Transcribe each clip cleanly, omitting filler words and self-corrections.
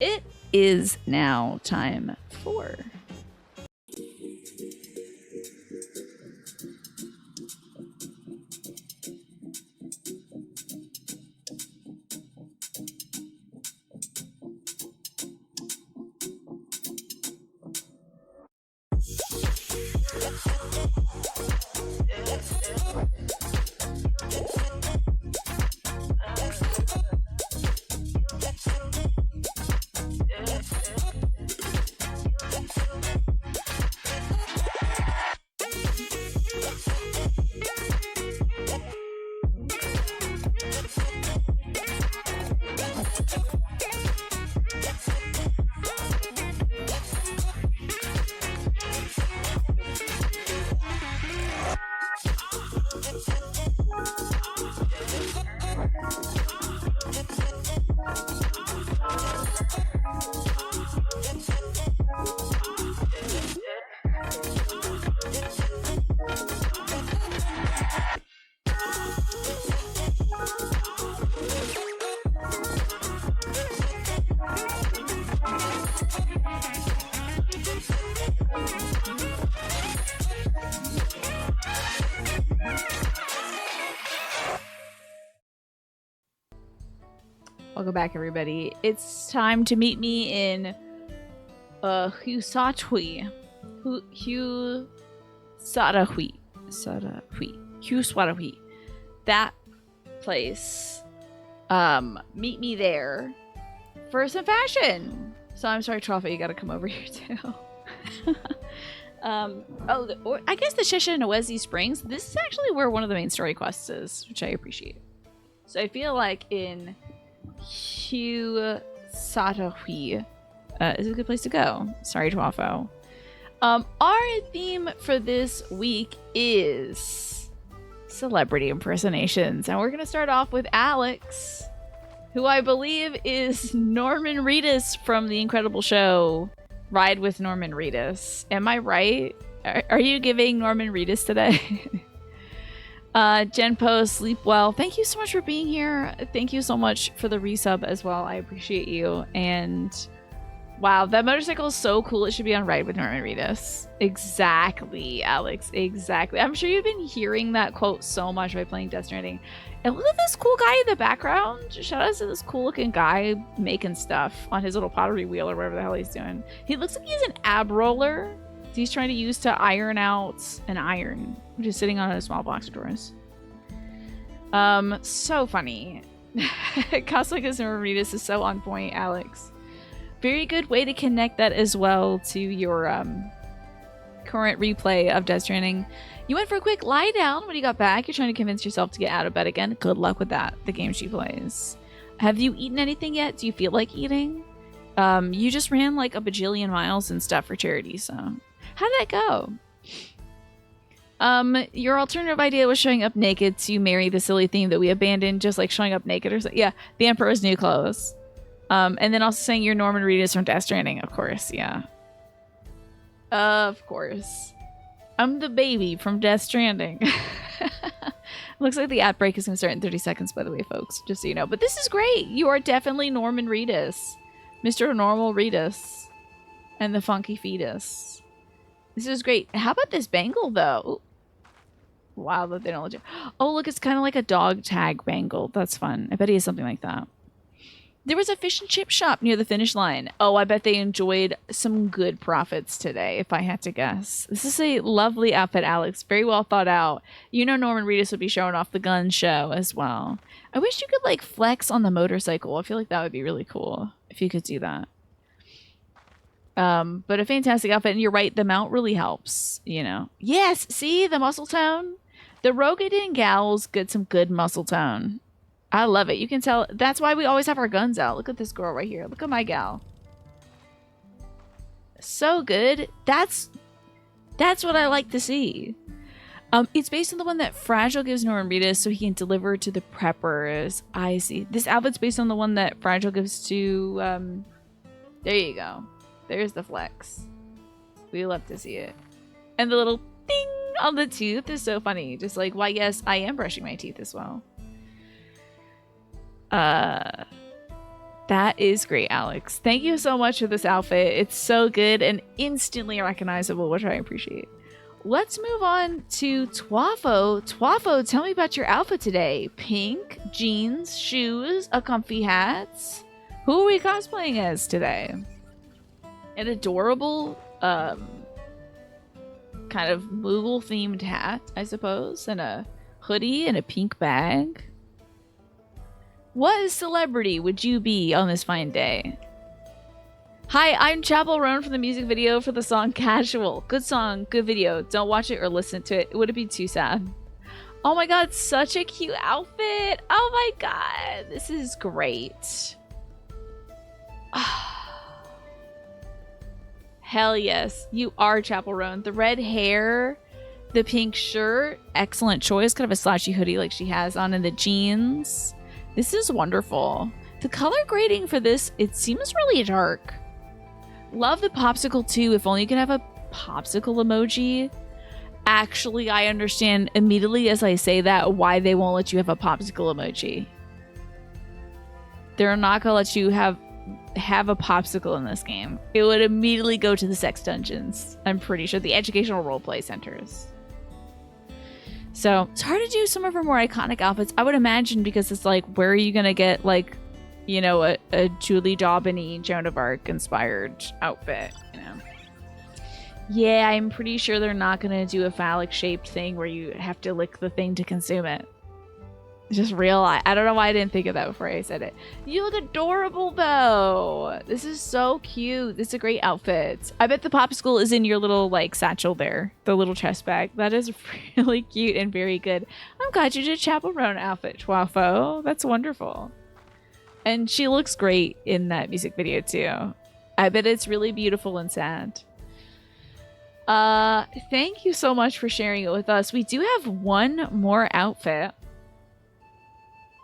It is now time for welcome back, everybody. It's time to meet me in Husatwi. Husatwi. That place. Meet me there for some fashion. So I'm sorry, Trofa, you gotta come over here too. I guess the Shishinawezi Springs. This is actually where one of the main story quests is, which I appreciate. So I feel like in Husatwi is a good place to go. Sorry, Twafo. Our theme for this week is celebrity impersonations, and we're gonna start off with Alex, who I believe is Norman Reedus from the incredible show Ride with Norman Reedus. Am I right? Are you giving Norman Reedus today? Jen Post, sleep well. Thank you so much for being here. Thank you so much for the resub as well. I appreciate you. And wow, that motorcycle is so cool. It should be on Ride with Norman Reedus. Exactly, Alex. Exactly. I'm sure you've been hearing that quote so much by playing Death Stranding. And look at this cool guy in the background. Shout out to this cool looking guy making stuff on his little pottery wheel or whatever the hell he's doing. He looks like he's an ab roller he's trying to use to iron out an iron, which is sitting on a small box of drawers. So funny. Cosmicus and Reedus is so on point, Alex. Very good way to connect that as well to your current replay of Death Stranding. You went for a quick lie down when you got back. You're trying to convince yourself to get out of bed again. Good luck with that, the game she plays. Have you eaten anything yet? Do you feel like eating? You just ran like a bajillion miles and stuff for charity, so how did that go? Your alternative idea was showing up naked to marry the silly theme that we abandoned, just like showing up naked or something. Yeah, the Emperor's new clothes. And then also saying you're Norman Reedus from Death Stranding, of course, yeah. Of course. I'm the baby from Death Stranding. Looks like the ad break is going to start in 30 seconds, by the way, folks, just so you know. But this is great. You are definitely Norman Reedus. Mr. Normal Reedus. And the funky fetus. This is great. How about this bangle, though? Ooh. Wow, that they don't let you. Oh, look, it's kind of like a dog tag bangle. That's fun. I bet he has something like that. There was a fish and chip shop near the finish line. Oh, I bet they enjoyed some good profits today, if I had to guess. This is a lovely outfit, Alex. Very well thought out. You know Norman Reedus would be showing off the gun show as well. I wish you could, like, flex on the motorcycle. I feel like that would be really cool if you could do that. But a fantastic outfit. And you're right, the mount really helps, you know. Yes, see? The muscle tone? The Rogadin gals get some good muscle tone. I love it. You can tell. That's why we always have our guns out. Look at this girl right here. Look at my gal. So good. That's what I like to see. It's based on the one that Fragile gives Norman Reedus so he can deliver to the preppers. I see. This outfit's based on the one that Fragile gives to, there you go. There's the flex. We love to see it. And the little ding on the tooth is so funny. Just like, why, yes, I am brushing my teeth as well. That is great, Alex. Thank you so much for this outfit. It's so good and instantly recognizable, which I appreciate. Let's move on to Twafo. Twafo, tell me about your outfit today. Pink, jeans, shoes, a comfy hat. Who are we cosplaying as today? An adorable, kind of Moogle-themed hat, I suppose, and a hoodie and a pink bag. What celebrity would you be on this fine day? Hi, I'm Chapel Roan from the music video for the song Casual. Good song, good video. Don't watch it or listen to it. It would be too sad. Oh my god, such a cute outfit. Oh my god, this is great. Hell yes, you are Chapel Roan. The red hair, the pink shirt, excellent choice. Kind of a slashy hoodie like she has on, and the jeans. This is wonderful. The color grading for this, it seems really dark. Love the popsicle too. If only you could have a popsicle emoji. Actually, I understand immediately as I say that why they won't let you have a popsicle emoji. They're not gonna let you have a popsicle in this game. It would immediately go to the sex dungeons. I'm pretty sure the educational roleplay centers. So it's hard to do some of her more iconic outfits, I would imagine, because it's like, where are you gonna get like, you know, a Julie Daubeny, Joan of Arc inspired outfit, you know? Yeah, I'm pretty sure they're not gonna do a phallic shaped thing where you have to lick the thing to consume it. Just realize, I don't know why I didn't think of that before I said it. You look adorable though. This is so cute. This is a great outfit. I bet the popsicle is in your little like satchel there, the little chest bag. That is really cute and very good. I'm glad you did a Chapel Roan outfit, Twafo. That's wonderful. And she looks great in that music video too. I bet it's really beautiful and sad. Thank you so much for sharing it with us. We do have one more outfit.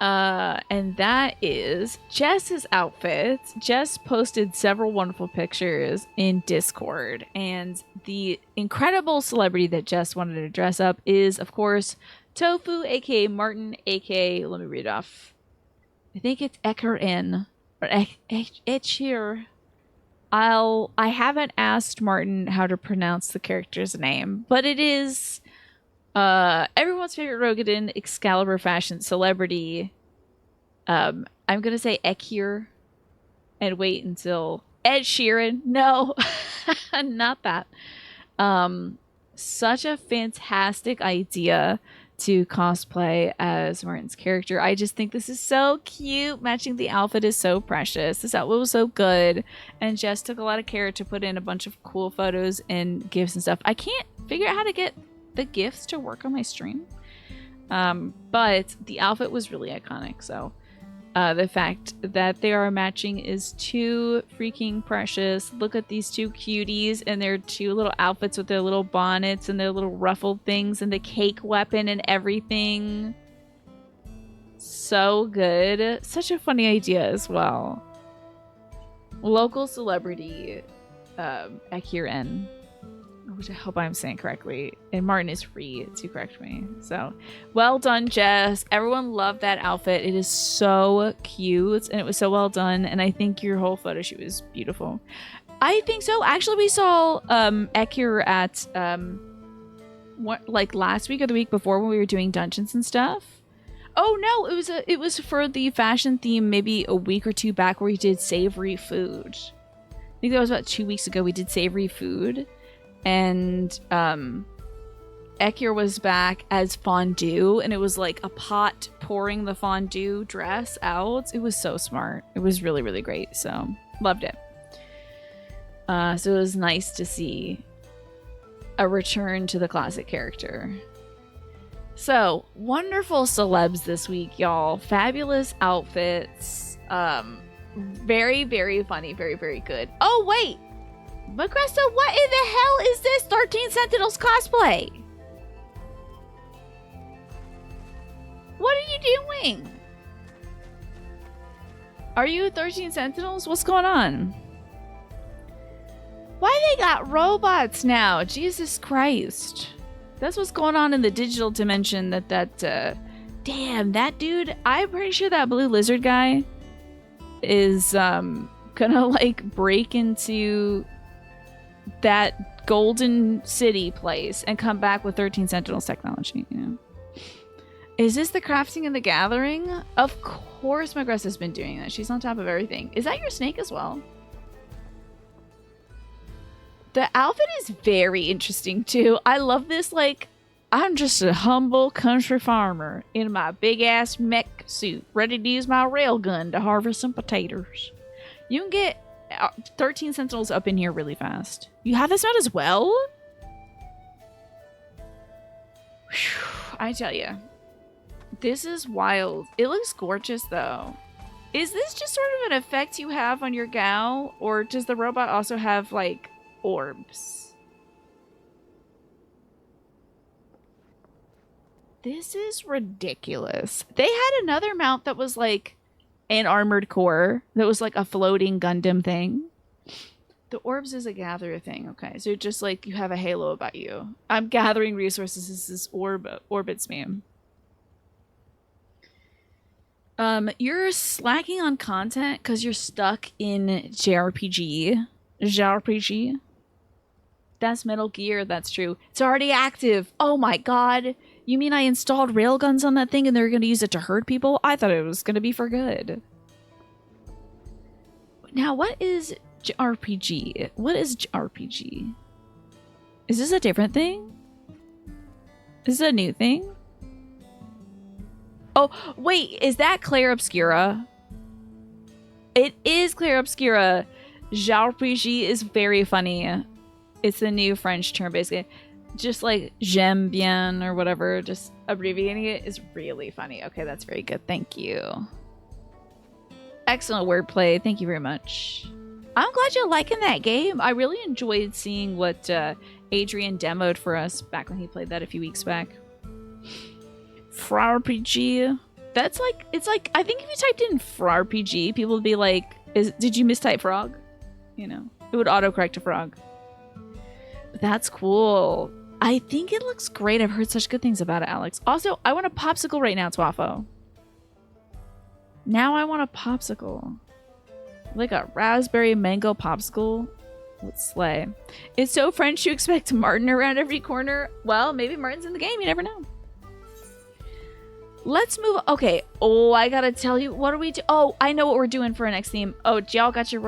And that is Jess's outfit. Jess posted several wonderful pictures in Discord, and the incredible celebrity that Jess wanted to dress up is, of course, Tofu, aka Martin, aka, let me read off. I think it's Ekerin, or Echir. I haven't asked Martin how to pronounce the character's name, but it is everyone's favorite Rogadin Excalibur fashion celebrity. I'm gonna say Ekir and wait until Ed Sheeran. No, not that. Such a fantastic idea to cosplay as Martin's character. I just think this is so cute. Matching the outfit is so precious. This outfit was so good, and Jess took a lot of care to put in a bunch of cool photos and gifts and stuff. I can't figure out how to get the gifts to work on my stream, but the outfit was really iconic. So the fact that they are matching is too freaking precious. Look at these two cuties and their two little outfits with their little bonnets and their little ruffled things and the cake weapon and everything. So good. Such a funny idea as well. Local celebrity Akiren, which I hope I'm saying correctly, and Martin is free to correct me. So well done, Jess. Everyone loved that outfit. It is so cute and it was so well done, and I think your whole photo shoot was beautiful. I think so. Actually, we saw Ekir at like last week or the week before when we were doing dungeons and stuff. Oh no, it was for the fashion theme maybe a week or two back where we did savory food. I think that was about 2 weeks ago. We did savory food. And Ekir was back as fondue, and it was like a pot pouring the fondue dress out. It was so smart. It was really, really great. So loved it. So it was nice to see a return to the classic character. So wonderful celebs this week, y'all. Fabulous outfits. Very, very funny. Very, very good. Oh, wait. Magressa, what in the hell is this 13 Sentinels cosplay? What are you doing? Are you 13 Sentinels? What's going on? Why they got robots now? Jesus Christ. That's what's going on in the digital dimension. Damn, that dude, I'm pretty sure that blue lizard guy is gonna like break into that golden city place and come back with 13 Sentinels technology, you know. Is this the crafting and the gathering? Of course Magressa's been doing that. She's on top of everything. Is that your snake as well? The outfit is very interesting too. I love this, like, I'm just a humble country farmer in my big ass mech suit, ready to use my railgun to harvest some potatoes. You can get 13 Sentinels up in here really fast. You have this mount as well? Whew, I tell you, this is wild. It looks gorgeous though. Is this just sort of an effect you have on your gal, or does the robot also have like orbs? This is ridiculous. They had another mount that was like an armored core that was like a floating Gundam thing. The orbs is a gatherer thing. Okay, so just like you have a halo about you. I'm gathering resources as this orbits me. You're slacking on content because you're stuck in JRPG. JRPG. That's Metal Gear. That's true. It's already active. Oh my god. You mean I installed railguns on that thing and they're going to use it to hurt people? I thought it was going to be for good. Now, what is RPG? What is RPG? Is this a different thing? Is this a new thing? Oh, wait. Is that Claire Obscura? It is Claire Obscura. JRPG is very funny. It's the new French term, basically. Just like j'aime bien or whatever, just abbreviating it is really funny. Okay, that's very good. Thank you. Excellent wordplay. Thank you very much. I'm glad you're liking that game. I really enjoyed seeing what Adrian demoed for us back when he played that a few weeks back. FRARPG. That's like, it's like, I think if you typed in FRARPG, people would be like, did you mistype frog? You know, it would autocorrect to frog. That's cool. I think it looks great. I've heard such good things about it, Alex. Also, I want a popsicle right now, Twaffo. Now I want a popsicle. Like a raspberry mango popsicle. Let's slay. It's so French you expect Martin around every corner. Well, maybe Martin's in the game. You never know. Let's move. Okay. Oh, I gotta tell you. What are we do? Oh, I know what we're doing for our next theme. Oh, y'all got your...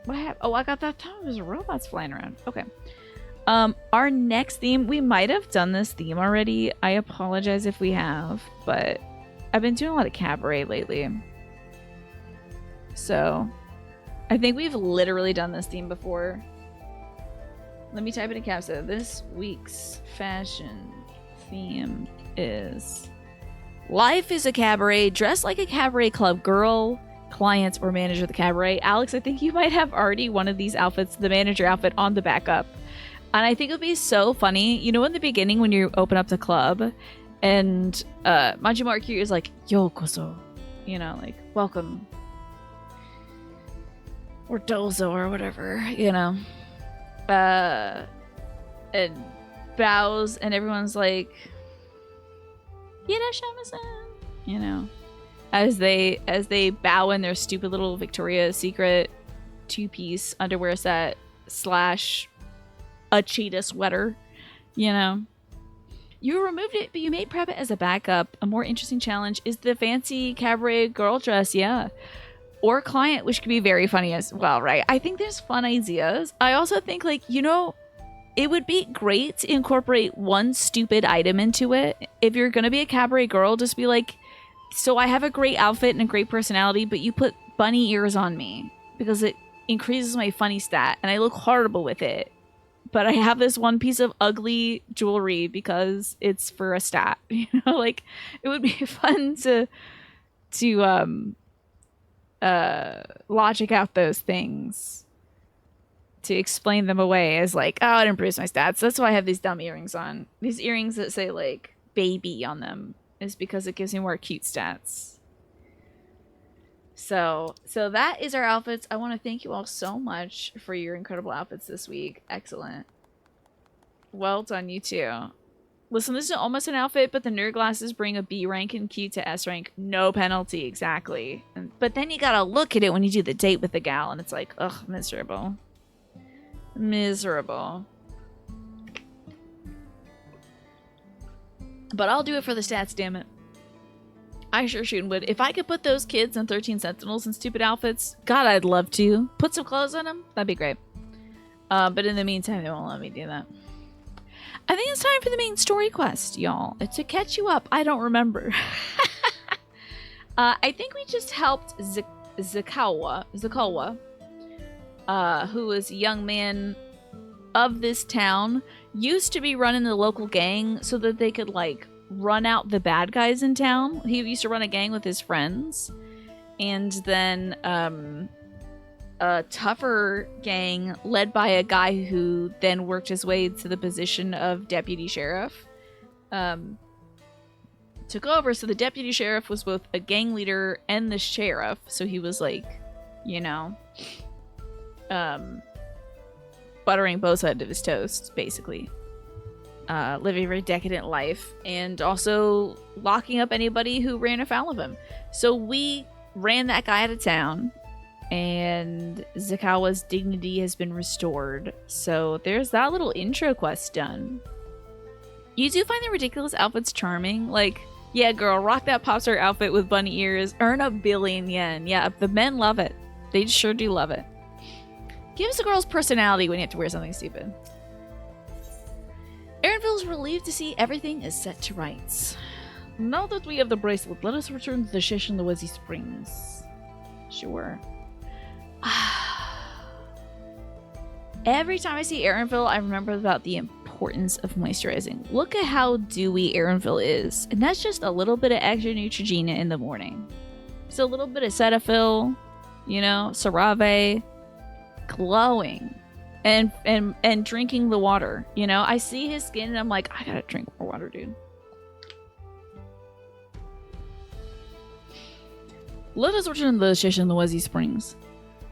What happened? Oh, I got that time. There's robots flying around. Okay. Our next theme, we might have done this theme already. I apologize if we have, but I've been doing a lot of cabaret lately. So I think we've literally done this theme before. Let me type it in caps. So this week's fashion theme is life is a cabaret. Dress like a cabaret club girl, client, or manager of the cabaret. Alex, I think you might have already one of these outfits, the manager outfit, on the backup. And I think it would be so funny. You know, in the beginning when you open up the club and Majima Arcuri is like, Yokoso. You know, like, welcome. Or dozo or whatever, you know. And bows and everyone's like, Irashama-san. You know. As they bow in their stupid little Victoria's Secret two-piece underwear set / a cheetah sweater, you know. You removed it, but you may prep it as a backup. A more interesting challenge is the fancy cabaret girl dress, yeah. Or client, which could be very funny as well, right? I think there's fun ideas. I also think, like, you know, it would be great to incorporate one stupid item into it. If you're gonna be a cabaret girl, just be like, so I have a great outfit and a great personality, but you put bunny ears on me because it increases my funny stat and I look horrible with it. But I have this one piece of ugly jewelry because it's for a stat. You know, like, it would be fun to logic out those things, to explain them away as like, oh, it improves my stats. That's why I have these dumb earrings on. These earrings that say like baby on them is because it gives me more cute stats. So that is our outfits. I want to thank you all so much for your incredible outfits this week. Excellent. Well done, you too. Listen, this is almost an outfit, but the nerd glasses bring a B rank and Q to S rank. No penalty, exactly. But then you gotta look at it when you do the date with the gal, and it's like, ugh, miserable. Miserable. But I'll do it for the stats, damn it. I sure shootin' would. If I could put those kids and 13 Sentinels in stupid outfits, God, I'd love to. Put some clothes on them, that'd be great. But in the meantime, they won't let me do that. I think it's time for the main story quest, y'all. To catch you up, I don't remember. I think we just helped Zakawa, who was a young man of this town, used to be running the local gang so that they could, like, run out the bad guys in town. He used to run a gang with his friends. And then, a tougher gang led by a guy who then worked his way to the position of deputy sheriff took over. So the deputy sheriff was both a gang leader and the sheriff, so he was like, you know, buttering both sides of his toast, basically. Living a very decadent life and also locking up anybody who ran afoul of him. So we ran that guy out of town, and Zakawa's dignity has been restored. So there's that little intro quest done. You do find the ridiculous outfits charming. Like, yeah, girl, rock that pop star outfit with bunny ears. Earn a billion yen. Yeah, the men love it. They sure do love it. Gives a girl's personality when you have to wear something stupid. Aaronville's relieved to see everything is set to rights. Now that we have the bracelet, let us return to the Shesh in the Wizzy Springs. Sure. Every time I see Aaronville, I remember about the importance of moisturizing. Look at how dewy Aaronville is. And that's just a little bit of extra Neutrogena in the morning. Just a little bit of Cetaphil, you know, CeraVe, glowing. And drinking the water, you know? I see his skin and I'm like, I gotta drink more water, dude. Let us return to the Shesh in the Wizzy Springs.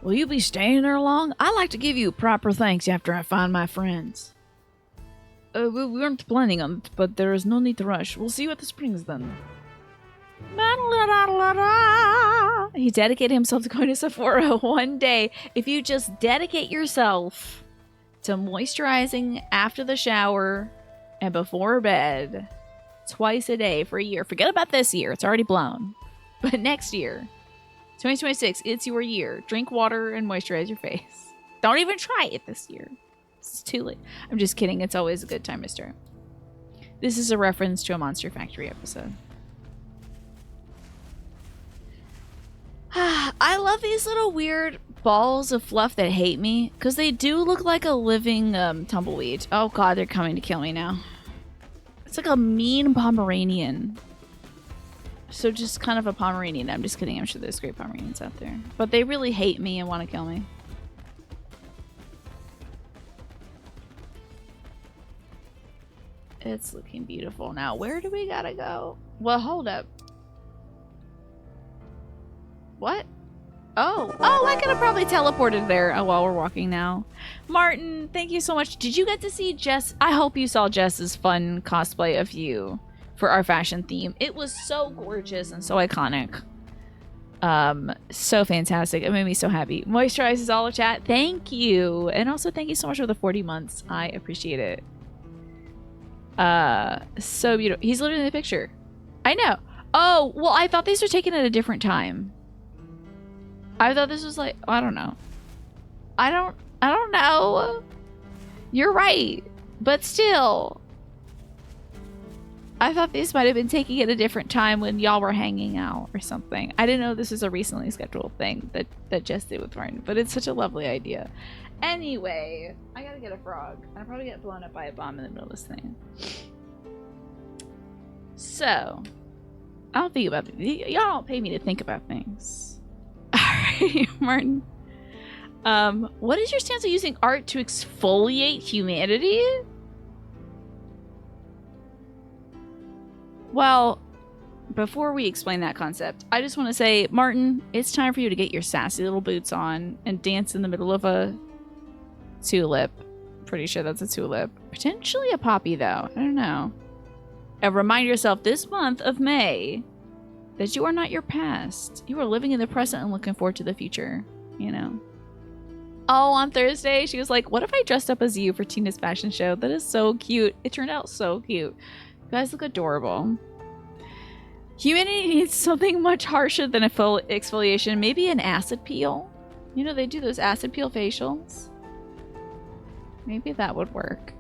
Will you be staying there long? I like to give you proper thanks after I find my friends. We weren't planning on it, but there is no need to rush. We'll see you at the springs then. He dedicated himself to going to Sephora one day. If you just dedicate yourself to moisturizing after the shower and before bed twice a day for a year. Forget about this year. It's already blown. But next year, 2026, it's your year. Drink water and moisturize your face. Don't even try it this year. It's too late. I'm just kidding. It's always a good time to start. This is a reference to a Monster Factory episode. I love these little weird balls of fluff that hate me, because they do look like a living tumbleweed. Oh god, they're coming to kill me now. It's like a mean Pomeranian. So just kind of a Pomeranian. I'm just kidding. I'm sure there's great Pomeranians out there. But they really hate me and want to kill me. It's looking beautiful now. Where do we gotta go? Well, hold up. What? Oh, I could have probably teleported there while we're walking now. Martin, thank you so much. Did you get to see Jess? I hope you saw Jess's fun cosplay of you for our fashion theme. It was so gorgeous and so iconic. So fantastic. It made me so happy. Moisturizes all of chat. Thank you. And also thank you so much for the 40 months. I appreciate it. So beautiful. He's literally in the picture. I know. Oh, well, I thought these were taken at a different time. I thought this was like, I don't know. I don't know. You're right. But still. I thought these might have been taking at a different time when y'all were hanging out or something. I didn't know this was a recently scheduled thing that Jess did with Martin, but it's such a lovely idea. Anyway, I gotta get a frog. I'll probably get blown up by a bomb in the middle of this thing. So, I don't think about it. Y'all don't pay me to think about things. Alright, Martin. What is your stance on using art to exfoliate humanity? Well, before we explain that concept, I just want to say, Martin, it's time for you to get your sassy little boots on and dance in the middle of a tulip. Pretty sure that's a tulip. Potentially a poppy, though. I don't know. And remind yourself this month of May that you are not your past. You are living in the present and looking forward to the future, you know. Oh, on Thursday, she was like, what if I dressed up as you for Tina's fashion show? That is so cute. It turned out so cute. You guys look adorable. Humanity needs something much harsher than a full exfoliation. Maybe an acid peel. You know, they do those acid peel facials. Maybe that would work.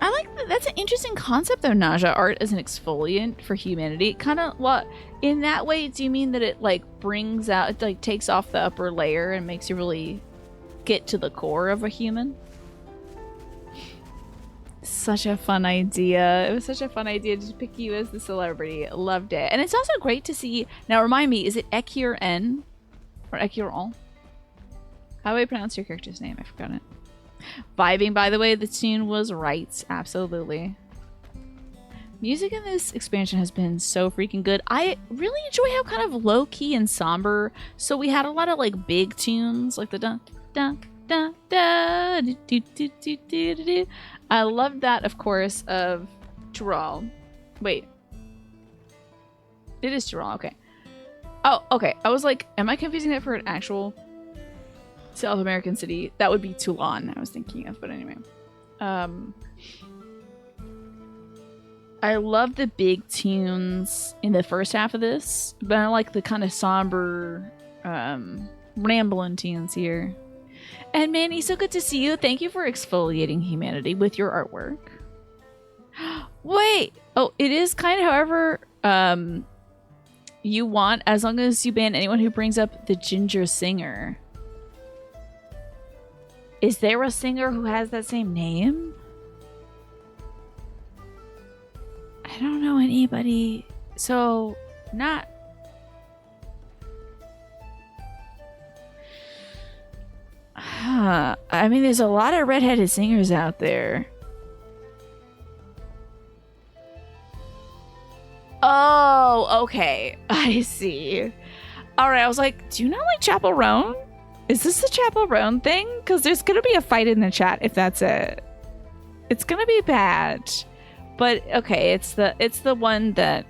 I like that. That's an interesting concept though, Naja. Art as an exfoliant for humanity. Kind of what, in that way, do you mean that it like brings out, it like takes off the upper layer and makes you really get to the core of a human? Such a fun idea. It was such a fun idea to pick you as the celebrity. Loved it. And it's also great to see, now remind me, is it FFXIV or FFXIV? How do I pronounce your character's name? I forgot it. Vibing, by the way, the tune was right. Absolutely. Music in this expansion has been so freaking good. I really enjoy how kind of low-key and somber. So we had a lot of like big tunes, like the dun dun dun dun do, do, do, do, do, do. I loved that, of course, of Tyrol. Wait. It is Tyrol, okay. Oh, okay. I was like, am I confusing that for an actual South American city? That would be Toulon I was thinking of, but anyway. I love the big tunes in the first half of this, but I like the kind of somber, rambling tunes here. And Manny, so good to see you. Thank you for exfoliating humanity with your artwork. Wait! Oh, it is kind of however you want, as long as you ban anyone who brings up the ginger singer. Is there a singer who has that same name? I don't know anybody. So, not... I mean, there's a lot of redheaded singers out there. Oh, okay. I see. Alright, I was like, do you not like Chapel Roan? Is this the Chapel Roan thing? Because there's gonna be a fight in the chat if that's it. It's gonna be bad. But, okay, it's the one that...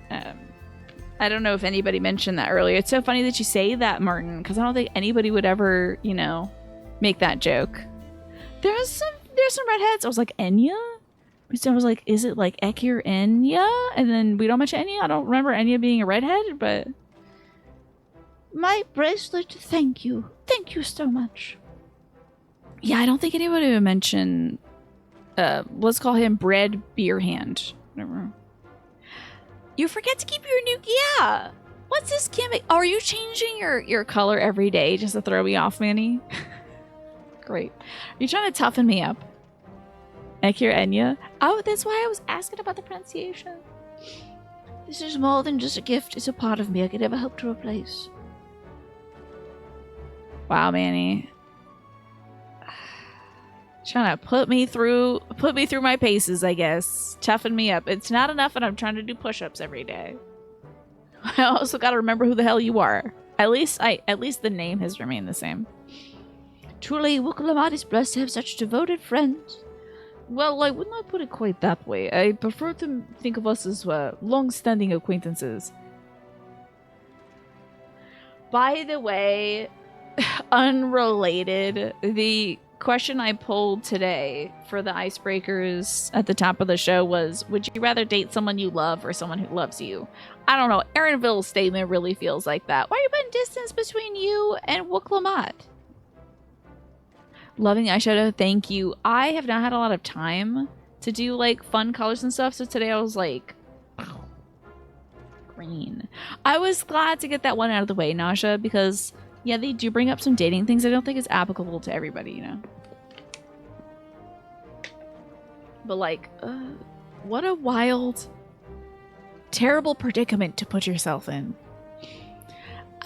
I don't know if anybody mentioned that earlier. It's so funny that you say that, Martin, because I don't think anybody would ever, you know... make that joke. There's some redheads. I was like, Enya? So I was like, is it like Ekir Enya? And then we don't mention Enya. I don't remember Enya being a redhead, but... My bracelet, thank you. Thank you so much. Yeah, I don't think anybody would mention... let's call him Bread Beer Hand. Whatever. You forget to keep your new... Yeah! What's this gimmick? Oh, are you changing your color every day just to throw me off, Manny? Great. Are you trying to toughen me up? Ekir Enya? Oh, that's why I was asking about the pronunciation. This is more than just a gift. It's a part of me I could never hope to replace. Wow, Manny. Trying to put me through my paces, I guess. Toughen me up. It's not enough and I'm trying to do push-ups every day. I also gotta remember who the hell you are. At least the name has remained the same. Truly, Wukalamat is blessed to have such devoted friends. Well, I would not put it quite that way. I prefer to think of us as long-standing acquaintances. By the way, unrelated, the question I pulled today for the icebreakers at the top of the show was, would you rather date someone you love or someone who loves you? I don't know. Erinville's statement really feels like that. Why are you putting distance between you and Wukalamat? Loving eyeshadow, thank you. I have not had a lot of time to do like fun colors and stuff, so today I was like green. I was glad to get that one out of the way, Nasha, because yeah, they do bring up some dating things. I don't think it's applicable to everybody, you know. But like, what a wild, terrible predicament to put yourself in.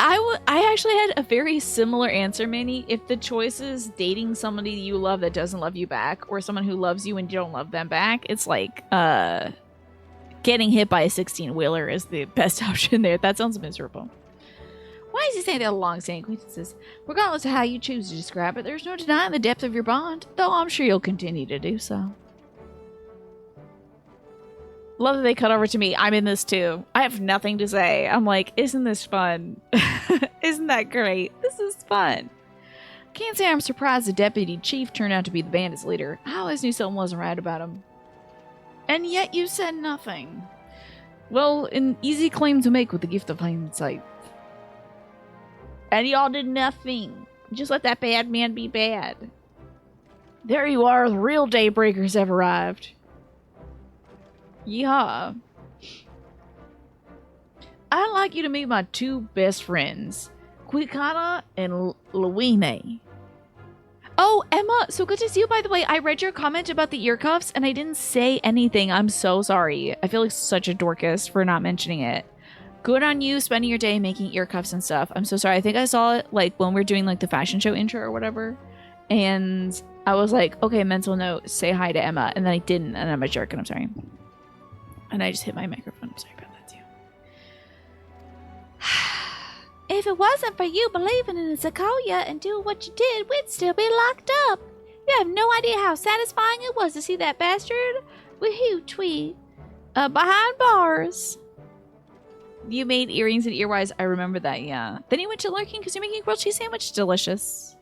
I actually had a very similar answer, Manny. If the choice is dating somebody you love that doesn't love you back, or someone who loves you and you don't love them back, it's like getting hit by a 16-wheeler is the best option there. That sounds miserable. Why is he saying they're long-standing acquaintances? Regardless of how you choose to describe it, there's no denying the depth of your bond, though I'm sure you'll continue to do so. Love that they cut over to me. I'm in this too. I have nothing to say. I'm like, isn't this fun? Isn't that great? This is fun. Can't say I'm surprised the deputy chief turned out to be the bandit's leader. I always knew something wasn't right about him. And yet you said nothing. Well, an easy claim to make with the gift of hindsight. And y'all did nothing. Just let that bad man be bad. There you are, the real daybreakers have arrived. Yeah. I'd like you to meet my two best friends, Quikana and Luine. Oh, Emma, so good to see you, by the way. I read your comment about the ear cuffs, and I didn't say anything. I'm so sorry. I feel like such a dorcas for not mentioning it. Good on you spending your day making ear cuffs and stuff. I'm so sorry. I think I saw it, like, when we were doing, like, the fashion show intro or whatever. And I was like, okay, mental note, say hi to Emma. And then I didn't, and I'm a jerk, and I'm sorry. And I just hit my microphone. I'm sorry about that, too. If it wasn't for you believing in the Sequoia and doing what you did, we'd still be locked up. You have no idea how satisfying it was to see that bastard with Hugh Tweed behind bars. You made earrings and earwise. I remember that, yeah. Then you went to Lurking because you're making a grilled cheese sandwich. Delicious.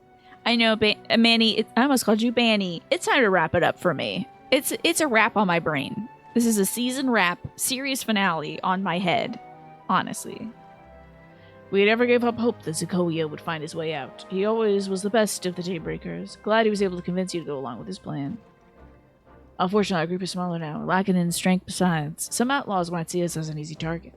I know, Manny. I almost called you Banny. It's time to wrap it up for me. It's a wrap on my brain. This is a season wrap, series finale on my head. Honestly. We never gave up hope that Sequoia would find his way out. He always was the best of the Daybreakers. Glad he was able to convince you to go along with his plan. Unfortunately, our group is smaller now, lacking in strength besides. Some outlaws might see us as an easy target.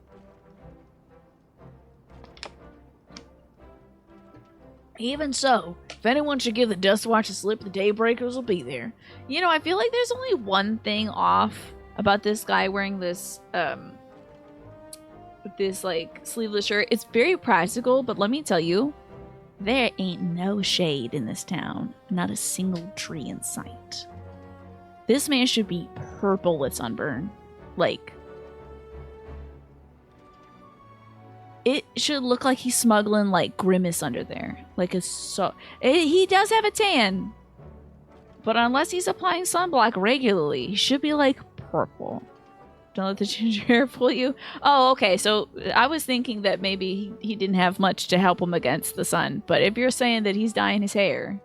Even so, if anyone should give the Dust Watch a slip, the Daybreakers will be there. You know, I feel like there's only one thing off about this guy wearing this, like, sleeveless shirt. It's very practical, but let me tell you, there ain't no shade in this town. Not a single tree in sight. This man should be purple with sunburn. Like, it should look like he's smuggling, like, Grimace under there. Like, he does have a tan. But unless he's applying sunblock regularly, he should be, like, purple. Don't let the ginger hair fool you. Oh, okay. So I was thinking that maybe he didn't have much to help him against the sun. But if you're saying that he's dyeing his hair,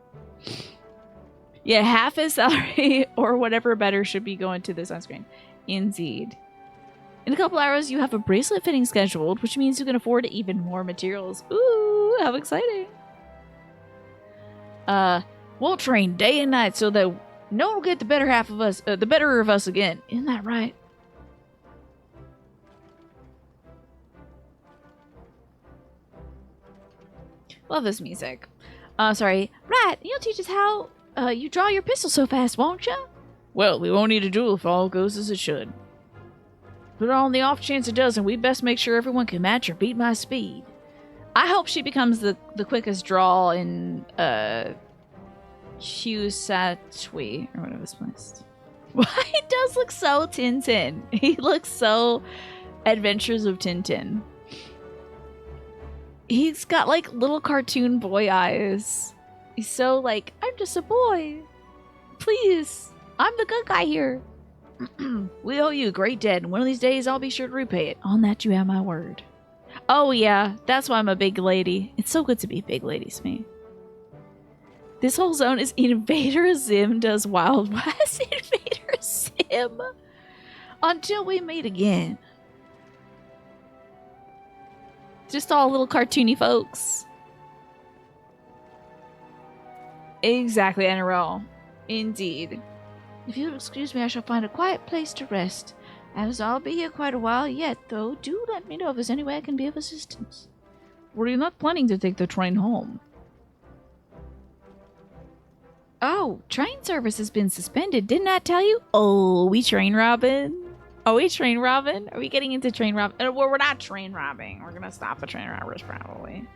yeah, half his salary or whatever better should be going to the sunscreen. Indeed. In a couple hours, you have a bracelet fitting scheduled, which means you can afford even more materials. Ooh, how exciting. We'll train day and night so that no one will get the better of us again. Isn't that right? Love this music. Sorry. Right, you'll teach us how you draw your pistol so fast, won't you? Well, we won't need a duel if all goes as it should. But on the off chance it doesn't, we'd best make sure everyone can match or beat my speed. I hope she becomes the quickest draw in Husatwi, or whatever this place. He does look so Tintin. He looks so Adventures of Tintin. He's got, like, little cartoon boy eyes. He's so, like, I'm just a boy. Please. I'm the good guy here. We owe you a great debt, and one of these days I'll be sure to repay it. On that you have my word. Oh, yeah. That's why I'm a big lady. It's so good to be a big lady, Smee. This whole zone is Invader Zim does Wild West. Invader Zim. Until we meet again. Just all little cartoony folks. Exactly, NRL. Indeed. If you'll excuse me, I shall find a quiet place to rest. As I'll be here quite a while yet, though, do let me know if there's any way I can be of assistance. Were you not planning to take the train home? Oh, train service has been suspended, didn't I tell you? Oh, we train robbing? Are we train robbing? Are we getting into train robbing? Well, we're not train robbing. We're gonna stop the train robbers, probably.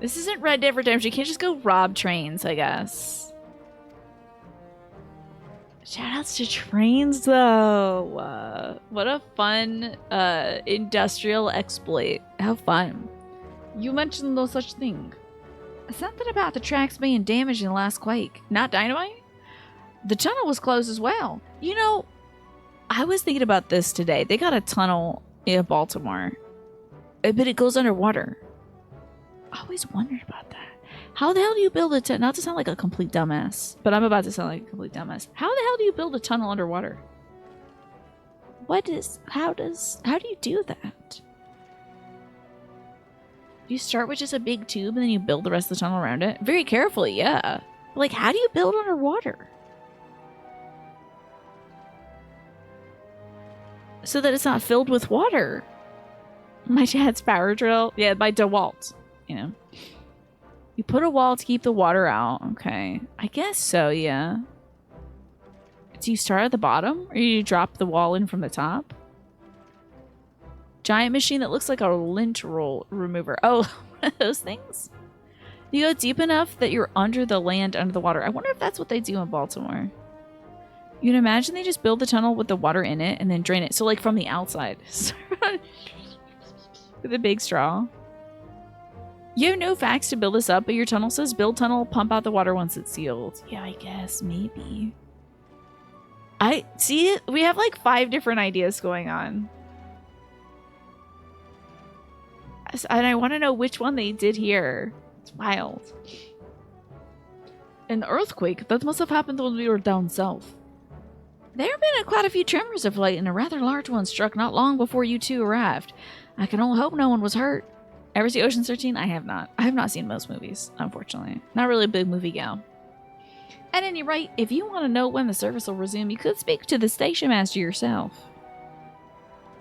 This isn't Red Dead Redemption. You can't just go rob trains, I guess. Shoutouts to trains, though. What a fun industrial exploit. How fun. You mentioned no such thing. Something about the tracks being damaged in the last quake. Not dynamite? The tunnel was closed as well. You know, I was thinking about this today. They got a tunnel in Baltimore, but it goes underwater. I always wondered about that. How the hell do you build a tunnel? Not to sound like a complete dumbass, but I'm about to sound like a complete dumbass. How the hell do you build a tunnel underwater? How do you do that? You start with just a big tube and then you build the rest of the tunnel around it? Very carefully, yeah. Like, how do you build underwater? So that it's not filled with water. My dad's power drill. Yeah, by DeWalt, you know. You put a wall to keep the water out. Okay. I guess so, yeah. Do you start at the bottom? Or you drop the wall in from the top? Giant machine that looks like a lint roll remover. Oh, one of those things? You go deep enough that you're under the land, under the water. I wonder if that's what they do in Baltimore. You can imagine they just build the tunnel with the water in it and then drain it. So like from the outside. With a big straw. You have no facts to build this up, but your tunnel says build tunnel, pump out the water once it's sealed. Yeah, I guess. Maybe. I see it. We have like 5 different ideas going on. And I want to know which one they did here. It's wild. An earthquake? That must have happened when we were down south. There have been quite a few tremors of late, and a rather large one struck not long before you two arrived. I can only hope no one was hurt. Ever see Ocean's 13? I have not. I have not seen most movies, unfortunately. Not really a big movie gal. At any rate, if you want to know when the service will resume, you could speak to the station master yourself.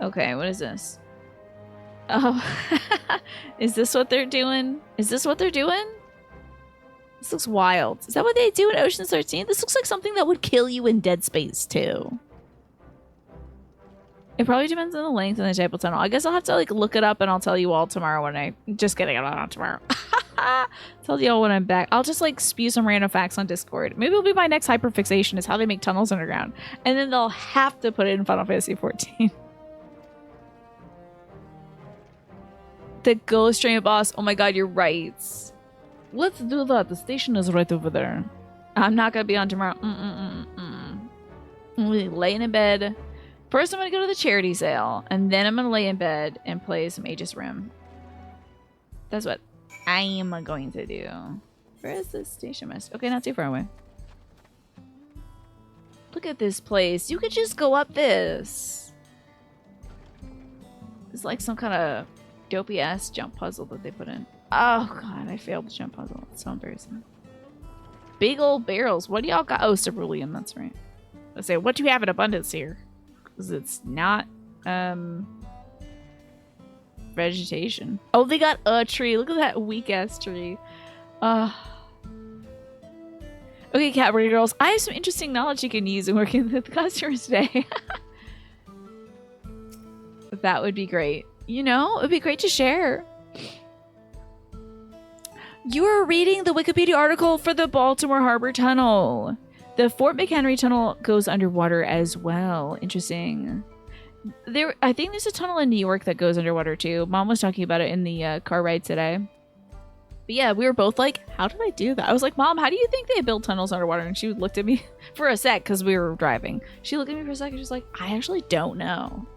Okay, what is this? Oh, is this what they're doing? Is this what they're doing? This looks wild. Is that what they do in Ocean's 13? This looks like something that would kill you in Dead Space 2. It probably depends on the length and the type of tunnel. I guess I'll have to like look it up and I'll tell you all tomorrow when I... Just kidding, I'm not tomorrow. Tell you all when I'm back. I'll just like spew some random facts on Discord. Maybe it'll be my next hyperfixation is how they make tunnels underground. And then they'll have to put it in Final Fantasy 14. The ghost train boss. Oh my god, you're right. Let's do that. The station is right over there. I'm not gonna be on tomorrow. I'm gonna lay in bed. First, I'm going to go to the charity sale, and then I'm going to lay in bed and play some Aegis Rim. That's what I'm going to do. Where is this station master? Okay, not too far away. Look at this place. You could just go up this. It's like some kind of dopey-ass jump puzzle that they put in. Oh, God, I failed the jump puzzle. It's so embarrassing. Big old barrels. What do y'all got? Oh, cerulean. That's right. Let's say, what do you have in abundance here? Because it's not vegetation. Oh, they got a tree. Look at that weak ass tree. Okay, Cadbury girls, I have some interesting knowledge you can use in working with customers today. That would be great. You know, it would be great to share. You are reading the Wikipedia article for the Baltimore Harbor Tunnel. The Fort McHenry Tunnel goes underwater as well. Interesting. I think there's a tunnel in New York that goes underwater too. Mom was talking about it in the car ride today. But yeah, we were both like, how did I do that? I was like, Mom, how do you think they build tunnels underwater? And she looked at me for a sec because we were driving. She looked at me for a second. She's like, I actually don't know.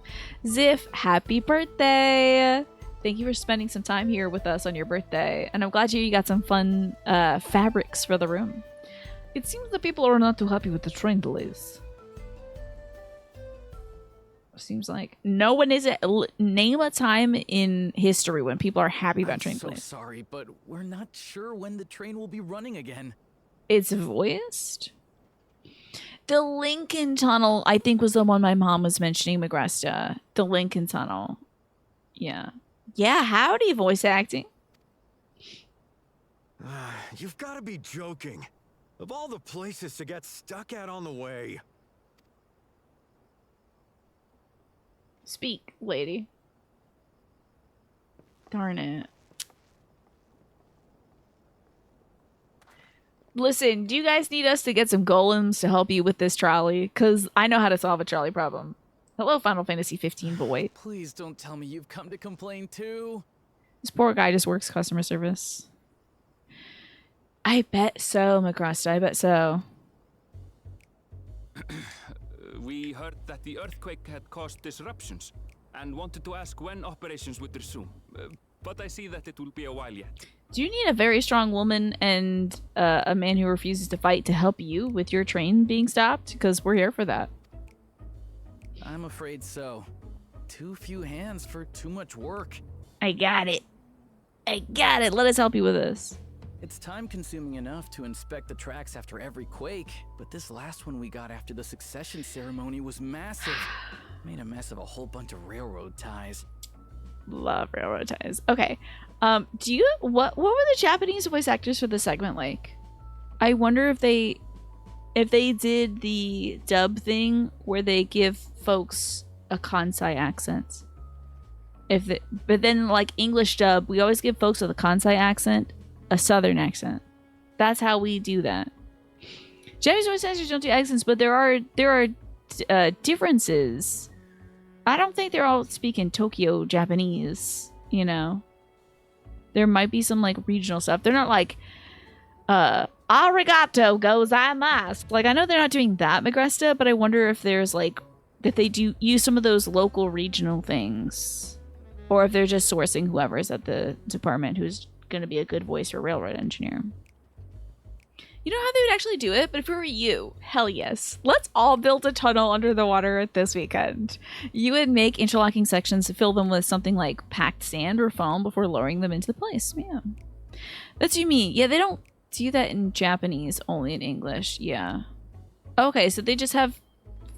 Ziff, happy birthday. Thank you for spending some time here with us on your birthday. And I'm glad you got some fun fabrics for the room. It seems that people are not too happy with the train delays. Seems like no one is. Name a time in history when people are happy about train delays. I'm so sorry, but we're not sure when the train will be running again. It's voiced. The Lincoln Tunnel, I think, was the one my mom was mentioning, Magresta. The Lincoln Tunnel. Yeah. Yeah, howdy, voice acting. You've got to be joking. Of all the places to get stuck at on the way. Speak, lady. Darn it. Listen, do you guys need us to get some golems to help you with this trolley? Because I know how to solve a trolley problem. Hello, Final Fantasy 15 boy. Please don't tell me you've come to complain too. This poor guy just works customer service. I bet so, McCrust. I bet so. we heard that the earthquake had caused disruptions and wanted to ask when operations would resume. But I see that it will be a while yet. Do you need a very strong woman and a man who refuses to fight to help you with your train being stopped? Because we're here for that. I'm afraid so. Too few hands for too much work. I got it. I got it. Let us help you with this. It's time-consuming enough to inspect the tracks after every quake, but this last one we got after the succession ceremony was massive. Made a mess of a whole bunch of railroad ties. Love railroad ties. Okay. What were the Japanese voice actors for the segment like? I wonder if they did the dub thing where they give folks a Kansai accent. But then like English dub, we always give folks with a Kansai accent a Southern accent. That's how we do that. Japanese voice actors don't do accents, but there are differences. I don't think they're all speaking Tokyo Japanese, you know. There might be some like regional stuff. They're not like arigato gozaimasu. Like I know they're not doing that Magresta, but I wonder if there's like if they do use some of those local regional things. Or if they're just sourcing whoever's at the department who's gonna be a good voice or railroad engineer. You know how they would actually do it? But if it were you, hell yes. Let's all build a tunnel under the water this weekend. You would make interlocking sections to fill them with something like packed sand or foam before lowering them into the place. Yeah. That's what you mean. Yeah, they don't do that in Japanese, only in English. Yeah. Okay, so they just have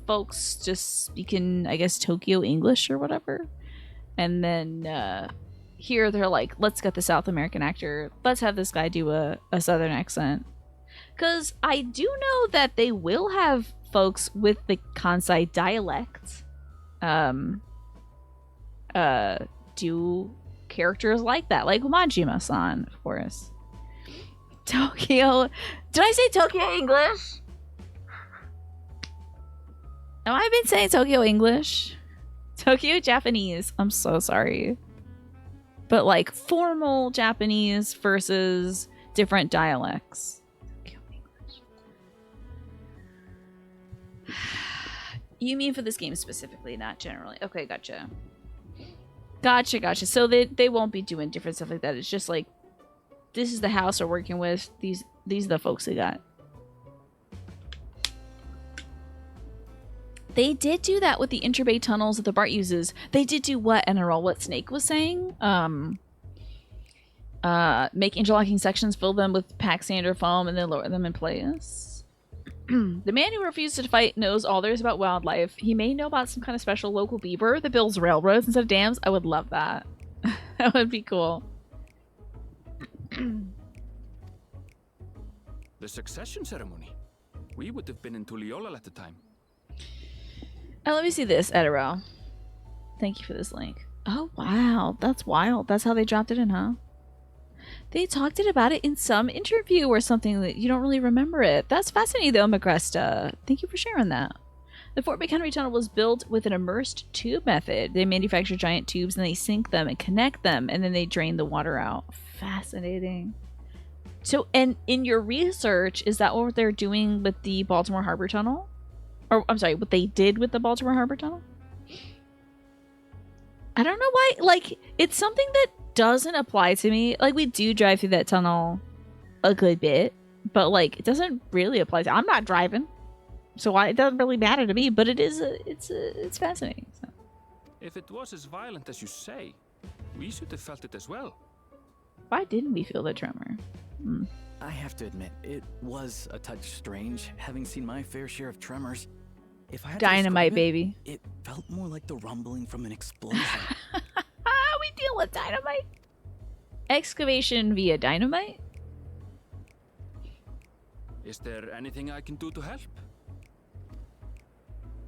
folks just speaking, I guess, Tokyo English or whatever. And then here they're like, let's get the South American actor. Let's have this guy do a Southern accent. Because I do know that they will have folks with the Kansai dialect do characters like that. Like Majima-san, of course. Tokyo... Did I say Tokyo English? Have I been saying Tokyo English? Tokyo Japanese. I'm so sorry. But like formal Japanese versus different dialects. Tokyo English. You mean for this game specifically, not generally. Okay, gotcha. Gotcha. So they won't be doing different stuff like that. It's just like, this is the house we're working with. These are the folks they got. They did do that with the interbay tunnels that the BART uses. They did do what, NRL, what Snake was saying? Make interlocking sections, fill them with packed sand or foam, and then lower them in place. The man who refuses to fight knows all there is about wildlife. He may know about some kind of special local beaver that builds railroads instead of dams. I would love that. That would be cool. The succession ceremony. We would have been in Tuliolal at the time. Oh, let me see this, Eterel. Thank you for this link. Oh, wow. That's wild. That's how they dropped it in, huh? They talked about it in some interview or something that you don't really remember it. That's fascinating, though, Magresta. Thank you for sharing that. The Fort McHenry Tunnel was built with an immersed tube method. They manufacture giant tubes and they sink them and connect them, and then they drain the water out. Fascinating. So, and in your research, is that what they're doing with the Baltimore Harbor Tunnel? Or, I'm sorry, what they did with the Baltimore Harbor Tunnel? I don't know why. Like, it's something that doesn't apply to me. Like, we do drive through that tunnel a good bit, but, like, it doesn't really apply to... I'm not driving, so it doesn't really matter to me, but it is... it's fascinating. So. If it was as violent as you say, we should have felt it as well. Why didn't we feel the tremor? I have to admit, it was a touch strange, having seen my fair share of tremors. If I had to Dynamite, describe baby. It felt more like the rumbling from an explosion. We deal with dynamite. Excavation via dynamite? Is there anything I can do to help?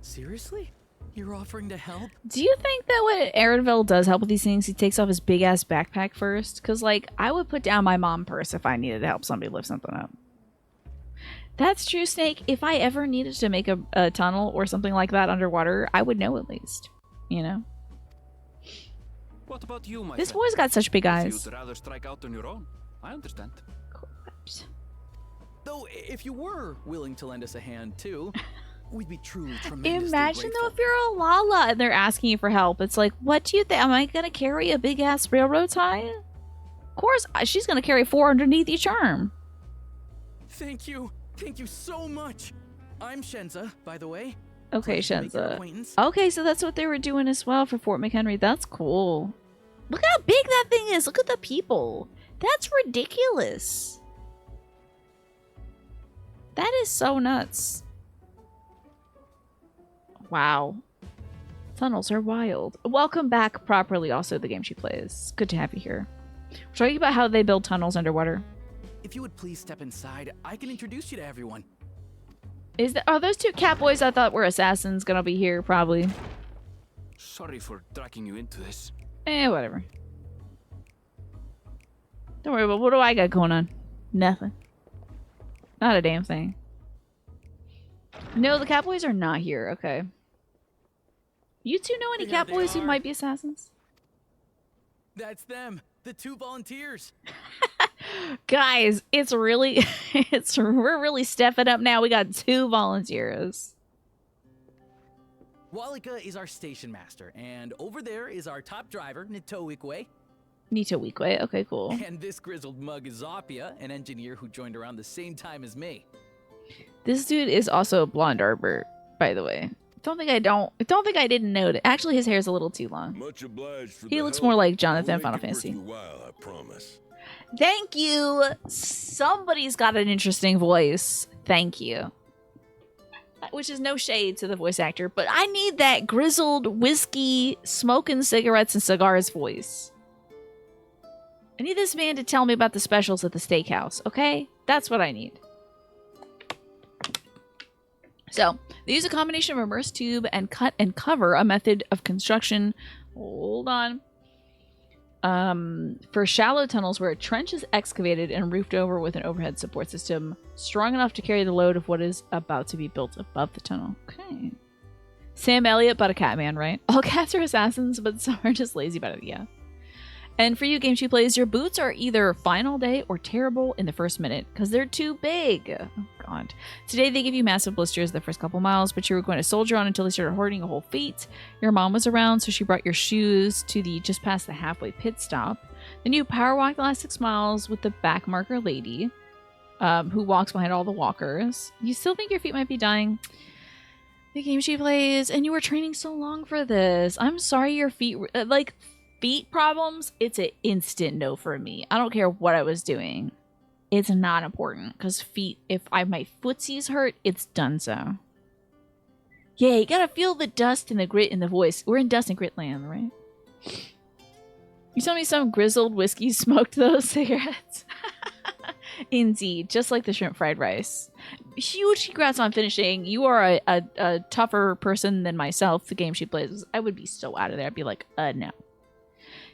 Seriously? You're offering to help? Do you think that when Arenville does help with these things, he takes off his big-ass backpack first? Because, like, I would put down my mom purse if I needed to help somebody lift something up. That's true, Snake. If I ever needed to make a tunnel or something like that underwater, I would know at least. You know? What about you, my This friend? boy's got such big If eyes. you'd rather strike out on your own, I understand. Though, if you were willing to lend us a hand, too. We'd be truly tremendously Imagine though grateful. if you're a Lala and they're asking you for help. It's like, what do you think? Am I gonna carry a big ass railroad tie? Of course, she's gonna carry 4 underneath each arm. Thank you. Thank you so much. I'm Shenza, by the way. Okay, Pleasure to make your Shenza. acquaintance. Okay, so that's what they were doing as well for Fort McHenry. That's cool. Look how big that thing is. Look at the people. That's ridiculous. That is so nuts. Wow. Tunnels are wild. Welcome back properly, also, the game she plays. Good to have you here. We're talking about how they build tunnels underwater. If you would please step inside, I can introduce you to everyone. Are those 2 cat boys I thought were assassins gonna be here, probably? Sorry for dragging you into this. Whatever. Don't worry about what do I got going on? Nothing. Not a damn thing. No, the cat boys are not here. Okay. You 2 know any There cat they boys who are. might be assassins? That's them, the 2 volunteers. Guys, it's really we're really stepping up now. We got 2 volunteers. Walika is our station master, and over there is our top driver, Nitoikwe. Nito Weekway. Okay, cool. And this grizzled mug is Zapia, an engineer who joined around the same time as me. This dude is also a blonde arbor, by the way. Don't think I didn't know it. Actually, his hair is a little too long. Much obliged for He the looks help. more like Jonathan We'll Final make it worth Fantasy. your while, I promise. Thank you. Somebody's got an interesting voice. Thank you. Which is no shade to the voice actor, but I need that grizzled whiskey, smoking cigarettes and cigars voice. I need this man to tell me about the specials at the steakhouse, okay? That's what I need. So, they use a combination of immerse tube and cut and cover, a method of construction. Hold on. For shallow tunnels where a trench is excavated and roofed over with an overhead support system strong enough to carry the load of what is about to be built above the tunnel. Okay. Sam Elliott, but a cat man, right? All cats are assassins, but some are just lazy about it, yeah. And for you game she plays, your boots are either fine all day or terrible in the first minute because they're too big. Oh god. Today they give you massive blisters the first couple miles, but you were going to soldier on until they started hoarding a whole feet. Your mom was around, so she brought your shoes to the just past the halfway pit stop. Then you power walk the last 6 miles with the back marker lady, who walks behind all the walkers. You still think your feet might be dying? The game she plays, and you were training so long for this. I'm sorry your feet, feet problems, it's an instant no for me. I don't care what I was doing. It's not important, because feet, if my footsies hurt, it's done so. Yeah, you gotta feel the dust and the grit in the voice. We're in dust and grit land, right? You tell me some grizzled whiskey smoked those cigarettes. Indeed, just like the shrimp fried rice. Huge congrats on finishing. You are a tougher person than myself. The game she plays, I would be so out of there. I'd be like, no.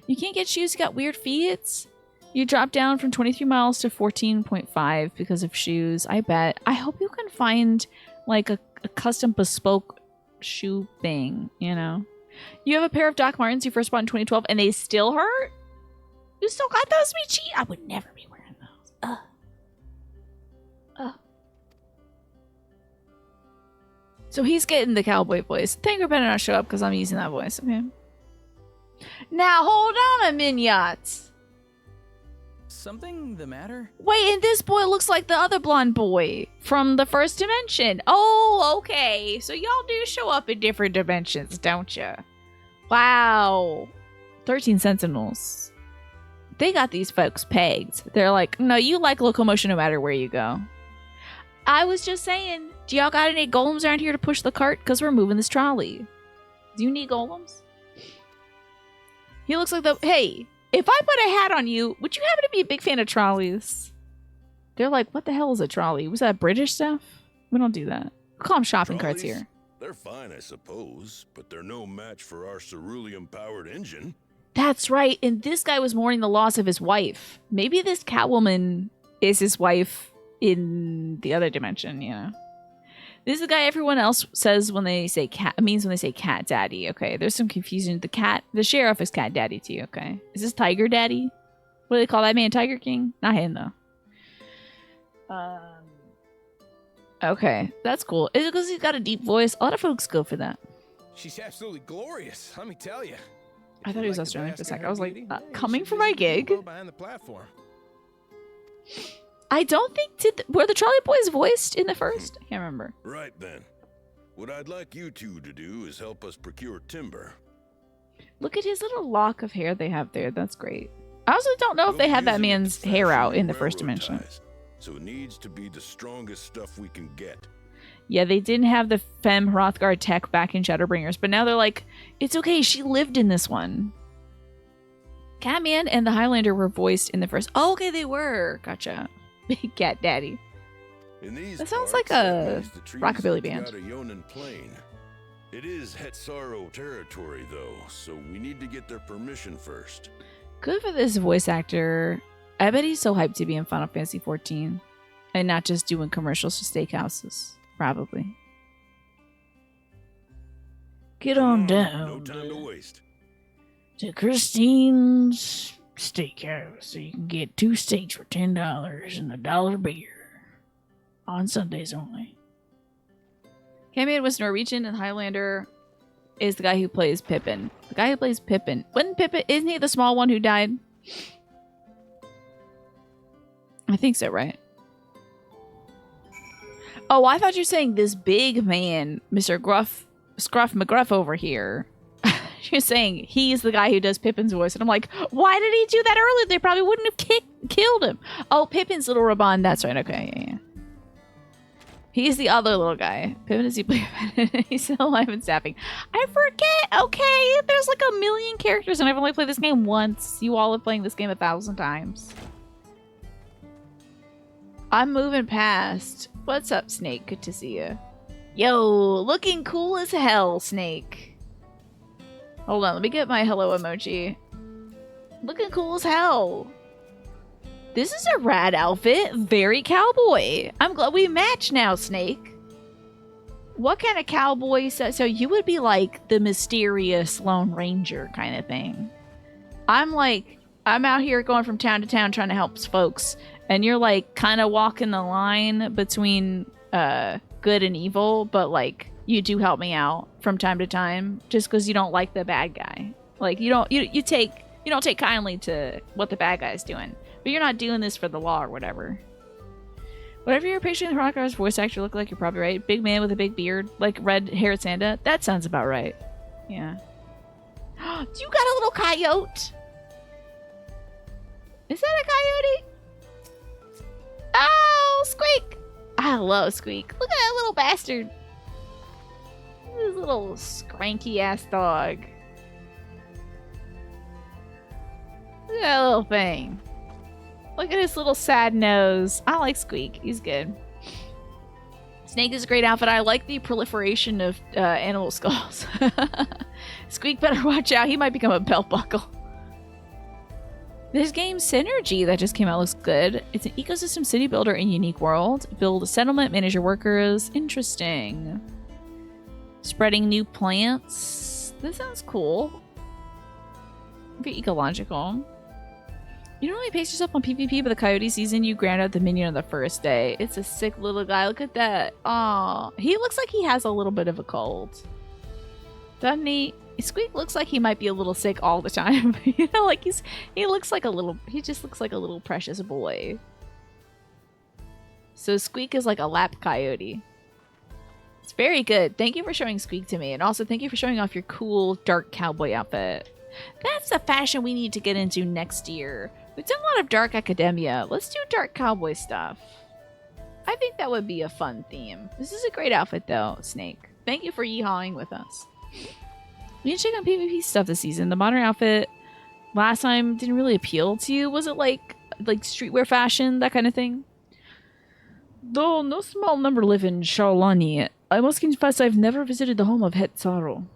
You can't get shoes, you got weird feet. You dropped down from 23 miles to 14.5 because of shoes, I bet. I hope you can find like a custom bespoke shoe thing, you know? You have a pair of Doc Martens you first bought in 2012 and they still hurt? You still got those, Michi? I would never be wearing those. Ugh. So he's getting the cowboy voice. Thank better not show up because I'm using that voice, okay? Now hold on a minute. Something the matter? Wait, and this boy looks like the other blonde boy from the first dimension. Oh, okay. So y'all do show up in different dimensions, don't you? Wow. 13 Sentinels. They got these folks pegged. They're like, no, you like locomotion no matter where you go. I was just saying, do y'all got any golems around here to push the cart? Because we're moving this trolley. Do you need golems? He looks like the... Hey, if I put a hat on you, would you happen to be a big fan of trolleys? They're like, what the hell is a trolley? Was that British stuff? We don't do that. We call them shopping carts Trolleys? here. They're fine, I suppose, but they're no match for our cerulean-powered engine. That's right. And this guy was mourning the loss of his wife. Maybe this Catwoman is his wife in the other dimension, you know? This is the guy everyone else says when they say cat, means when they say cat daddy, okay? There's some confusion. The sheriff is cat daddy too, okay? Is this Tiger Daddy? What do they call that man? Tiger King? Not him, though. Okay, that's cool. Is it because he's got a deep voice? A lot of folks go for that. She's absolutely glorious, let me tell you. I thought he was Australian for a sec. I was like, coming for my gig? Behind the platform. I don't think were the Charlie Boys voiced in the first? I can't remember. Right then. What I'd like you two to do is help us procure timber. Look at his little lock of hair they have there. That's great. I also don't know if they had that man's hair out in the first dimension. So it needs to be the strongest stuff we can get. Yeah, they didn't have the Femme Hrothgar tech back in Shadowbringers, but now they're like, it's okay, she lived in this one. Catman and the Highlander were voiced in the first. Oh, okay, they were. Gotcha. Big Cat Daddy. That sounds like a rockabilly band. It is Hetzaro territory, though, so we need to get their permission first. Good for this voice actor. I bet he's so hyped to be in Final Fantasy XIV and not just doing commercials for steakhouses. Probably. Get on down. No time to waste. To Christine's Steakhouse, so you can get 2 steaks for $10 and $1 beer. On Sundays only. Camion was Norwegian and Highlander is the guy who plays Pippin. The guy who plays Pippin. Isn't he the small one who died? I think so, right? Oh, I thought you were saying this big man, Mr. Scruff McGruff over here. You're saying he's the guy who does Pippin's voice. And I'm like, why did he do that earlier? They probably wouldn't have killed him. Oh, Pippin's little Raban. That's right. Okay, yeah. He's the other little guy. Pippin is he's still alive and staffing. I forget. Okay, there's like a million characters and I've only played this game once. You all are playing this game 1,000 times. I'm moving past. What's up, Snake? Good to see you. Yo, looking cool as hell, Snake. Hold on, let me get my hello emoji. Looking cool as hell. This is a rad outfit. Very cowboy. I'm glad we match now, Snake. What kind of cowboy? So you would be like the mysterious Lone Ranger kind of thing. I'm out here going from town to town trying to help folks. And you're like kind of walking the line between good and evil, but like you do help me out from time to time just because you don't like the bad guy. Like you don't take kindly to what the bad guy's doing. But you're not doing this for the law or whatever. Whatever your patient Hrothgar's voice actor look like, you're probably right. Big man with a big beard, like red-haired Santa. That sounds about right. Yeah. You got a little coyote. Is that a coyote? Oh, Squeak! I love Squeak. Look at that little bastard. This little scranky ass dog. Look at that little thing. Look at his little sad nose. I like Squeak. He's good. Snake is a great outfit. I like the proliferation of animal skulls. Squeak better watch out. He might become a belt buckle. This game Synergy that just came out looks good. It's an ecosystem city builder in unique world. Build a settlement, manage your workers. Interesting. Spreading new plants. This sounds cool. Very ecological. You don't really pace yourself on PvP, but the coyote season you grant out the minion on the first day. It's a sick little guy. Look at that. Aw. He looks like he has a little bit of a cold. Doesn't he? Squeak looks like he might be a little sick all the time. You know, like he just looks like a little precious boy. So Squeak is like a lap coyote. It's very good. Thank you for showing Squeak to me. And also thank you for showing off your cool dark cowboy outfit. That's the fashion we need to get into next year. We've done a lot of dark academia. Let's do dark cowboy stuff. I think that would be a fun theme. This is a great outfit though, Snake. Thank you for yeehawing with us. We need to check on PvP stuff this season. The modern outfit last time didn't really appeal to you. Was it like streetwear fashion, that kind of thing? Though no small number live in Shaolani, I must confess I've never visited the home of Hetzaro.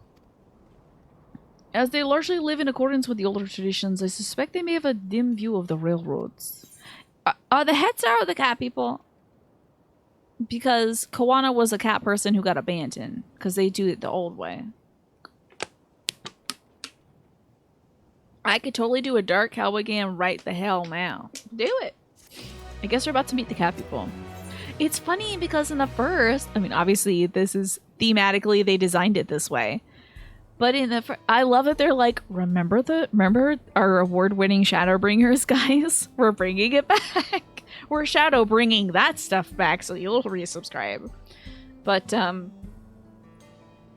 As they largely live in accordance with the older traditions, I suspect they may have a dim view of the railroads. Are the Hetzaro the cat people? Because Kawana was a cat person who got abandoned. Because they do it the old way. I could totally do a dark cowboy game right the hell now. Do it. I guess we're about to meet the cat people. It's funny because in the first, I mean, obviously this is thematically they designed it this way, but in the I love that they're like, remember our award-winning Shadowbringers, guys? We're bringing it back. We're shadow bringing that stuff back, so you'll resubscribe. But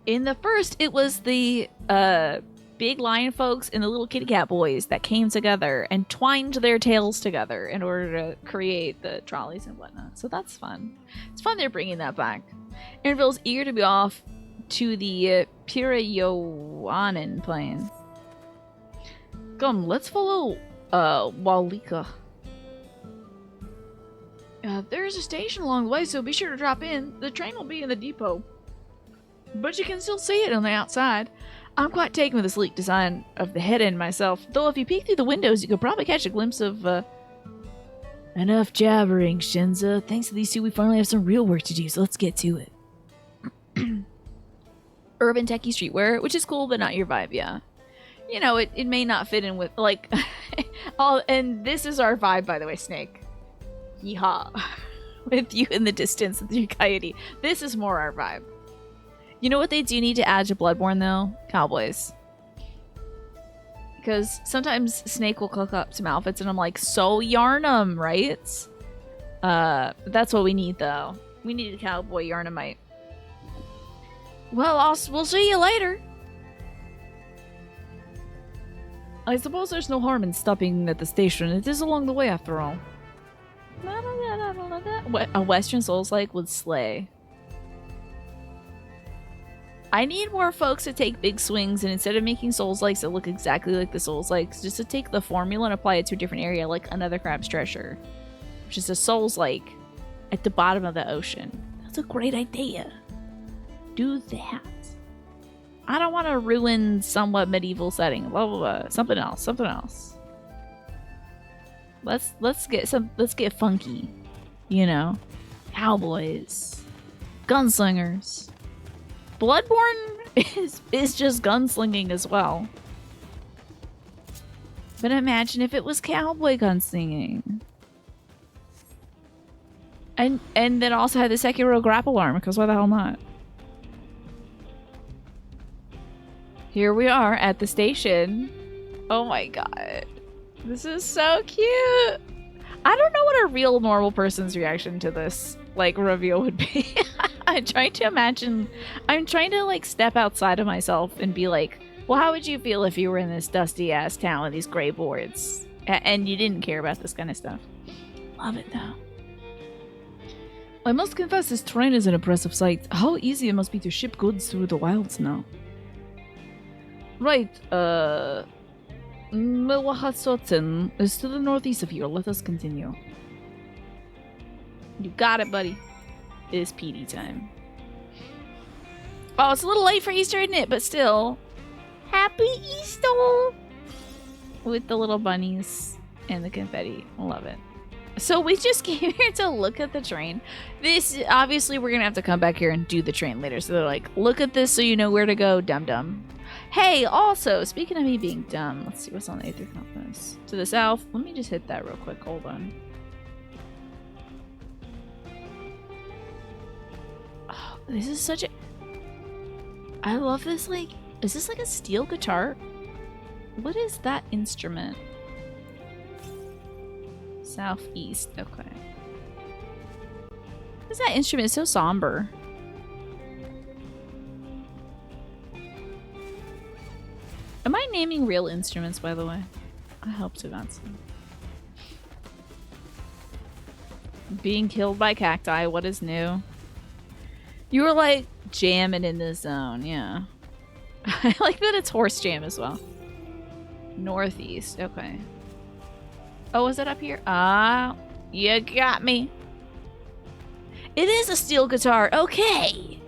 in the first, it was the big lion folks and the little kitty cat boys that came together and twined their tails together in order to create the trolleys and whatnot. So that's fun. It's fun they're bringing that back. Interval's eager to be off to the Pirayoanan plane. Come, let's follow Walika. There's a station along the way, so be sure to drop in. The train will be in the depot, but you can still see it on the outside. I'm quite taken with the sleek design of the head end myself, though if you peek through the windows, you could probably catch a glimpse of, Enough jabbering, Shinza. Thanks to these two, we finally have some real work to do, so let's get to it. Urban techie streetwear, which is cool, but not your vibe, yeah. You know, it may not fit in with, like, and this is our vibe, by the way, Snake. Yeehaw. With you in the distance with your coyote. This is more our vibe. You know what they do need to add to Bloodborne, though? Cowboys. Because sometimes Snake will cook up some outfits, and I'm like, so yarn 'em, right? That's what we need, though. We need a cowboy yarnamite. Well, we'll see you later. I suppose there's no harm in stopping at the station. It is along the way, after all. A Western Souls-like would slay. I need more folks to take big swings, and instead of making Souls-likes that look exactly like the Souls-likes, just to take the formula and apply it to a different area, like Another Crab's Treasure, which is a Souls-like at the bottom of the ocean. That's a great idea. Do that. I don't want to ruin somewhat medieval setting. Blah blah blah. Something else. Something else. Let's get funky. You know, cowboys, gunslingers. Bloodborne is just gunslinging as well. But imagine if it was cowboy gunslinging. And then also had the Sekiro grapple arm, because why the hell not? Here we are at the station. Oh my god. This is so cute. I don't know what a real normal person's reaction to this, like, reveal would be. I'm trying to imagine. I'm trying to, like, step outside of myself and be like, well, how would you feel if you were in this dusty-ass town with these gray boards and you didn't care about this kind of stuff? Love it, though. I must confess, this terrain is an impressive sight. How easy it must be to ship goods through the wilds now. Right, Milwahatsoten is to the northeast of here. Let us continue. You got it, buddy. It is PD time. Oh, it's a little late for Easter, isn't it? But still, happy Easter! With the little bunnies and the confetti. Love it. So we just came here to look at the train. This, obviously, we're gonna have to come back here and do the train later. So they're like, look at this so you know where to go, dum-dum. Hey, also, speaking of me being dumb, let's see what's on the Aether Compass. To the south. Let me just hit that real quick. Hold on. Oh, this is such a... I love this, like... Is this like a steel guitar? What is that instrument? Southeast. Okay. What is that instrument? It's so somber. Am I naming real instruments, by the way? I hope so, that's being killed by cacti. What is new? You were like jamming in the zone, yeah. I like that it's horse jam as well. Northeast, okay. Oh, is it up here? Ah, you got me. It is a steel guitar, okay.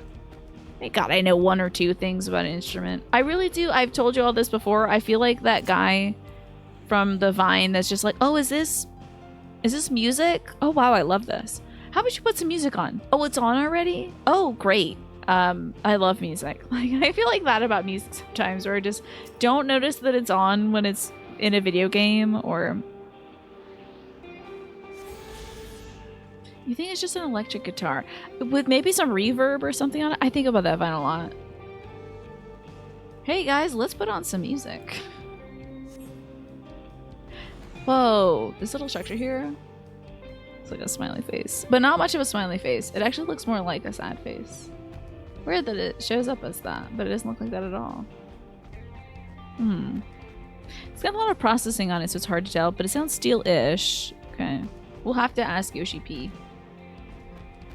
Thank God I know one or two things about an instrument. I really do. I've told you all this before. I feel like that guy from the Vine that's just like, oh, is this music? Oh, wow, I love this. How about you put some music on? Oh, it's on already? Oh, great. I love music. Like, I feel like that about music sometimes, where I just don't notice that it's on when it's in a video game, or... You think it's just an electric guitar with maybe some reverb or something on it? I think about that vinyl a lot. Hey guys, let's put on some music. Whoa, this little structure here. It's like a smiley face, but not much of a smiley face. It actually looks more like a sad face. Weird that it shows up as that, but it doesn't look like that at all. It's got a lot of processing on it, so it's hard to tell, but it sounds steel-ish. Okay. We'll have to ask Yoshi P.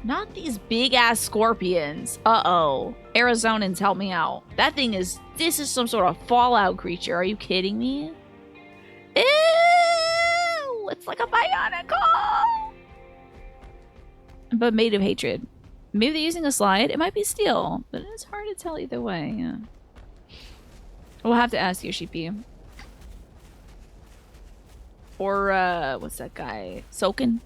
Not these big-ass scorpions. Uh-oh. Arizonans, help me out. That thing is... This is some sort of Fallout creature. Are you kidding me? Ew! It's like a bionicle! But made of hatred. Maybe they're using a slide. It might be steel, but it's hard to tell either way. Yeah. We'll have to ask Yoshi P. Or, what's that guy? Soken?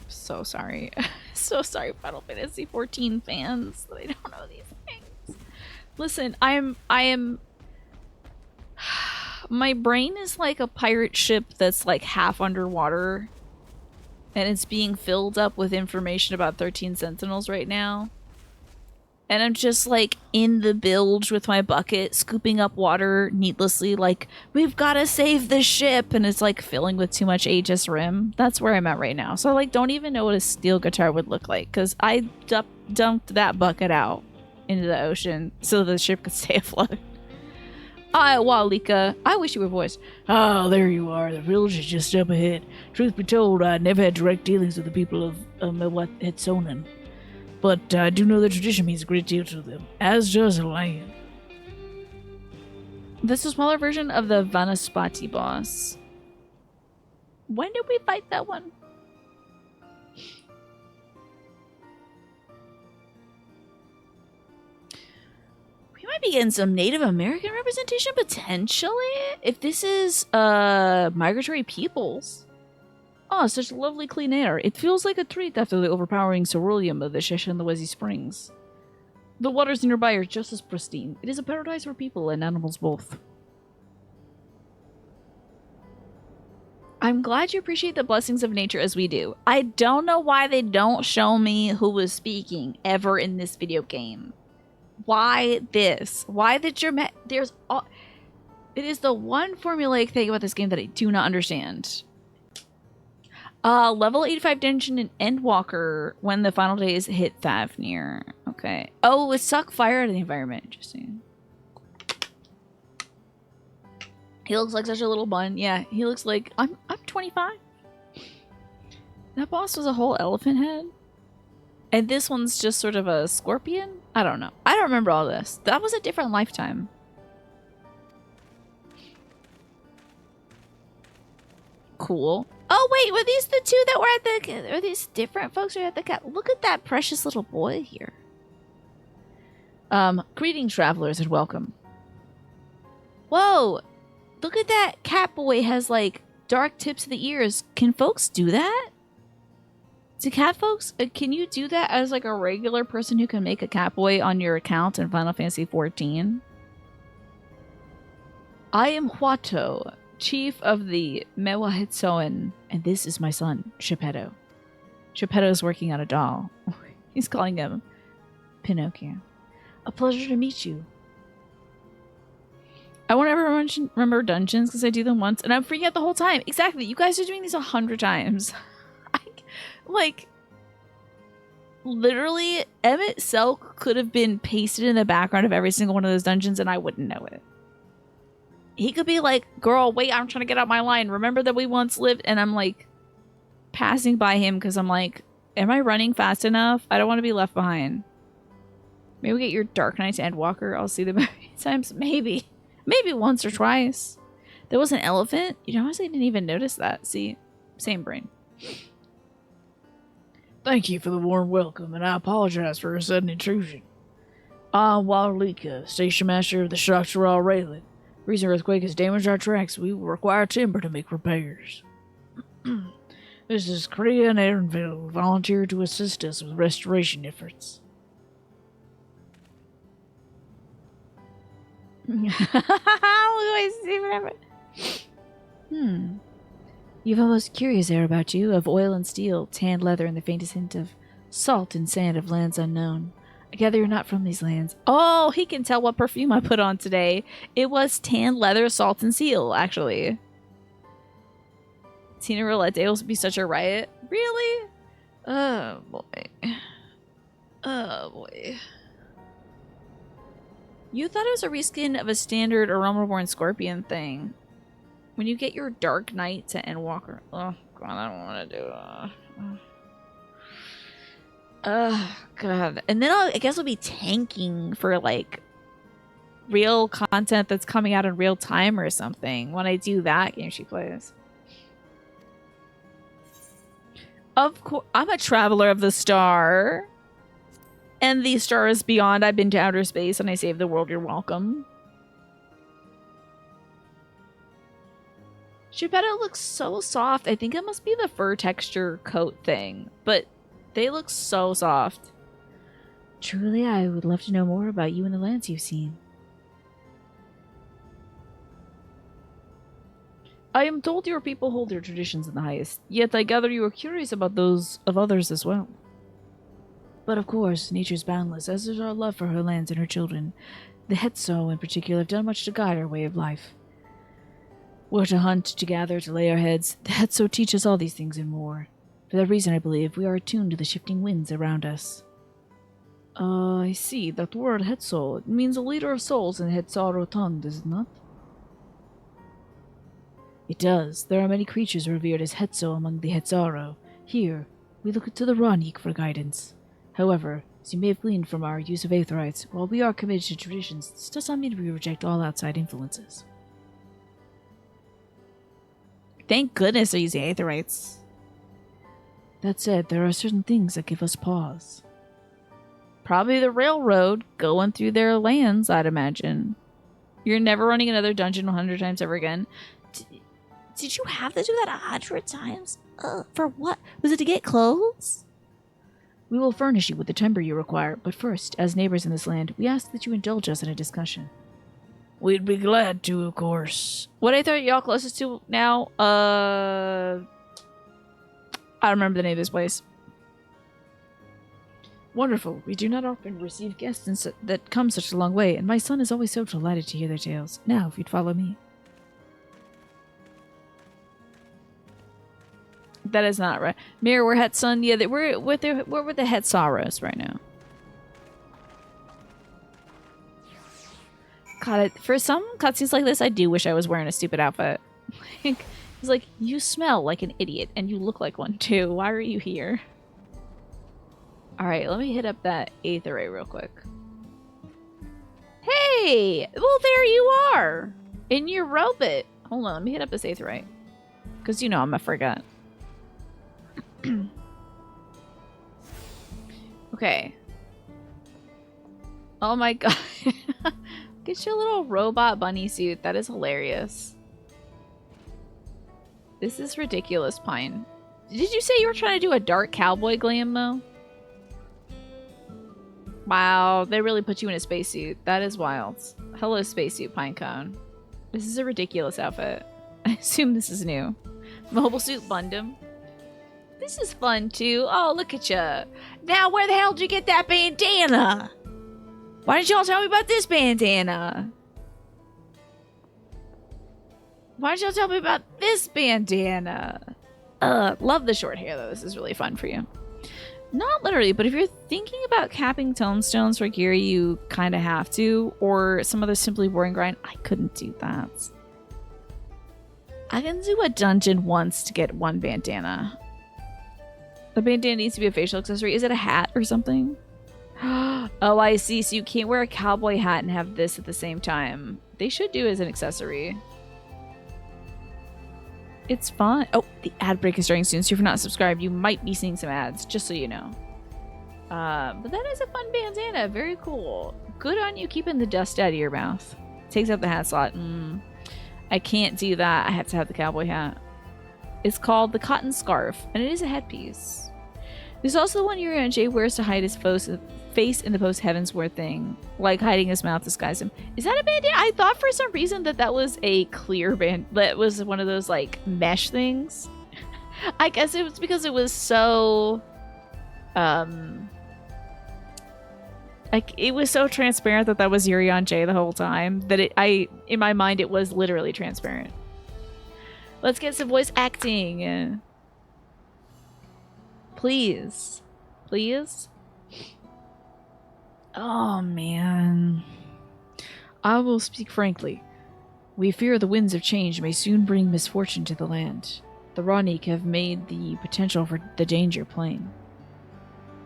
So sorry. So sorry, Final Fantasy XIV fans, that I don't know these things. Listen, I am... My brain is like a pirate ship that's like half underwater. And it's being filled up with information about 13 Sentinels right now. And I'm just like in the bilge with my bucket, scooping up water needlessly, like, we've got to save the ship. And it's like filling with too much HS Rim. That's where I'm at right now. So I like don't even know what a steel guitar would look like, because I dumped that bucket out into the ocean so the ship could stay afloat. Walika, I wish you were voiced. Oh, there you are. The village is just up ahead. Truth be told, I never had direct dealings with the people of Hetsonen. But I do know the tradition means a great deal to them, as does the land. This is a smaller version of the Vanaspati boss. When did we fight that one? We might be getting some Native American representation, potentially? If this is, migratory peoples. Oh, such lovely clean air. It feels like a treat after the overpowering ceruleum of the Shesha and the Wezi Springs. The waters nearby are just as pristine. It is a paradise for people and animals both. I'm glad you appreciate the blessings of nature as we do. I don't know why they don't show me who was speaking ever in this video game. Why this? Why the there's all... It is the one formulaic thing about this game that I do not understand. Level 85 dungeon in Endwalker when the final days hit Fafnir. Okay. Oh, it suck fire out of the environment. Interesting. He looks like such a little bun. Yeah, he looks like... I'm 25. That boss was a whole elephant head. And this one's just sort of a scorpion? I don't know. I don't remember all this. That was a different lifetime. Cool. Oh, wait, were these the two that were at the... Are these different folks who were at the cat? Look at that precious little boy here. Greetings, travelers, and welcome. Whoa! Look at that cat boy has, like, dark tips of the ears. Can folks do that? Do cat folks... can you do that as, like, a regular person who can make a cat boy on your account in Final Fantasy XIV? I am Huato, chief of the Mewahitsoan, and this is my son, Geppetto. Geppetto's working on a doll. He's calling him Pinocchio. A pleasure to meet you. I won't ever remember dungeons because I do them once, and I'm freaking out the whole time. Exactly, you guys are doing these 100 times. Like, literally, Emmett Selk could have been pasted in the background of every single one of those dungeons, and I wouldn't know it. He could be like, girl, wait, I'm trying to get out my line. Remember that we once lived? And I'm like passing by him because I'm like, am I running fast enough? I don't want to be left behind. Maybe we get your Dark Knight to Endwalker. I'll see them many times. Maybe. Maybe once or twice. There was an elephant. You know, I honestly didn't even notice that. See? Same brain. Thank you for the warm welcome, and I apologize for a sudden intrusion. I'm Walika, station master of the Structural Railing. Recent earthquake has damaged our tracks. We will require timber to make repairs. This is Korea and Aaronville who volunteered to assist us with restoration efforts. You have a most curious air about you, of oil and steel, tanned leather, and the faintest hint of salt and sand of lands unknown. I gather you're not from these lands. Oh, he can tell what perfume I put on today. It was tanned leather, salt, and seal, actually. Tina Roulette Day will be such a riot. Really? Oh, boy. Oh, boy. You thought it was a reskin of a standard Aromaborn Scorpion thing. When you get your Dark Knight to Endwalker. Oh, God, I don't want to do it. Oh, God. And then I guess I'll be tanking for, like, real content that's coming out in real time or something when I do that game she plays. Of course, I'm a traveler of the star. And the star is beyond. I've been to outer space and I saved the world. You're welcome. Geppetto looks so soft. I think it must be the fur texture coat thing. But they look so soft. Truly, I would love to know more about you and the lands you've seen. I am told your people hold their traditions in the highest, yet I gather you are curious about those of others as well. But of course, nature's boundless, as is our love for her lands and her children. The Hetso, in particular, have done much to guide our way of life. We're to hunt, to gather, to lay our heads. The Hetso teach us all these things and more. For that reason, I believe, we are attuned to the shifting winds around us. I see. That word Hetso, it means a leader of souls in the Hetsaro tongue, does it not? It does. There are many creatures revered as Hetso among the Hetsaro. Here, we look to the Ranik for guidance. However, as you may have gleaned from our use of Aetherites, while we are committed to traditions, this does not mean we reject all outside influences. Thank goodness they're using Aetherites. That said, there are certain things that give us pause. Probably the railroad going through their lands, I'd imagine. You're never running another dungeon 100 times ever again. Did you have to do that 100 times? For what? Was it to get clothes? We will furnish you with the timber you require, but first, as neighbors in this land, we ask that you indulge us in a discussion. We'd be glad to, of course. What I thought y'all closest to now? I don't remember the name of this place. Wonderful. We do not often receive guests that come such a long way, and my son is always so delighted to hear their tales. Now, if you'd follow me. That is not right. Mirror, we're Hetson. Yeah, we're with the Hetsaros right now. God, for some cutscenes like this, I do wish I was wearing a stupid outfit. It's like, you smell like an idiot, and you look like one too. Why are you here? Alright, let me hit up that Aetherite real quick. Hey! Well, there you are! In your robot. Hold on, let me hit up this Aetherite. Because you know I'm a forget. Okay. Oh my god. Get your little robot bunny suit. That is hilarious. This is ridiculous, Pine. Did you say you were trying to do a dark cowboy glam, though? Wow, they really put you in a spacesuit. That is wild. Hello, spacesuit, Pinecone. This is a ridiculous outfit. I assume this is new. Mobile suit Bundum. This is fun, too. Oh, look at ya. Now, where the hell did you get that bandana? Why didn't y'all tell me about this bandana? Why didn't y'all tell me about this bandana? Love the short hair, though. This is really fun for you. Not literally, but if you're thinking about capping tonestones for gear, you kind of have to. Or some other simply boring grind. I couldn't do that. I can do a dungeon once to get one bandana. The bandana needs to be a facial accessory. Is it a hat or something? Oh, I see. So you can't wear a cowboy hat and have this at the same time. They should do it as an accessory. It's fun. Oh, the ad break is starting soon, so if you're not subscribed, you might be seeing some ads, just so you know. But that is a fun bandana. Very cool. Good on you keeping the dust out of your mouth. Takes out the hat slot. I can't do that. I have to have the cowboy hat. It's called the cotton scarf, and it is a headpiece. There's also the one Jay wears to hide his face in the post-Heavensward thing. Like hiding his mouth, disguise him. Is that a bandana? I thought for some reason that was a clear band. That was one of those, like, mesh things. I guess it was because it was so, like it was so transparent that was Yuri on Jay the whole time that in my mind it was literally transparent. Let's get some voice acting, please, please. Oh man, I will speak frankly. We fear the winds of change may soon bring misfortune to the land. The Raniq have made the potential for the danger plain.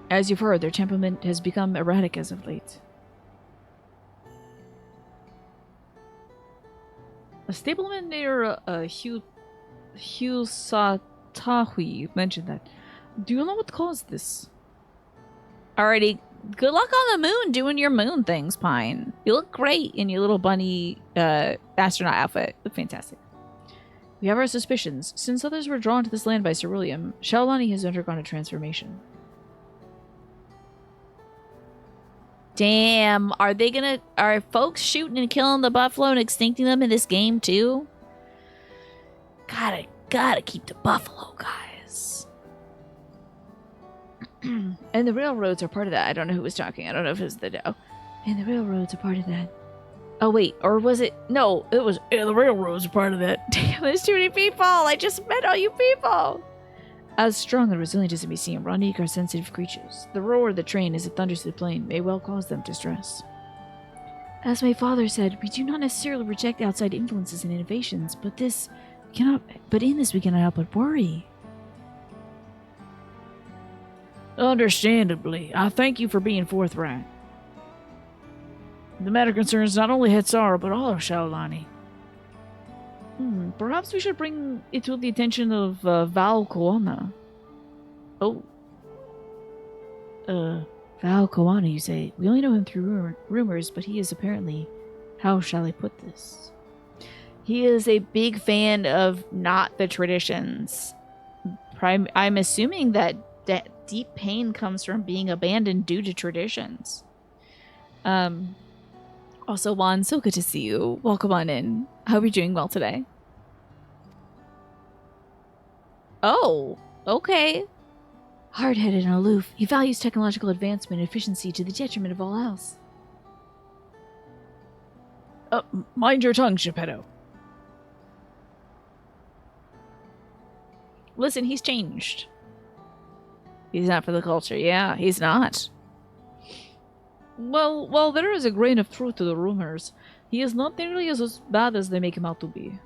As you've heard, their temperament has become erratic as of late. A stableman near Hugh Satahui mentioned that. Do you know what caused this? Alrighty, good luck on the moon doing your moon things, Pine. You look great in your little bunny astronaut outfit. You look fantastic. We have our suspicions. Since others were drawn to this land by Ceruleum, Shaolani has undergone a transformation. Damn, are folks shooting and killing the buffalo and extincting them in this game too? Gotta keep the buffalo, guys. And the railroads are part of that. I don't know who was talking. I don't know if it was the Doe. And the railroads are part of that. Oh wait, or was it? No, it was the railroads are part of that. Damn, there's too many people. I just met all you people. As strong and resilient as it may seem, Raniq are sensitive creatures. The roar of the train as it thunders through the plain may well cause them distress. As my father said, we do not necessarily reject outside influences and innovations, but in this we cannot help but worry. Understandably, I thank you for being forthright. The matter concerns not only Hetsara, but all of Shaolani. Perhaps we should bring it to the attention of Val Koana. Oh. Val Koana, you say? We only know him through rumors, but he is apparently... How shall I put this? He is a big fan of not the traditions. I'm assuming that deep pain comes from being abandoned due to traditions. Also, Juan, so good to see you. Welcome on in. I hope you're doing well today. Oh, okay. Hard-headed and aloof, he values technological advancement and efficiency to the detriment of all else. Mind your tongue, Geppetto. Listen, he's changed. He's not for the culture. Yeah, he's not. Well, there is a grain of truth to the rumors. He is not nearly as bad as they make him out to be.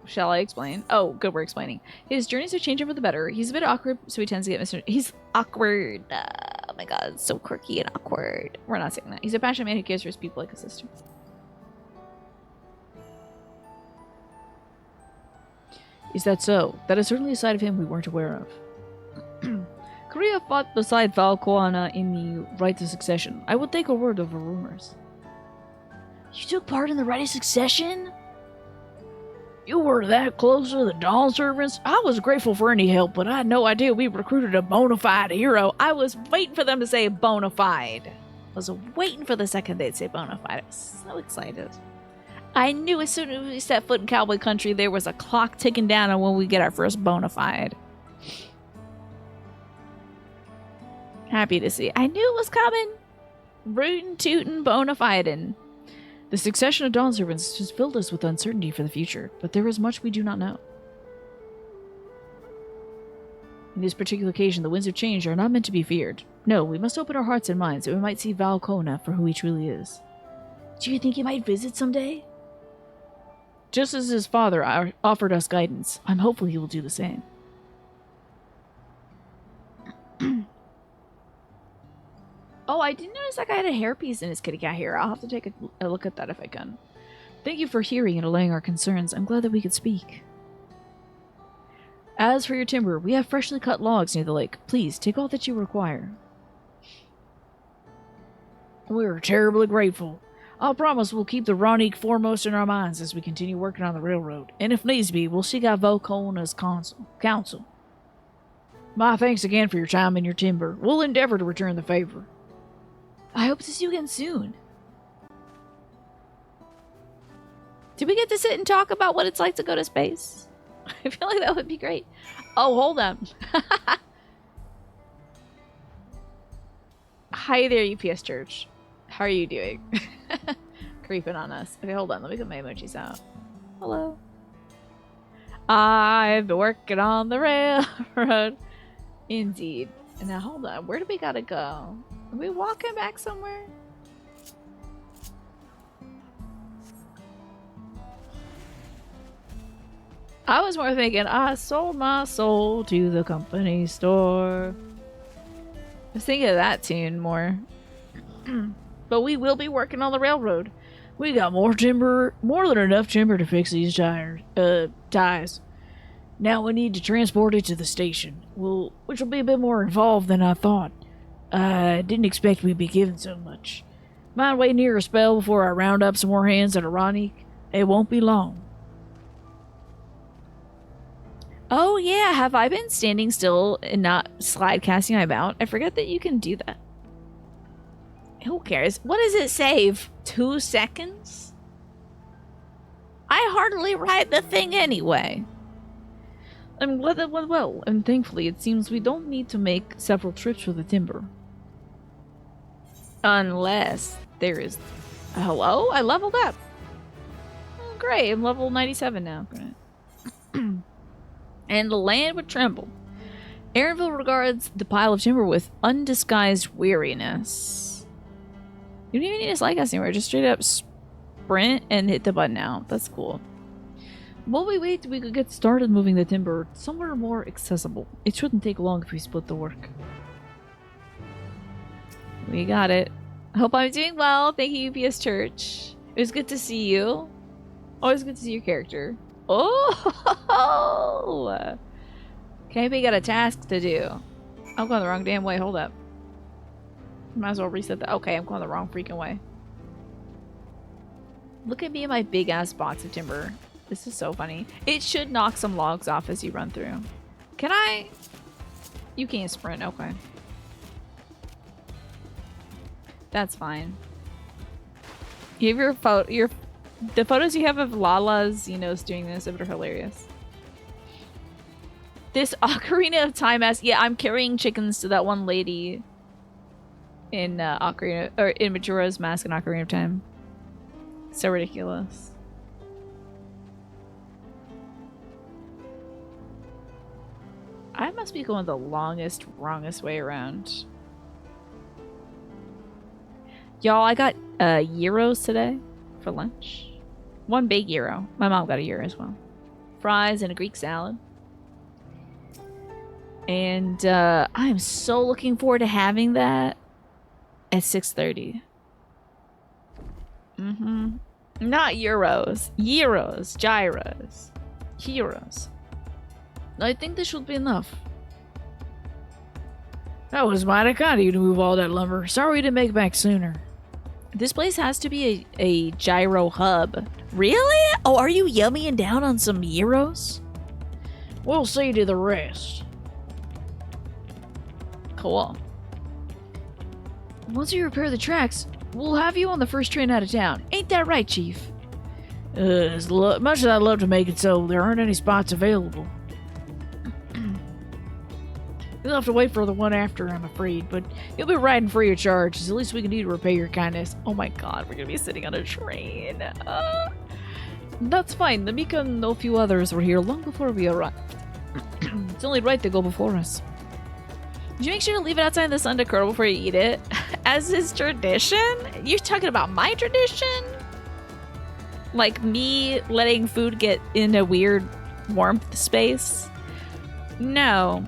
Shall I explain? Oh, good, we're explaining. His journeys are changing for the better. He's a bit awkward, so he tends to get He's awkward. Oh my god, so quirky and awkward. We're not saying that. He's a passionate man who cares for his people like a sister. Is that so? That is certainly a side of him we weren't aware of. Korea fought beside Val Koana in the Right of Succession. I would take a word over rumors. You took part in the Right of Succession? You were that close to the Dawn Servants? I was grateful for any help, but I had no idea we recruited a bona fide hero. I was waiting for them to say bona fide. I was waiting for the second they'd say bona fide. I was so excited. I knew as soon as we set foot in cowboy country, there was a clock ticking down on when we get our first bona fide. Happy to see. I knew it was coming. Rootin' tootin' bona fide-in'. The succession of Dawn Servants has filled us with uncertainty for the future, but there is much we do not know. In this particular occasion, the winds of change are not meant to be feared. No, we must open our hearts and minds that we might see Val Koana for who he truly is. Do you think he might visit someday? Just as his father offered us guidance, I'm hopeful he will do the same. Oh, I didn't notice that guy had a hairpiece in his kitty cat hair. I'll have to take a look at that if I can. Thank you for hearing and allaying our concerns. I'm glad that we could speak. As for your timber, we have freshly cut logs near the lake. Please, take all that you require. We're terribly grateful. I'll promise we'll keep the Raniq foremost in our minds as we continue working on the railroad. And if needs be, we'll seek out Volkona's counsel. My thanks again for your time and your timber. We'll endeavor to return the favor. I hope to see you again soon. Do we get to sit and talk about what it's like to go to space? I feel like that would be great. Oh, hold on. Hi there, UPS Church. How are you doing? Creeping on us. Okay, hold on. Let me get my emojis out. Hello. I've been working on the railroad. Indeed. Now, hold on. Where do we gotta go? Are we walking back somewhere? I was more thinking, I sold my soul to the company store. I was thinking of that tune more. But we will be working on the railroad. We got more timber, more than enough timber to fix these ties. Now we need to transport it to the station. Well, which will be a bit more involved than I thought. I didn't expect we'd be given so much. Mind waiting here a spell before I round up some more hands at Ironic? It won't be long. Oh yeah, have I been standing still and not slide casting my mount? I forget that you can do that. Who cares? What does it save? 2 seconds? I hardly ride the thing anyway. Well, and thankfully it seems we don't need to make several trips for the timber. Unless there is... Hello? I leveled up. Oh, great, I'm level 97 now. Great. And the land would tremble. Aaronville regards the pile of timber with undisguised weariness. You don't even need to slide cast anywhere. Just straight up sprint and hit the button out. That's cool. While we wait, we could get started moving the timber somewhere more accessible. It shouldn't take long if we split the work. We got it. I hope I'm doing well. Thank you, UPS Church. It was good to see you. Always good to see your character. Oh! Okay, we got a task to do. I'm going the wrong damn way. Hold up. Might as well reset that. Okay, I'm going the wrong freaking way. Look at me and my big ass box of timber. This is so funny. It should knock some logs off as you run through. Can I? You can't sprint. Okay. That's fine. You have your photo. The photos you have of Lala's, doing this are hilarious. This Ocarina of Time ass. Yeah, I'm carrying chickens to that one lady in Ocarina or in Majora's Mask and Ocarina of Time. So ridiculous. I must be going the longest, wrongest way around. Y'all, I got gyros today for lunch. 1 big gyro. My mom got a gyro as well. Fries and a Greek salad. And I'm so looking forward to having that at 6:30. Not euros. Gyros. Gyros. Gyros. I think this should be enough. That was mighty kind of you to move all that lumber. Sorry we didn't make it back sooner. This place has to be a gyro hub. Really? Oh, are you yummying down on some gyros? We'll see to the rest. Cool. Once you repair the tracks, we'll have you on the first train out of town. Ain't that right, Chief? As much as I'd love to make it so, there aren't any spots available. You'll have to wait for the one after, I'm afraid, but you'll be riding free of charge. It's the least we can do to repay your kindness. Oh my god, we're gonna be sitting on a train. That's fine. The Mika and a few others were here long before we arrived. It's only right to go before us. Did you make sure to leave it outside in the sun to curl before you eat it? As is tradition? You're talking about my tradition? Like me letting food get in a weird warmth space? No.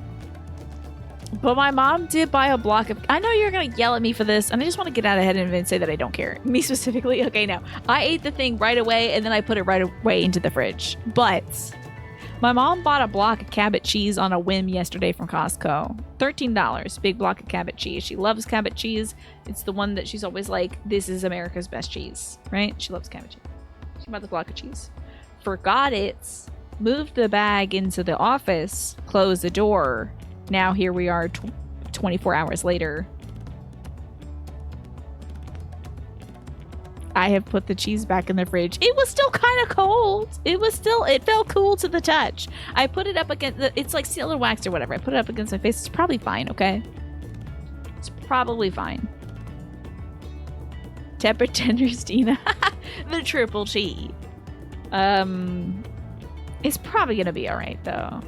But my mom did buy a block of... I know you're going to yell at me for this, and I just want to get out ahead and say that I don't care. Me specifically. Okay, no. I ate the thing right away, and then I put it right away into the fridge. But my mom bought a block of Cabot cheese on a whim yesterday from Costco. $13. Big block of Cabot cheese. She loves Cabot cheese. It's the one that she's always like, this is America's best cheese. Right? She loves Cabot cheese. She bought the block of cheese. Forgot it. Moved the bag into the office. Closed the door. Now here we are 24 hours later. I have put the cheese back in the fridge. It was still kind of cold. It felt cool to the touch. I put it up against, it's like sealer wax or whatever. I put it up against my face. It's probably fine, okay? It's probably fine. Tepper tenders, Dina. The triple cheese. It's probably gonna be alright, though.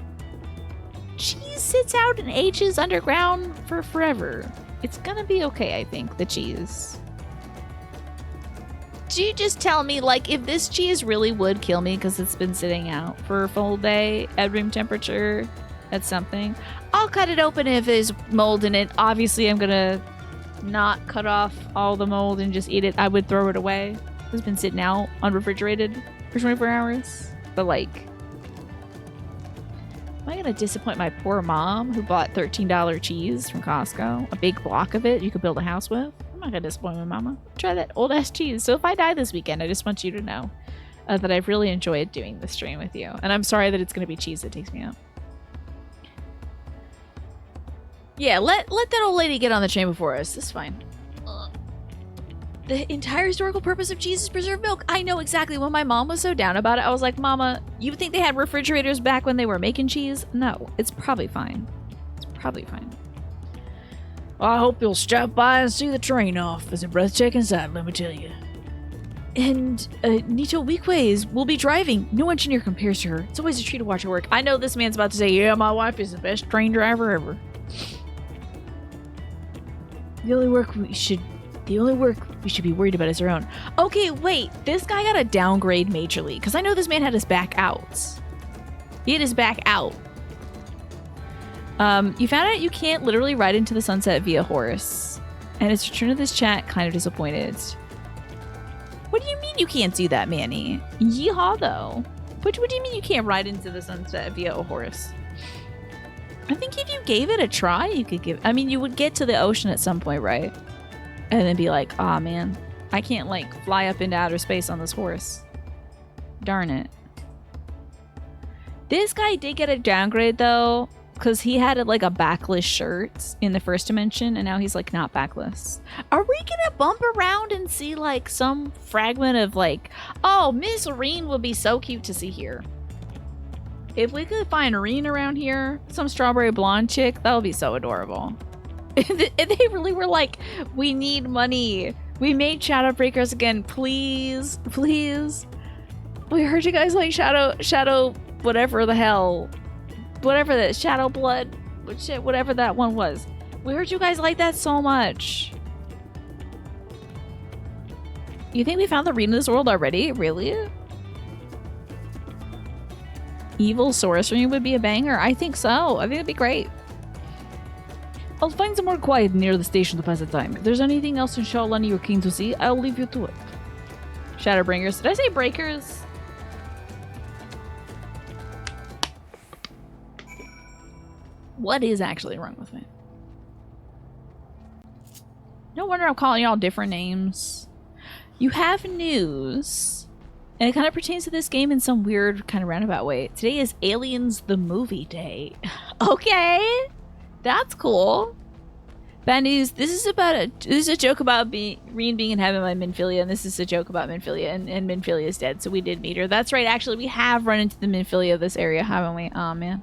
Cheese sits out and ages underground for forever. It's gonna be okay, I think, the cheese. Do you just tell me, like, if this cheese really would kill me because it's been sitting out for a full day at room temperature, that's something. I'll cut it open if there's mold in it. Obviously, I'm gonna not cut off all the mold and just eat it. I would throw it away. It's been sitting out unrefrigerated for 24 hours. But, like, am I gonna disappoint my poor mom who bought $13 cheese from Costco? A big block of it you could build a house with? I'm not gonna disappoint my mama. Try that old ass cheese. So if I die this weekend, I just want you to know that I've really enjoyed doing this stream with you. And I'm sorry that it's gonna be cheese that takes me out. Yeah, let that old lady get on the train before us. That's fine. The entire historical purpose of cheese is preserved milk. I know exactly. When my mom was so down about it, I was like, Mama, you think they had refrigerators back when they were making cheese? No, it's probably fine. It's probably fine. Well, I hope you'll stop by and see the train off. It's a breathtaking sight, let me tell you. And Nito Weekways will be driving. No engineer compares to her. It's always a treat to watch her work. I know this man's about to say, yeah, my wife is the best train driver ever. The only work we should be worried about is our own. Okay, wait. This guy got a downgrade majorly. Because I know this man had his back out. He had his back out. You found out you can't literally ride into the sunset via horse. And it's returned to this chat kind of disappointed. What do you mean you can't do that, Manny? Yeehaw, though. What do you mean you can't ride into the sunset via a horse? I think if you gave it a try, you could give... I mean, you would get to the ocean at some point, right? And then be like, aw, man. I can't, like, fly up into outer space on this horse. Darn it. This guy did get a downgrade, though, because he had, like, a backless shirt in the first dimension, and now he's, like, not backless. Are we gonna bump around and see, like, some fragment of, like... Oh, Miss Reen would be so cute to see here. If we could find Reen around here, some strawberry blonde chick, that would be so adorable. And they really were like, we need money. We made Shadow Breakers again. Please, please. We heard you guys like Shadow, whatever the hell. Whatever that, Shadow Blood, whatever that one was. We heard you guys like that so much. You think we found the Reen in this world already? Really? Evil sorcery would be a banger. I think so. I think it'd be great. I'll find somewhere quiet near the station to pass the time. If there's anything else in Shaolani you're keen to see, I'll leave you to it. Shadowbringers. Did I say breakers? What is actually wrong with me? No wonder I'm calling y'all different names. You have news. And it kind of pertains to this game in some weird kind of roundabout way. Today is Aliens the Movie Day. Okay. That's cool. Bad news. This is a joke about Reen being in heaven by Minfilia, and this is a joke about Minfilia, and Minfilia is dead, so we did meet her. That's right, actually, we have run into the Minfilia of this area, haven't we? Aw, man.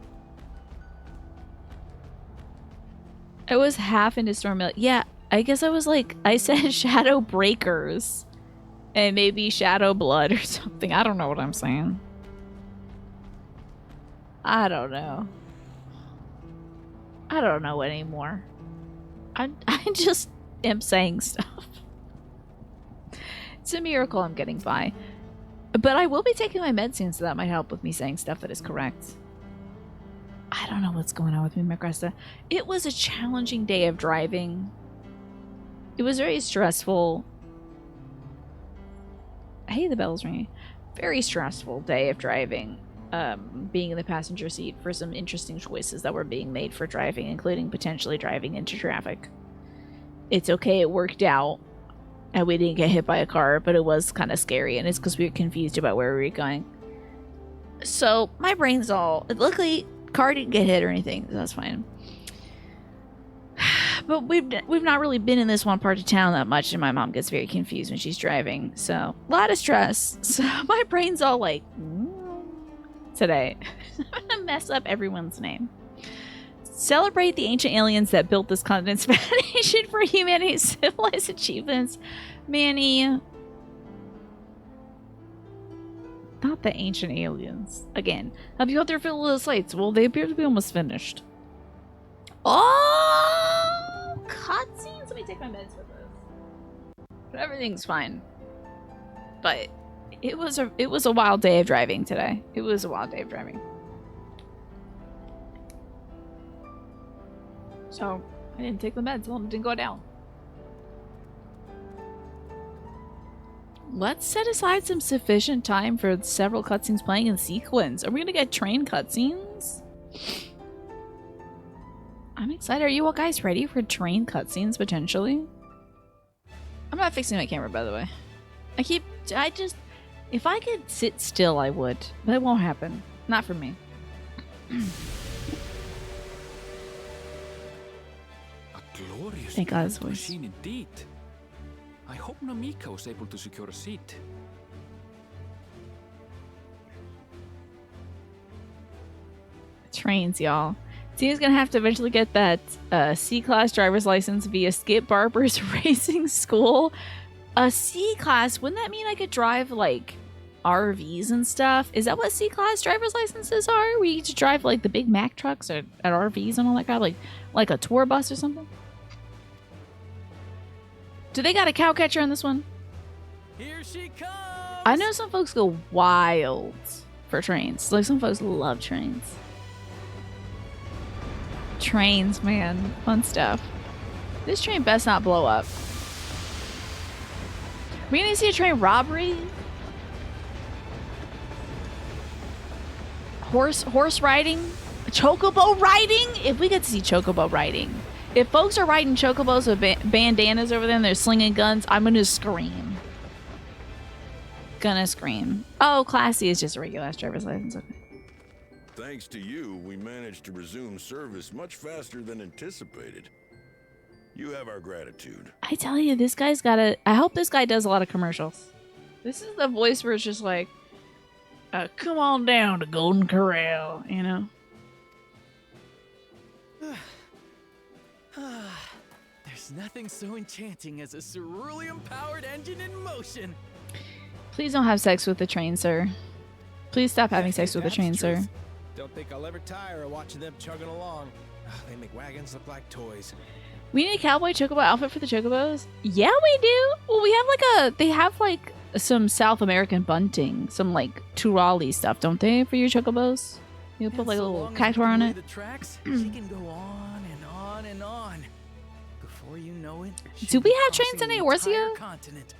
I was half into Storm. Yeah, I guess I was like, I said Shadow Breakers. And maybe Shadow Blood or something. I don't know what I'm saying. I don't know. I don't know anymore. I just am saying stuff. It's a miracle I'm getting by. But I will be taking my meds soon, so that might help with me saying stuff that is correct. I don't know what's going on with me, Magresta. It was a challenging day of driving. It was very stressful. Hey, the bell's ringing. Very stressful day of driving. Being in the passenger seat for some interesting choices that were being made for driving, including potentially driving into traffic. It's okay, it worked out. And we didn't get hit by a car, but it was kind of scary, and it's because we were confused about where we were going. So, my brain's all... Luckily, car didn't get hit or anything, so that's fine. But we've not really been in this one part of town that much, and my mom gets very confused when she's driving. So a lot of stress. So my brain's all like today. I'm gonna mess up everyone's name. Celebrate the ancient aliens that built this continent's foundation for humanity's civilized achievements. Manny. Not the ancient aliens. Again, have you got their fill of the sites? Well, they appear to be almost finished. Oh, cutscenes. Let me take my meds for this. But everything's fine. But it was a wild day of driving today. It was a wild day of driving. So I didn't take the meds. Well, it didn't go down. Let's set aside some sufficient time for several cutscenes playing in sequence. Are we gonna get train cutscenes? I'm excited. Are you all guys ready for train cutscenes potentially? I'm not fixing my camera, by the way. If I could sit still, I would. But it won't happen. Not for me. A glorious Thank God's voice. machine indeed. I hope Namika was able to secure a seat. Trains, y'all. Tina's gonna have to eventually get that C-class driver's license via Skip Barber's racing school. A C-class? Wouldn't that mean I could drive, like, RVs and stuff? Is that what C-class driver's licenses are? Where you get to drive, like, the big Mack trucks at RVs and all that kind of, like a tour bus or something? Do they got a cow catcher in this one? Here she comes. I know some folks go wild for trains. Like, some folks love trains. Trains, man. Fun stuff. This train best not blow up. We gonna see a train robbery? Horse riding? Chocobo riding? If we get to see chocobo riding. If folks are riding chocobos with bandanas over there and they're slinging guns, I'm gonna scream. Gonna scream. Oh, classy is just a regular ass driver's license. Okay. Thanks to you, we managed to resume service much faster than anticipated. You have our gratitude. I tell you, this guy's got a... I hope this guy does a lot of commercials. This is the voice where it's just like, come on down to Golden Corral, you know? There's nothing so enchanting as a cerulean-powered engine in motion. Please don't have sex with the train, sir. Please stop having sex with the That's train, sir. truth. Don't think I'll ever tire of watching them chugging along. They make wagons look like toys. We need a cowboy chocobo outfit for the chocobos? Yeah, we do. Well, we have they have like some South American bunting, some like Turali stuff, don't they, for your chocobos? You put And like a so little long as cactuar we on can it. lay the tracks, she can go on and on and on. Before you know it, Do she'll we be have trains crossing in the Eorzea? entire continent.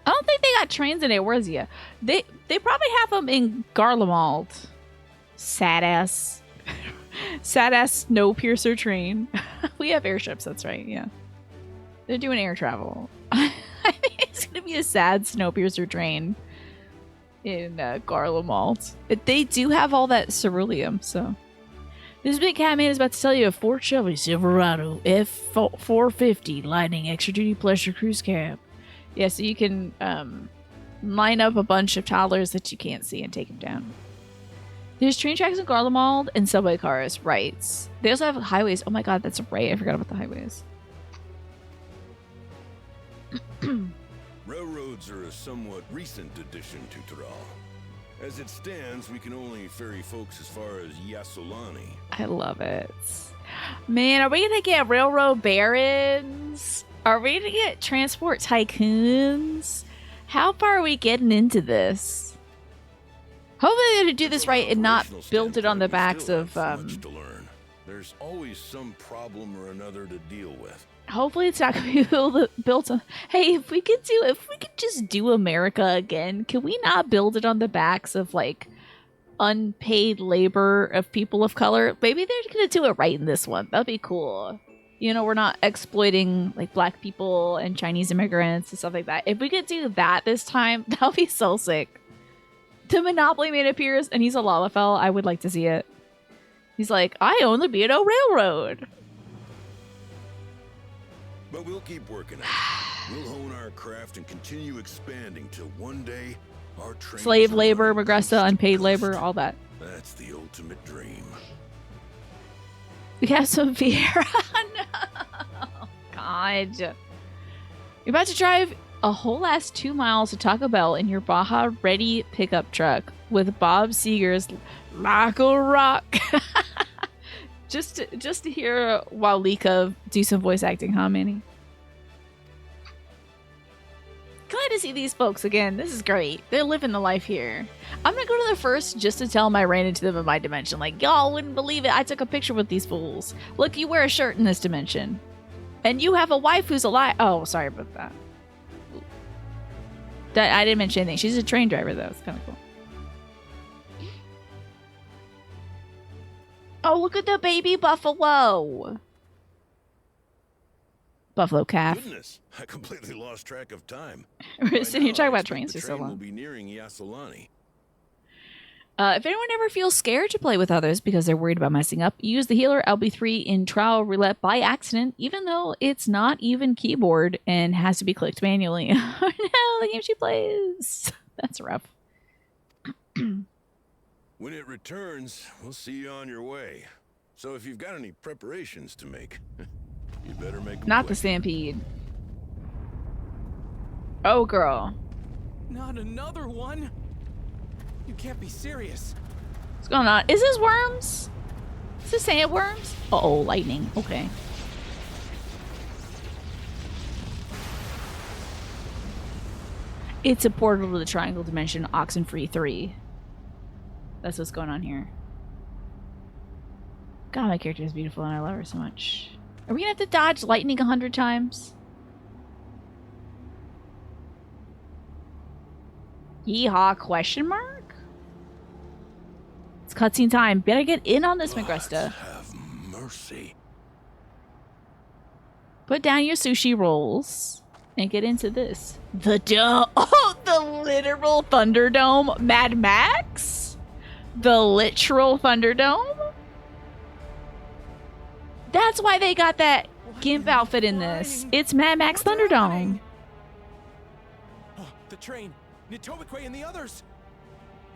I don't think they got trains in Eorzea. They probably have them in Garlemald. Sad ass Snowpiercer train. We have airships, that's right, yeah. They're doing air travel. I think it's gonna be a sad Snowpiercer train in Garlemald. They do have all that ceruleum, so. This big cat man is about to tell you a Ford Chevy Silverado F450 Lightning Extra Duty Pleasure Cruise Cab. Yeah, so you can line up a bunch of toddlers that you can't see and take them down. There's train tracks in Garlemald and subway cars, right? They also have highways. Oh my god, that's right. I forgot about the highways. Railroads are a somewhat recent addition to Tyrol. As it stands, we can only ferry folks as far as Yasolani. I love it. Man, are we going to get railroad barons? Are we going to get transport tycoons? How far are we getting into this? Hopefully they're going to do this right and not build it on the backs of... Much to learn. There's always some problem or another to deal with. Hopefully it's not going to be built on... Hey, if we could just do America again, can we not build it on the backs of, like, unpaid labor of people of color? Maybe they're going to do it right in this one. That'd be cool. You know, we're not exploiting, like, black people and Chinese immigrants and stuff like that. If we could do that this time, that would be so sick. The Monopoly Man appears, and he's a Lalafell. I would like to see it. He's like, I own the B&O Railroad. But we'll keep working at it. We'll hone our craft and continue expanding till one day our trains Slave are labor, running Magressa, coast to unpaid coast. labor, all that. That's the ultimate dream. We have some Vieira. No. God. You're about to drive a whole ass 2 miles to Taco Bell in your Baja Ready pickup truck with Bob Seger's Like a Rock. just to hear Walika do some voice acting, huh, Manny? Glad to see these folks again. This is great. They're living the life here. I'm gonna go to the first just to tell them I ran into them in my dimension. Like, y'all wouldn't believe it. I took a picture with these fools. Look, you wear a shirt in this dimension. And you have a wife who's alive. Oh, sorry about that. I didn't mention anything. She's a train driver, though. It's kind of cool. Oh, look at the baby buffalo. Buffalo calf. Goodness, I completely lost track of time. We're sitting here By talking now, I about expect trains the for so train long. will be nearing Yasolani. If anyone ever feels scared to play with others because they're worried about messing up, use the healer LB3 in Trial Roulette by accident, even though it's not even keyboard and has to be clicked manually. Oh no, the game she plays. That's rough. When it returns, we'll see you on your way. So if you've got any preparations to make, you better make 'em Not the quick. stampede. Oh, girl. Not another one? You can't be serious. What's going on? Is this worms? Is this sandworms? Uh-oh, lightning. Okay. It's a portal to the Triangle Dimension, Oxenfree 3. That's what's going on here. God, my character is beautiful and I love her so much. Are we gonna have to dodge lightning 100 times? Yeehaw, question mark? It's cutscene time. Better get in on this, Gods Magresta. have mercy. Put down your sushi rolls and get into this. The dome. Oh, the literal Thunderdome. Mad Max? The literal Thunderdome? That's why they got that gimp outfit in this. It's Mad Max What's Thunderdome. happening? Oh, the train. Nitobekwe and the others.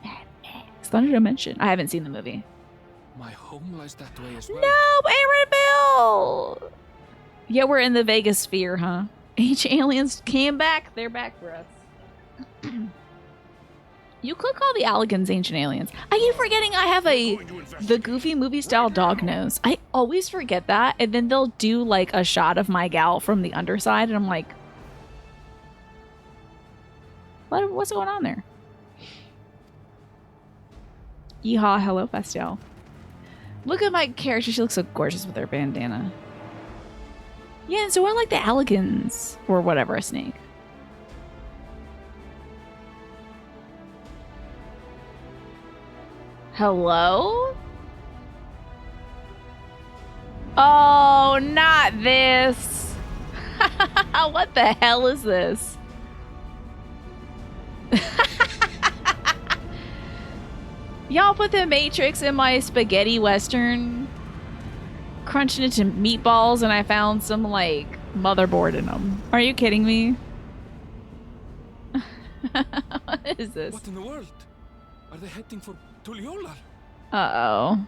Mad Max Thunder Dimension. I haven't seen the movie. My home lies that way as well. No, Aaron Bill! Yeah, we're in the Vegas sphere, huh? Ancient aliens came back. They're back for us. You could call the Alligans ancient aliens. I keep forgetting I have the Goofy movie style dog nose. I always forget that, and then they'll do like a shot of my gal from the underside, and I'm like, what's going on there? Yeehaw, hello, Pastel. Look at my character. She looks so gorgeous with her bandana. Yeah, and so I like the Alligans, or whatever, a snake. Hello? Oh, not this. What the hell is this? Y'all put the Matrix in my spaghetti western, crunching it to meatballs, and I found some, like, motherboard in them. Are you kidding me? What is this? What in the world? Are they heading for Tuliyolar? Uh-oh.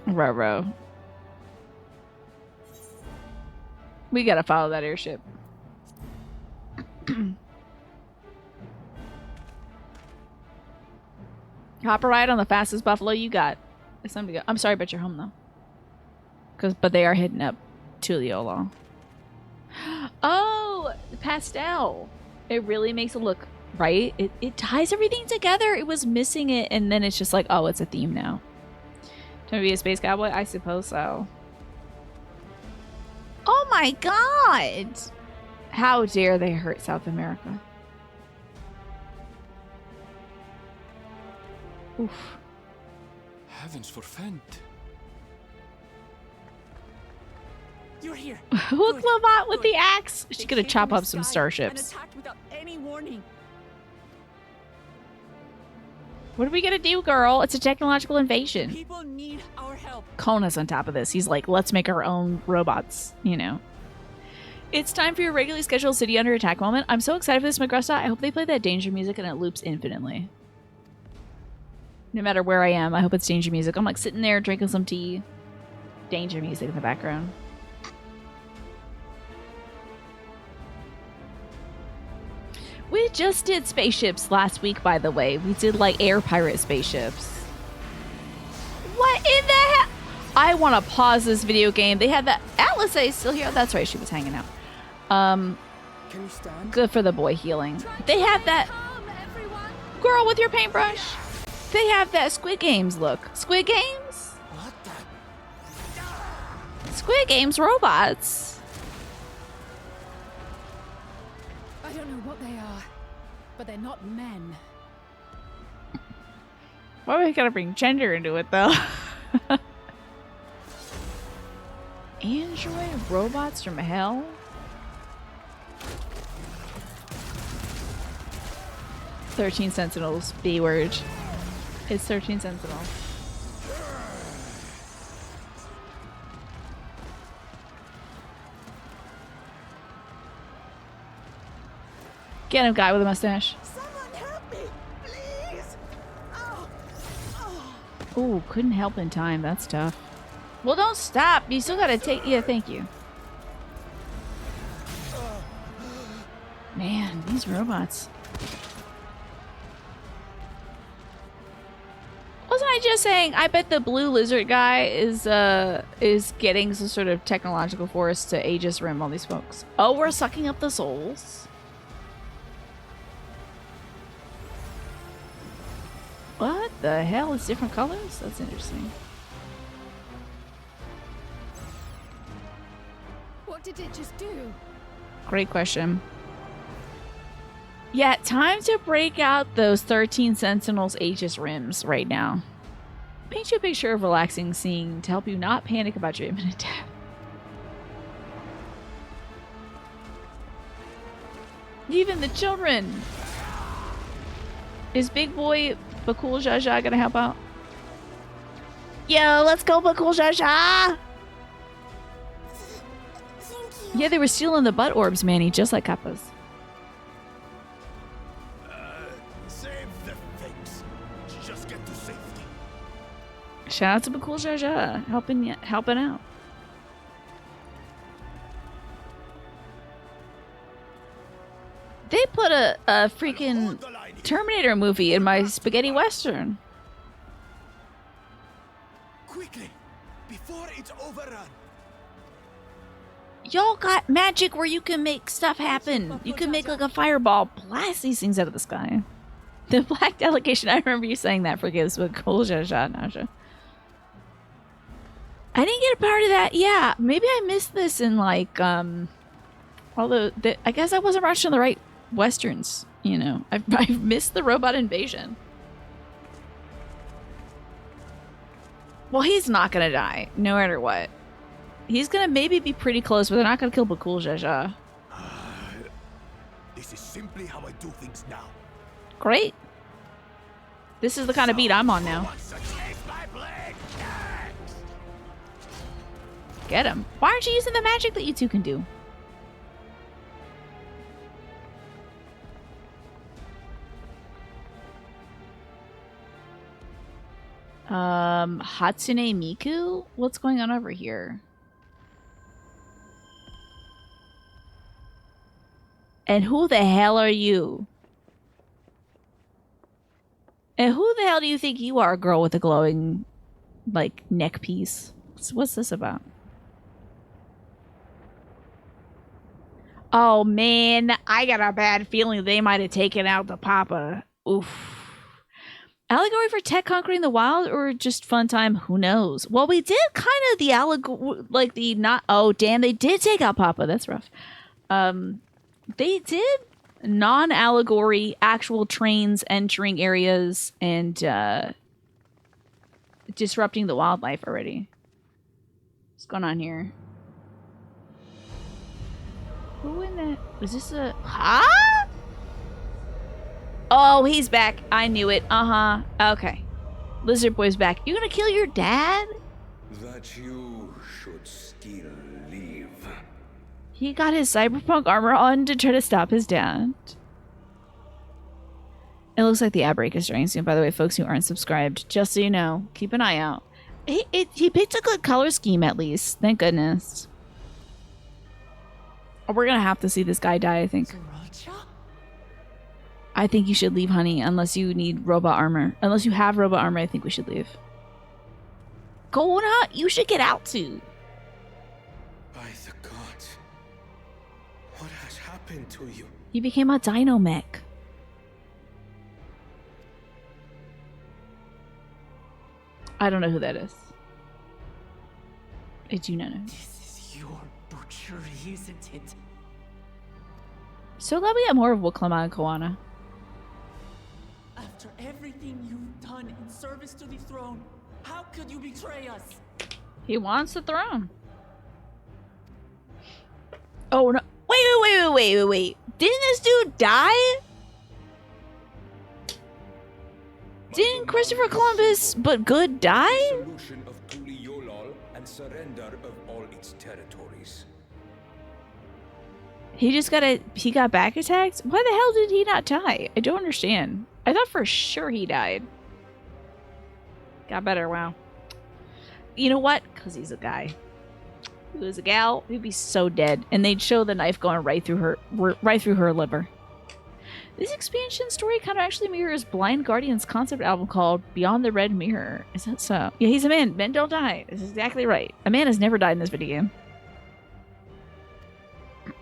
Ruh-roh. We gotta follow that airship. Hop a ride on the fastest buffalo you got. It's time to go. I'm sorry about your home, though. But they are heading up to Leola. Oh, pastel. It really makes it look right. It ties everything together. It was missing it, and then it's just like, oh, it's a theme now. Time to be a space cowboy? I suppose so. Oh my god! How dare they hurt South America? Oof. Heavens forfend. You're here. Look, Good, Lovat with good. the axe. She's They gonna came chop from up the some sky starships. And attacked without any warning. What are we gonna do, girl? It's a technological invasion. People need our help. Kona's on top of this. He's like, let's make our own robots, you know. It's time for your regularly scheduled City Under Attack moment. I'm so excited for this, Magressa. I hope they play that danger music and it loops infinitely. No matter where I am, I hope it's danger music. I'm like sitting there drinking some tea. Danger music in the background. We just did spaceships last week, by the way. We did like air pirate spaceships. What in the hell? I want to pause this video game. They had that. Atlas is still here. That's right. She was hanging out. Can you stand? Good for the boy healing. They have that girl with your paintbrush. They have that Squid Games look. Squid Games? What the? Squid Games robots. I don't know what they are, but they're not men. Why are we gotta bring gender into it, though? Android robots from hell? "13 Sentinels, B word. It's 13 Sentinels. Get him, guy with a mustache. Someone help me, please! Oh. Ooh, couldn't help in time. That's tough. Well, don't stop. You still gotta take... Yeah, thank you. Man, these robots. Wasn't I just saying, I bet the blue lizard guy is getting some sort of technological force to Aegis Rim all these folks. Oh, we're sucking up the souls. What the hell? It's different colors? That's interesting. What did it just do? Great question. Yeah, time to break out those 13 Sentinels Aegis Rims right now. Paint you a picture of a relaxing scene to help you not panic about your imminent death. Even the children! Is big boy Bakul Jaja gonna help out? Yo, let's go Bakul Jaja! Yeah, they were stealing the butt orbs, Manny, just like Kappas. Save the things. Just get to safety. Shout out to Bakul Jaja, helping out. They put a freaking Terminator movie in my spaghetti western. Quickly, before it's overrun. Y'all got magic where you can make stuff happen. You can make like a fireball, blast these things out of the sky. The black delegation, I remember you saying that for Gibbs, but cool, Nasha. I didn't get a part of that. Yeah, maybe I missed this in like, although I guess I wasn't watching the right westerns, you know. I've missed the robot invasion. Well, he's not gonna die, no matter what. He's gonna maybe be pretty close, but they're not gonna kill Bakul Jaja. This is simply how I do things now. Great. This is the kind of beat I'm on now. Get him. Why aren't you using the magic that you two can do? Hatsune Miku? What's going on over here? And who the hell are you? And who the hell do you think you are, girl with a glowing, like, neck piece? What's this about? Oh, man. I got a bad feeling they might have taken out the Papa. Oof. Allegory for tech conquering the wild or just fun time? Who knows? Well, we did kind of the allegory, like the not... Oh, damn. They did take out Papa. That's rough. They did non-allegory actual trains entering areas and disrupting the wildlife already. What's going on here? Who in the... Was this a... Huh? Oh, he's back. I knew it. Uh-huh. Okay. Lizard Boy's back. You gonna kill your dad? That you should still live. He got his cyberpunk armor on to try to stop his dad. It looks like the ad break is starting soon, by the way, folks who aren't subscribed. Just so you know, keep an eye out. He picked a good color scheme, at least. Thank goodness. We're gonna have to see this guy die, I think. I think you should leave, honey, unless you need robot armor. Unless you have robot armor, I think we should leave. Kona, you should get out too. By the gods. What has happened to you? You became a dino mech. I don't know who that is. I do not know. This is your butchery, isn't it? So glad we have more of Wuklama and Koana. After everything you've done in service to the throne, how could you betray us? He wants the throne. Oh no. Wait. Didn't this dude die? Didn't Christopher Columbus but good die? Solution of Tuli Yolal and surrender of all its territories. He got back attacked? Why the hell did he not die? I don't understand. I thought for sure he died. Got better, wow. You know what? Because he's a guy. If he was a gal, he'd be so dead. And they'd show the knife going right through her liver. This expansion story kind of actually mirrors Blind Guardian's concept album called Beyond the Red Mirror. Is that so? Yeah, he's a man. Men don't die. This is exactly right. A man has never died in this video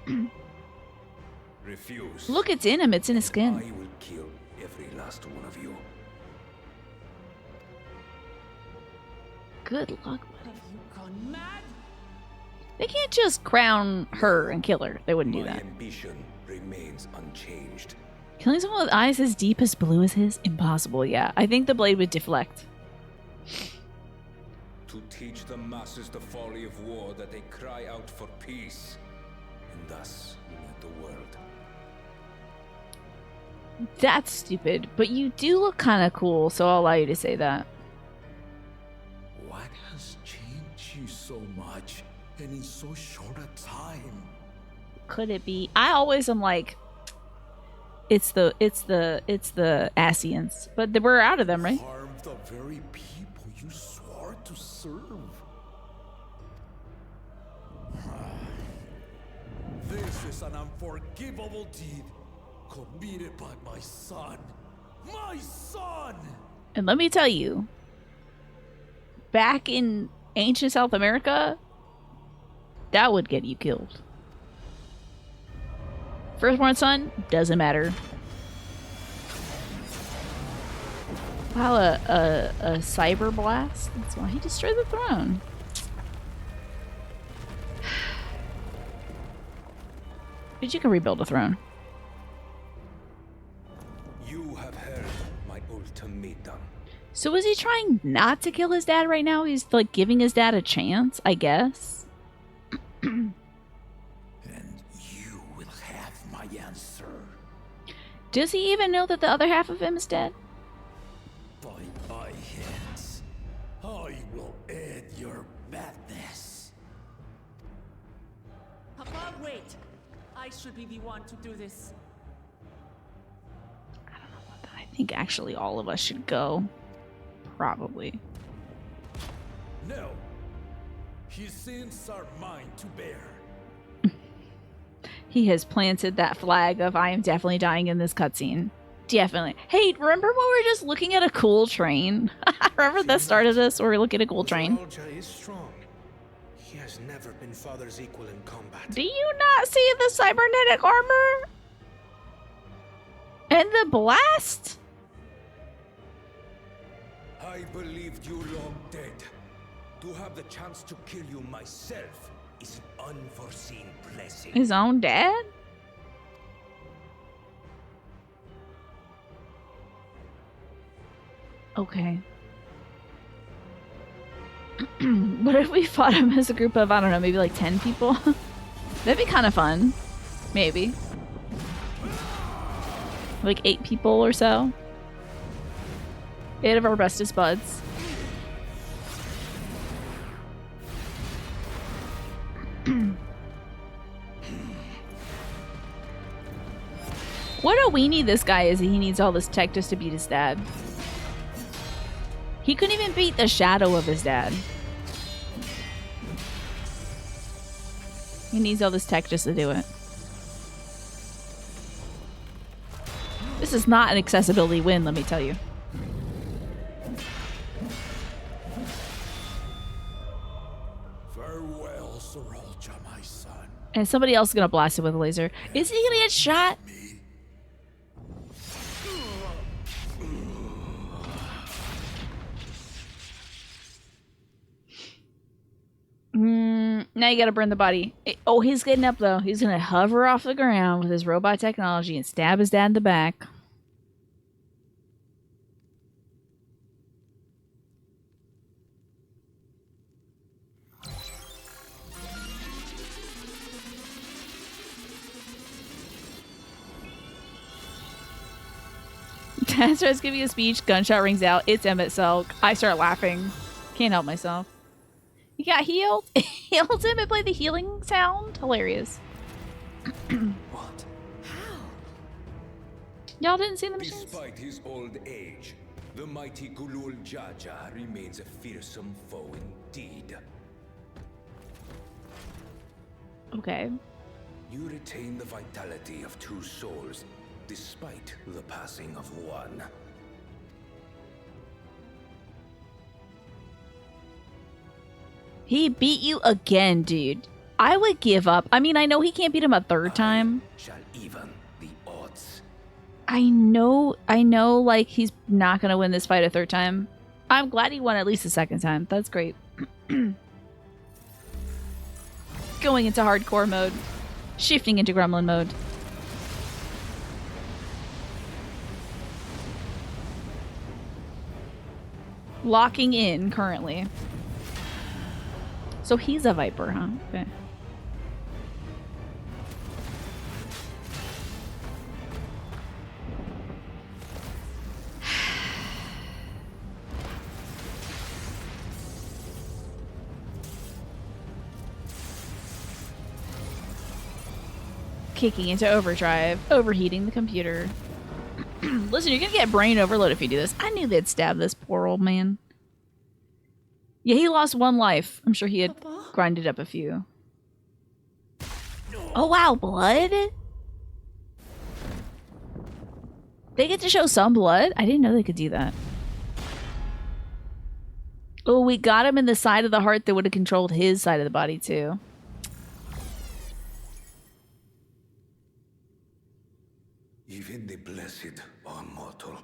game. Refuse. Look, it's in him. It's in his I skin. will kill every last one of you. Good luck. Have you gone mad? They can't just crown her and kill her. They wouldn't do My that. ambition remains unchanged. Killing someone with eyes as deep as blue as his? Impossible, yeah. I think the blade would deflect. To teach the masses the folly of war, that they cry out for peace, and thus unite the world. That's stupid, but you do look kind of cool, so I'll allow you to say that. What has changed you so much and in so short a time? Could it be? I always am like, it's the Asians, but we're out of them, right? Harmed the very people you swore to serve. This is an unforgivable deed committed by my son. My son! And let me tell you, back in ancient South America, that would get you killed. Firstborn son, doesn't matter. Wow, a cyber blast? That's why he destroyed the throne. But you can rebuild a throne. You have heard my ultimatum. So is he trying not to kill his dad right now? He's like giving his dad a chance, I guess. And you will have my answer. Does he even know that the other half of him is dead? By my hands, I will end your madness. Papa, wait. I should be the one to do this. I think actually all of us should go. Probably. No. His sins are mine to bear. He has planted that flag of I am definitely dying in this cutscene. Definitely. Hey, remember when we were just looking at a cool train? Remember the start of this where we look at a cool train? Roja is strong. He has never been father's equal in combat. Do you not see the cybernetic armor? And the blast? I believed you long dead. To have the chance to kill you myself is an unforeseen blessing. His own dad? Okay. What if we fought him as a group of, I don't know, maybe like 10 people? That'd be kind of fun. Maybe. Like 8 people or so. 8 of our bestest buds. What a weenie this guy is that he needs all this tech just to beat his dad. He couldn't even beat the shadow of his dad. He needs all this tech just to do it. This is not an accessibility win, let me tell you. Farewell, Sorolja, my son. And somebody else is gonna blast it with a laser. Is he gonna get shot? Now you gotta burn the body. Oh, he's getting up though. He's gonna hover off the ground with his robot technology and stab his dad in the back. Dad starts giving a speech, gunshot rings out, it's Emmett Selk. I start laughing. Can't help myself. He got healed? Healed him and played the healing sound? Hilarious. What? Y'all didn't see the machines? Despite his old age, the mighty Gulul Jaja remains a fearsome foe indeed. Okay. You retain the vitality of 2 souls, despite the passing of 1. He beat you again, dude. I would give up. I mean, I know he can't beat him a 3rd time. Shall even the odds. I know, like, he's not gonna win this fight a 3rd time. I'm glad he won at least a 2nd time. That's great. Going into hardcore mode. Shifting into gremlin mode. Locking in currently. So he's a Viper, huh? Okay. Kicking into overdrive, overheating the computer. Listen, you're gonna get brain overload if you do this. I knew they'd stab this poor old man. Yeah, he lost 1 life. I'm sure he had grinded up a few. Oh wow, blood? They get to show some blood? I didn't know they could do that. Oh, we got him in the side of the heart that would have controlled his side of the body too. Even the blessed are mortal.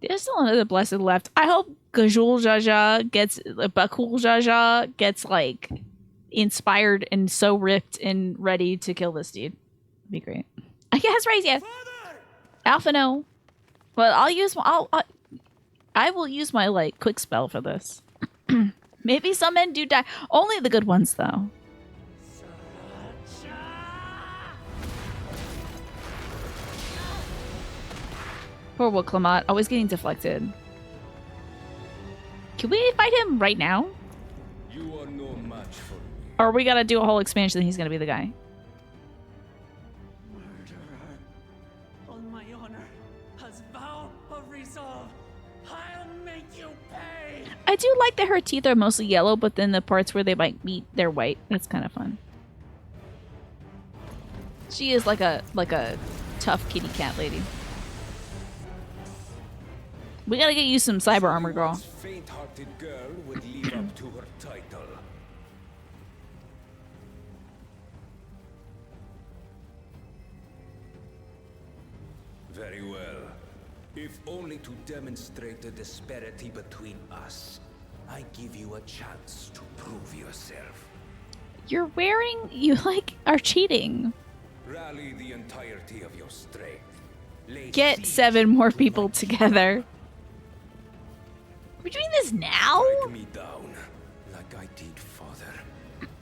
There's still another blessed left. I hope Gajul Jaja gets, Bakul Jaja gets like inspired and so ripped and ready to kill this dude. That'd be great. I guess right, yeah. Alpha no. But I'll use I will use my like quick spell for this. Maybe some men do die. Only the good ones though. Poor Wooklamot, always getting deflected. Can we fight him right now? You are no match for me. Or we gotta do a whole expansion and he's gonna be the guy? Murderer, on my honor, as vow of resolve, I'll make you pay! I do like that her teeth are mostly yellow, but then the parts where they might meet, they're white. That's kind of fun. She is like a tough kitty cat lady. We gotta get you some cyber armor, girl. Faint-hearted girl would live up to her title. Very well. If only to demonstrate the disparity between us, I give you a chance to prove yourself. You're wearing... You, like, are cheating. Rally the entirety of your strength. Get 7 more people together. We're doing this now? Strike me down, like I did, father.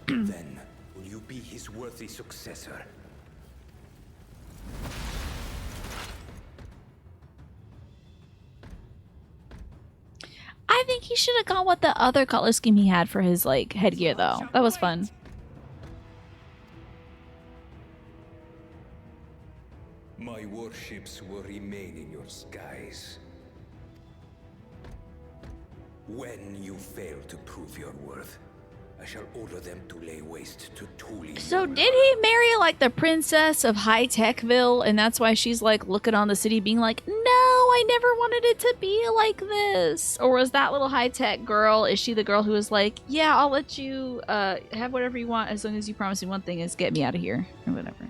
Then will you be his worthy successor? I think he should have gone with the other color scheme he had for his like headgear though. That was fun. My warships will remain in your skies. When you fail to prove your worth, I shall order them to lay waste to Thule. So did he marry like the princess of High Techville, and that's why she's like looking on the city being like, no, I never wanted it to be like this? Or was that little High Tech girl, is she the girl who was like, yeah, I'll let you have whatever you want as long as you promise me one thing is get me out of here or whatever?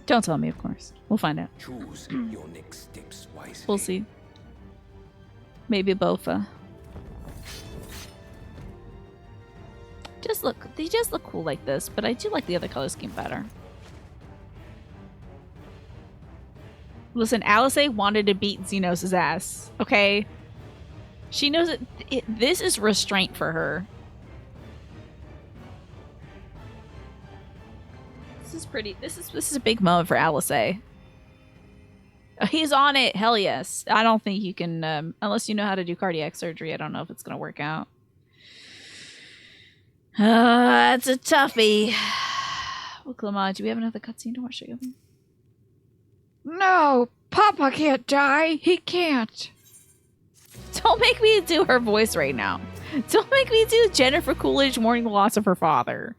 Don't tell me, of course. We'll find out. Choose your next steps wisely. We'll see. Maybe Bofa. They just look cool like this, but I do like the other color scheme better. Listen, Alice wanted to beat Xenos' ass, okay? She knows this is restraint for her. This is pretty. This is a big moment for Alice. He's on it. Hell yes. I don't think you can, unless you know how to do cardiac surgery. I don't know if it's gonna work out. That's a toughie. Well, Clement, do we have another cutscene to watch together? No, Papa can't die. He can't. Don't make me do her voice right now. Don't make me do Jennifer Coolidge mourning the loss of her father.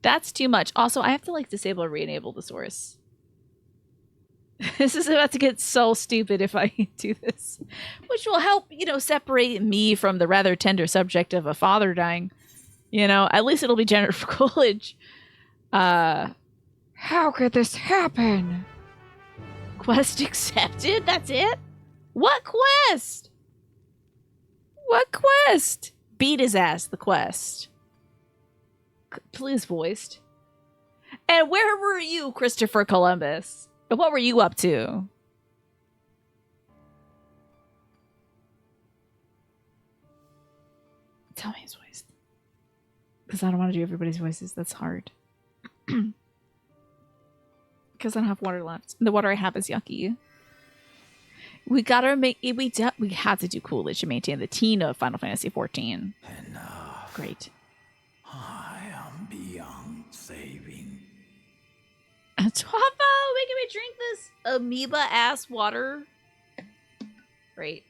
That's too much. Also, I have to like disable or re-enable the source. This is about to get so stupid if I do this, which will help, you know, separate me from the rather tender subject of a father dying. You know, at least it'll be Jennifer Coolidge. How could this happen? Quest accepted? That's it? What quest? What quest? Beat his ass, the quest. Please voiced. And where were you, Christopher Columbus? And what were you up to? Tell me his voice. Because I don't want to do everybody's voices. That's hard. Because I don't have water left. The water I have is yucky. We gotta make it. We have to do Coolidge to maintain the teen of Final Fantasy XIV. Enough. Great. I am beyond saving. Twafo, making me drink this amoeba ass water. Great.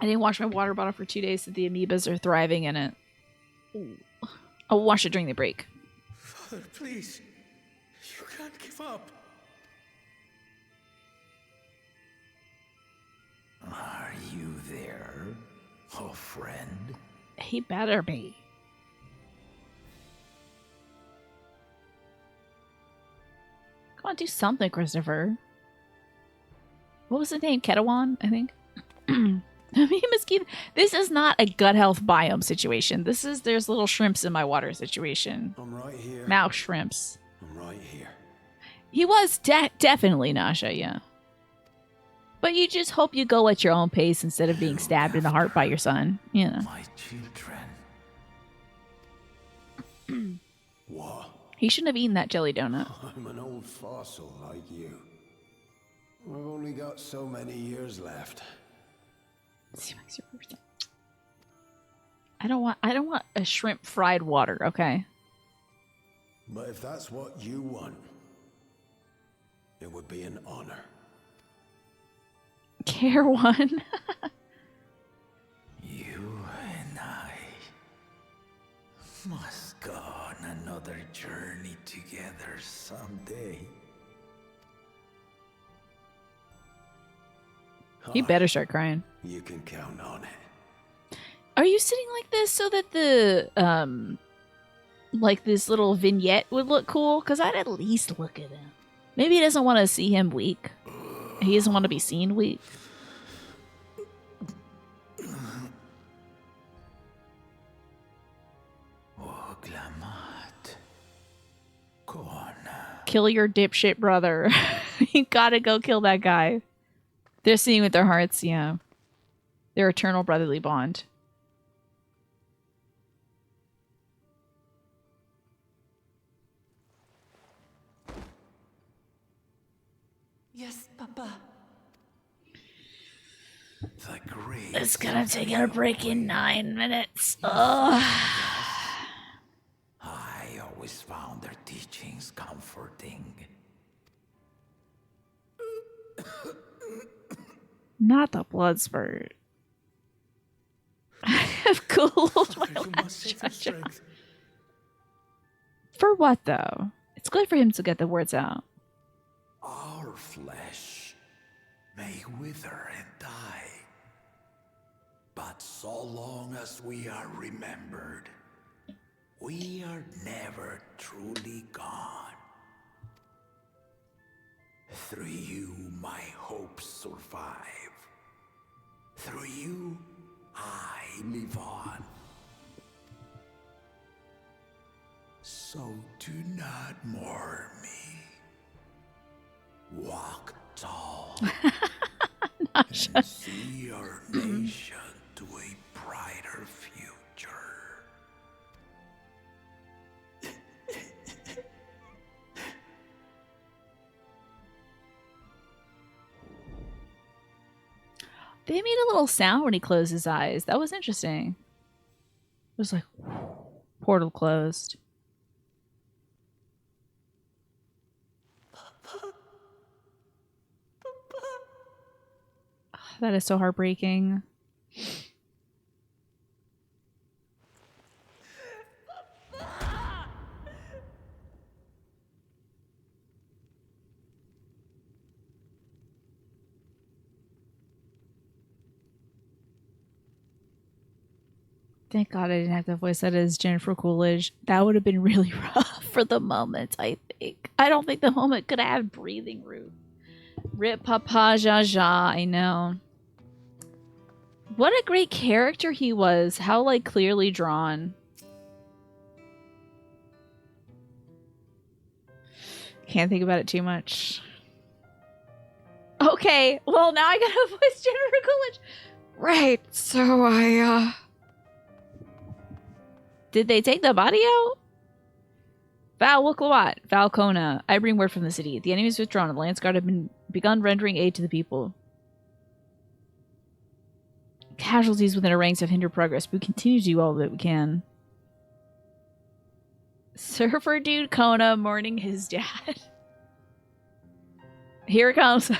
I didn't wash my water bottle for 2 days, so the amoebas are thriving in it. Ooh. I'll wash it during the break. Father, please. You can't give up. Are you there, oh friend? He better be. Come on, do something, Christopher. What was his name? Ketawan, I think. This is not a gut health biome situation. This is there's little shrimps in my water situation. I'm right here. Mouse shrimps. I'm right here. He was definitely Nasha, yeah. But you just hope you go at your own pace instead of being stabbed in the heart by your son. You know. My children. What? He shouldn't have eaten that jelly donut. I'm an old fossil like you. I've only got so many years left. I don't want a shrimp fried water, okay? But if that's what you want, it would be an honor. Care one. You and I must go on another journey together someday. You better start crying. You can count on it. Are you sitting like this so that the like this little vignette would look cool? Because I'd at least look at him. Maybe he doesn't want to see him weak. He doesn't want to be seen weak. Oh, Glamat. Go on. Kill your dipshit brother. You gotta go kill that guy. They're seeing with their hearts, yeah. Their eternal brotherly bond. Yes, Papa. The grace. It's gonna take a break in 9 minutes. Ugh. I always found their teachings comforting. Not the blood spurt. I have cooled my last judge. For what, though? It's good for him to get the words out. Our flesh may wither and die, but so long as we are remembered, we are never truly gone. Through you, my hopes survive. Through you, I live on. So do not mourn me. Walk tall and see our nation to a brighter future. They made a little sound when he closed his eyes. That was interesting. It was like, portal closed. That is so heartbreaking. Thank God I didn't have to voice that as Jennifer Coolidge. That would have been really rough for the moment, I think. I don't think the moment could have had breathing room. Rip Papa Jaja, I know. What a great character he was. How, like, clearly drawn. Can't think about it too much. Okay, well, now I gotta voice Jennifer Coolidge. Right, so Did they take the body out? Val Wuklawat, Valcona. I bring word from the city. The enemy is withdrawn and the Lance Guard have begun rendering aid to the people. Casualties within our ranks have hindered progress, but we continue to do all that we can. Surfer Dude Kona mourning his dad. Here it comes.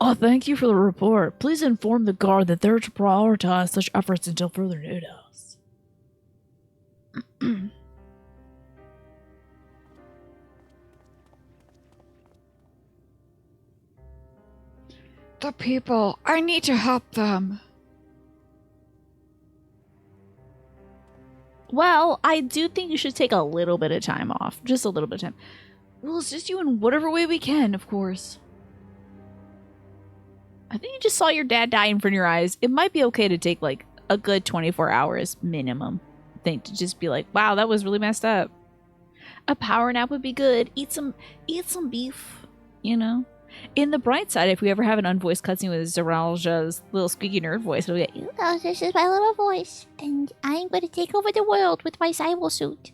Oh, thank you for the report. Please inform the guard that they're to prioritize such efforts until further notice. The people. I need to help them. Well, I do think you should take a little bit of time off. Just a little bit of time. We'll assist you in whatever way we can, of course. I think you just saw your dad die in front of your eyes. It might be okay to take, like, a good 24 hours minimum. I think to just be like, wow, that was really messed up. A power nap would be good. Eat some beef, you know? In the bright side, if we ever have an unvoiced cutscene with Zeralja's little squeaky nerd voice, it'll be like, this is my little voice, and I'm going to take over the world with my cyber suit.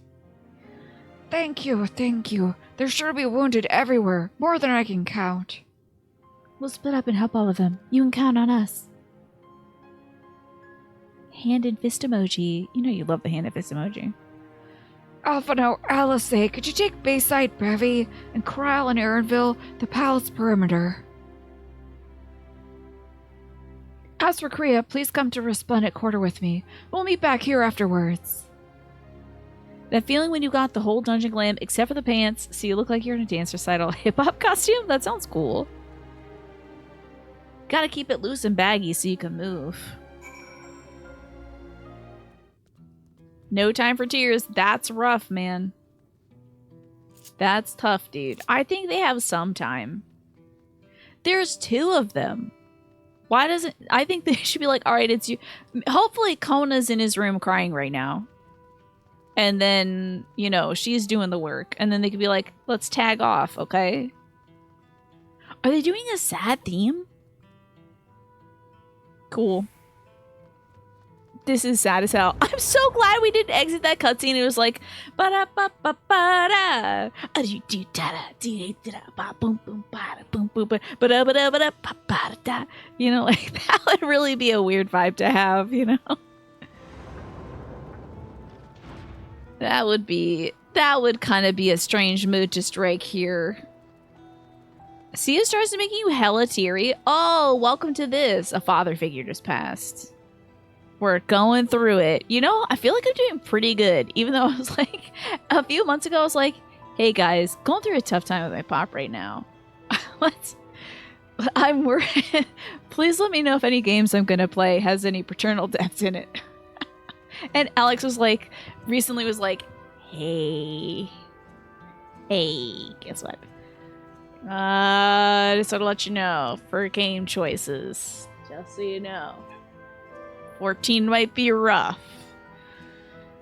Thank you, thank you. There's sure to be wounded everywhere, more than I can count. We'll split up and help all of them. You can count on us. Hand and fist emoji. You know you love the hand and fist emoji. Alphano, Alice, could you take Bayside Bevy and Corral and Aaronville, the palace perimeter? As for Kriya, please come to Resplendent Quarter with me. We'll meet back here afterwards. That feeling when you got the whole dungeon glam except for the pants, so you look like you're in a dance recital hip-hop costume? That sounds cool. Gotta keep it loose and baggy so you can move. No time for tears. That's rough, man. That's tough, dude. I think they have some time. There's 2 of them. Why doesn't... I think they should be like, alright, it's you. Hopefully Kona's in his room crying right now. And then, you know, she's doing the work. And then they could be like, let's tag off, okay? Are they doing a sad theme? Cool. This is sad as hell. I'm so glad we didn't exit that cutscene. It was like, ba da ba ba ba da, do do da da do da ba boom boom ba da boom boom ba da ba da ba da ba ba da. You know, like that would really be a weird vibe to have. You know, that would kind of be a strange mood to strike here. Sia starts to making you hella teary. Oh, welcome to this. A father figure just passed. We're going through it. You know, I feel like I'm doing pretty good. Even though I was like, a few months ago, I was like, hey guys, going through a tough time with my pop right now. I'm worried. Please let me know if any games I'm going to play has any paternal deaths in it. And Alex was like, recently was like, hey, guess what? Just want to let you know, for game choices, just so you know. 14 might be rough.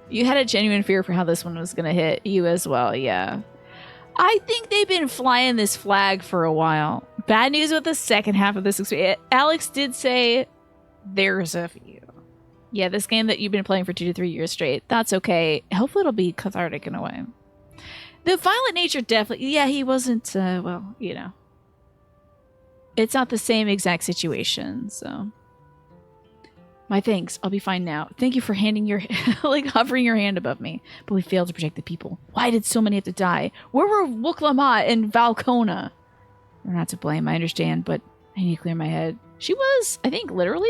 You had a genuine fear for how this one was going to hit you as well, yeah. I think they've been flying this flag for a while. Bad news with the second half of this experience. Alex did say there's a few. Yeah, this game that you've been playing for 2 to 3 years straight, that's okay. Hopefully it'll be cathartic in a way. The violent nature definitely, yeah, he wasn't, well, you know. It's not the same exact situation, so... My thanks. I'll be fine now. Thank you for handing your, like, hovering your hand above me. But we failed to protect the people. Why did so many have to die? Where were Wuklamat and Valkona? They're not to blame, I understand, but I need to clear my head. She was, I think, literally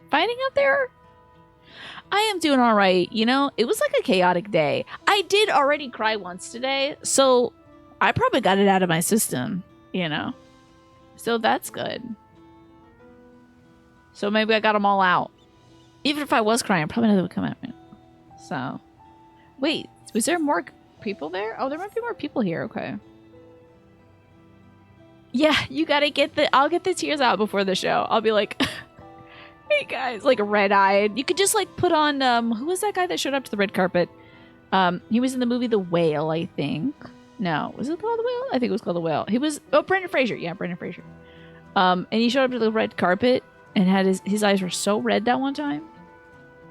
fighting out there? I am doing all right. You know, it was like a chaotic day. I did already cry once today, so I probably got it out of my system, you know? So that's good. So maybe I got them all out. Even if I was crying, probably nothing would come at me. So, wait, was there more people there? Oh, there might be more people here. Okay. Yeah, you gotta get I'll get the tears out before the show. I'll be like, hey guys, like red-eyed. You could just like put on, who was that guy that showed up to the red carpet? He was in the movie The Whale, I think. No, was it called The Whale? I think it was called The Whale. He was, Brendan Fraser. Yeah, Brendan Fraser. And he showed up to the red carpet. And had his eyes were so red that one time.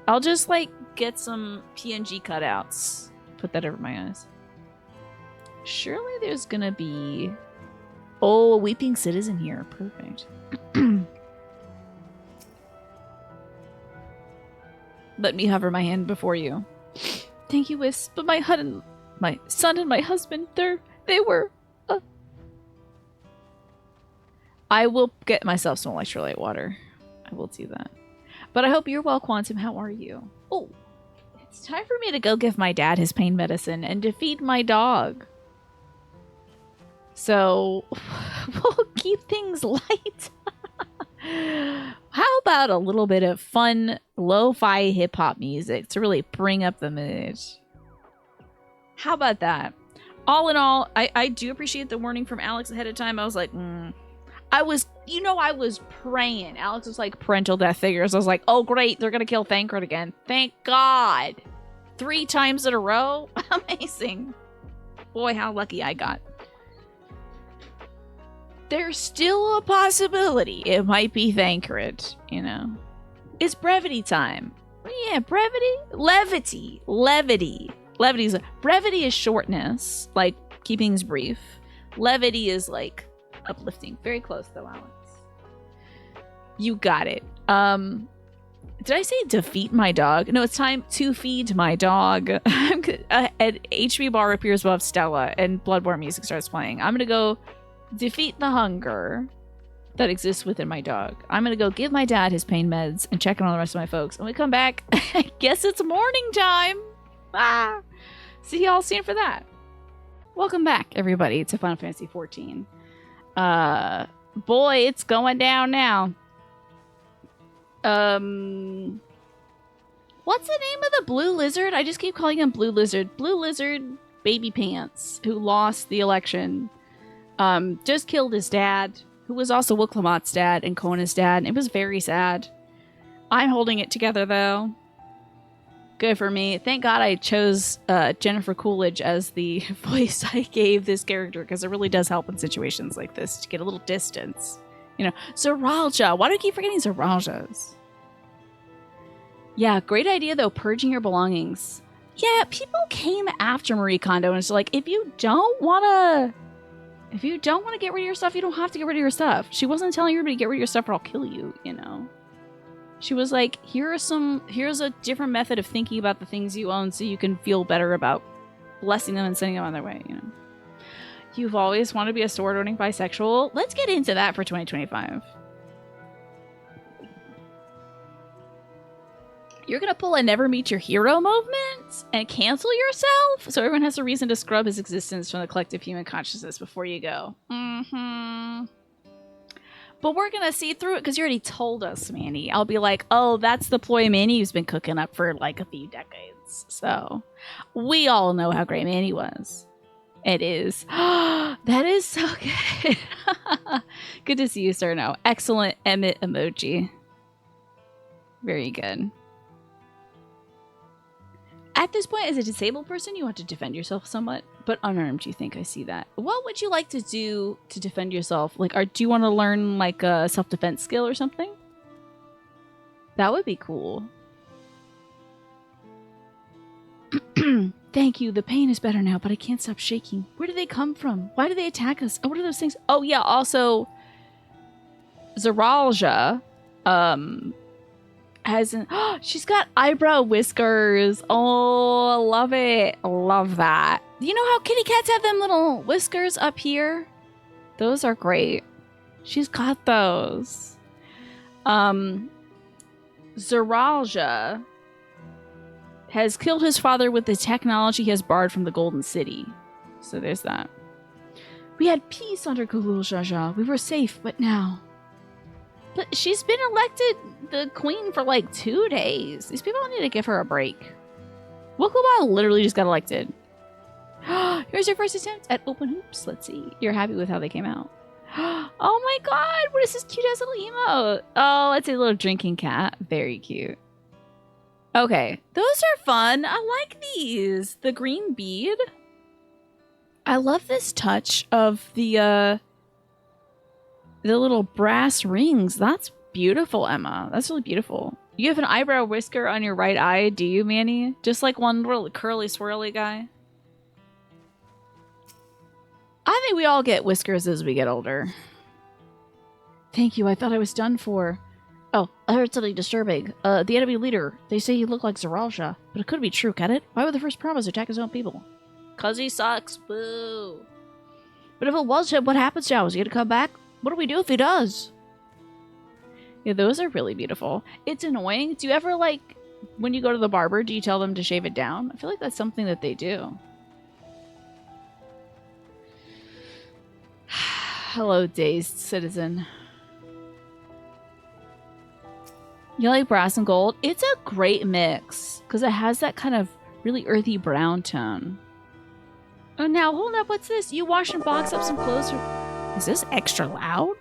I'll just like get some PNG cutouts. Put that over my eyes. Surely there's gonna be... Oh, a weeping citizen here. Perfect. Let me hover my hand before you. Thank you, Wisp. But my son and my husband, they were... I will get myself some electrolyte water. I will do that. But I hope you're well, Quantum. How are you? Oh, it's time for me to go give my dad his pain medicine and to feed my dog. So, we'll keep things light. How about a little bit of fun lo-fi hip-hop music to really bring up the mood? How about that? All in all, I do appreciate the warning from Alex ahead of time. I was like, I was praying. Alex was like, parental death figures. I was like, oh great, they're gonna kill Thancred again. Thank God. 3 times in a row? Amazing. Boy, how lucky I got. There's still a possibility it might be Thancred, you know. It's brevity time. Yeah, brevity? Levity. Brevity is shortness, like keeping things brief. Levity is like uplifting. Very close though, Alex. You got it. Did I say defeat my dog? No, it's time to feed my dog. An HB bar appears above Stella and Bloodborne music starts playing. I'm gonna go defeat the hunger that exists within my dog. I'm gonna go give my dad his pain meds and check on all the rest of my folks. When we come back, I guess it's morning time. See y'all soon for that. Welcome back, everybody, to Final Fantasy XIV. Boy, it's going down now. What's the name of the blue lizard? I just keep calling him Blue Lizard. Blue Lizard Baby Pants, who lost the election. Just killed his dad, who was also Wuklamat's dad and Kona's dad. It was very sad. I'm holding it together, though. Good for me. Thank God I chose Jennifer Coolidge as the voice I gave this character, because it really does help in situations like this to get a little distance. You know, Zaralja. Why do I keep forgetting Zaraljas? Yeah, great idea though, purging your belongings. Yeah, people came after Marie Kondo and it's like, if you don't want to get rid of your stuff, you don't have to get rid of your stuff. She wasn't telling everybody to get rid of your stuff or I'll kill you, you know. She was like, here's a different method of thinking about the things you own so you can feel better about blessing them and sending them on their way, you know. You've always wanted to be a sword-owning bisexual. Let's get into that for 2025. You're going to pull a never meet your hero movement and cancel yourself? So everyone has a reason to scrub his existence from the collective human consciousness before you go. Mm-hmm. But we're going to see through it because you already told us, Manny. I'll be like, oh, that's the ploy Manny's been cooking up for like a few decades. So we all know how great Manny was. It is. That is so good. Good to see you, Cerno. Excellent Emmett emoji. Very good. At this point, as a disabled person, you want to defend yourself somewhat, but unarmed, you think I see that. What would you like to do to defend yourself? Like, do you want to learn like a self-defense skill or something? That would be cool. Thank you. The pain is better now, but I can't stop shaking. Where do they come from? Why do they attack us? Oh, what are those things? Oh, yeah. Also, Zaralja, she's got eyebrow whiskers. Oh, love it. Love that. You know how kitty cats have them little whiskers up here? Those are great. She's got those. Zaralja has killed his father with the technology he has borrowed from the Golden City. So there's that. We had peace under Kulul Jaja. We were safe, but now... But she's been elected the queen for like 2 days. These people need to give her a break. Wokuba literally just got elected. Here's your first attempt at open hoops. Let's see. You're happy with how they came out. Oh my god, what is this cute ass little emote? Oh, it's a little drinking cat. Very cute. Okay, those are fun. I like these. The green bead. I love this touch of the little brass rings. That's beautiful, Emma. That's really beautiful. You have an eyebrow whisker on your right eye, do you, Manny? Just like one little curly swirly guy. I think we all get whiskers as we get older. Thank you. I thought I was done for. Oh, I heard something disturbing. The enemy leader. They say he looked like Zaralja, but it could be true, can it? Why would the first promise attack his own people? 'Cause he sucks. Boo. But if it was him, what happens now? Is he gonna come back? What do we do if he does? Yeah, those are really beautiful. It's annoying. Do you ever, like, when you go to the barber, do you tell them to shave it down? I feel like that's something that they do. Hello, dazed citizen. You like brass and gold? It's a great mix because it has that kind of really earthy brown tone. Oh, now hold up. What's this? You wash and box up some clothes. Is this extra loud?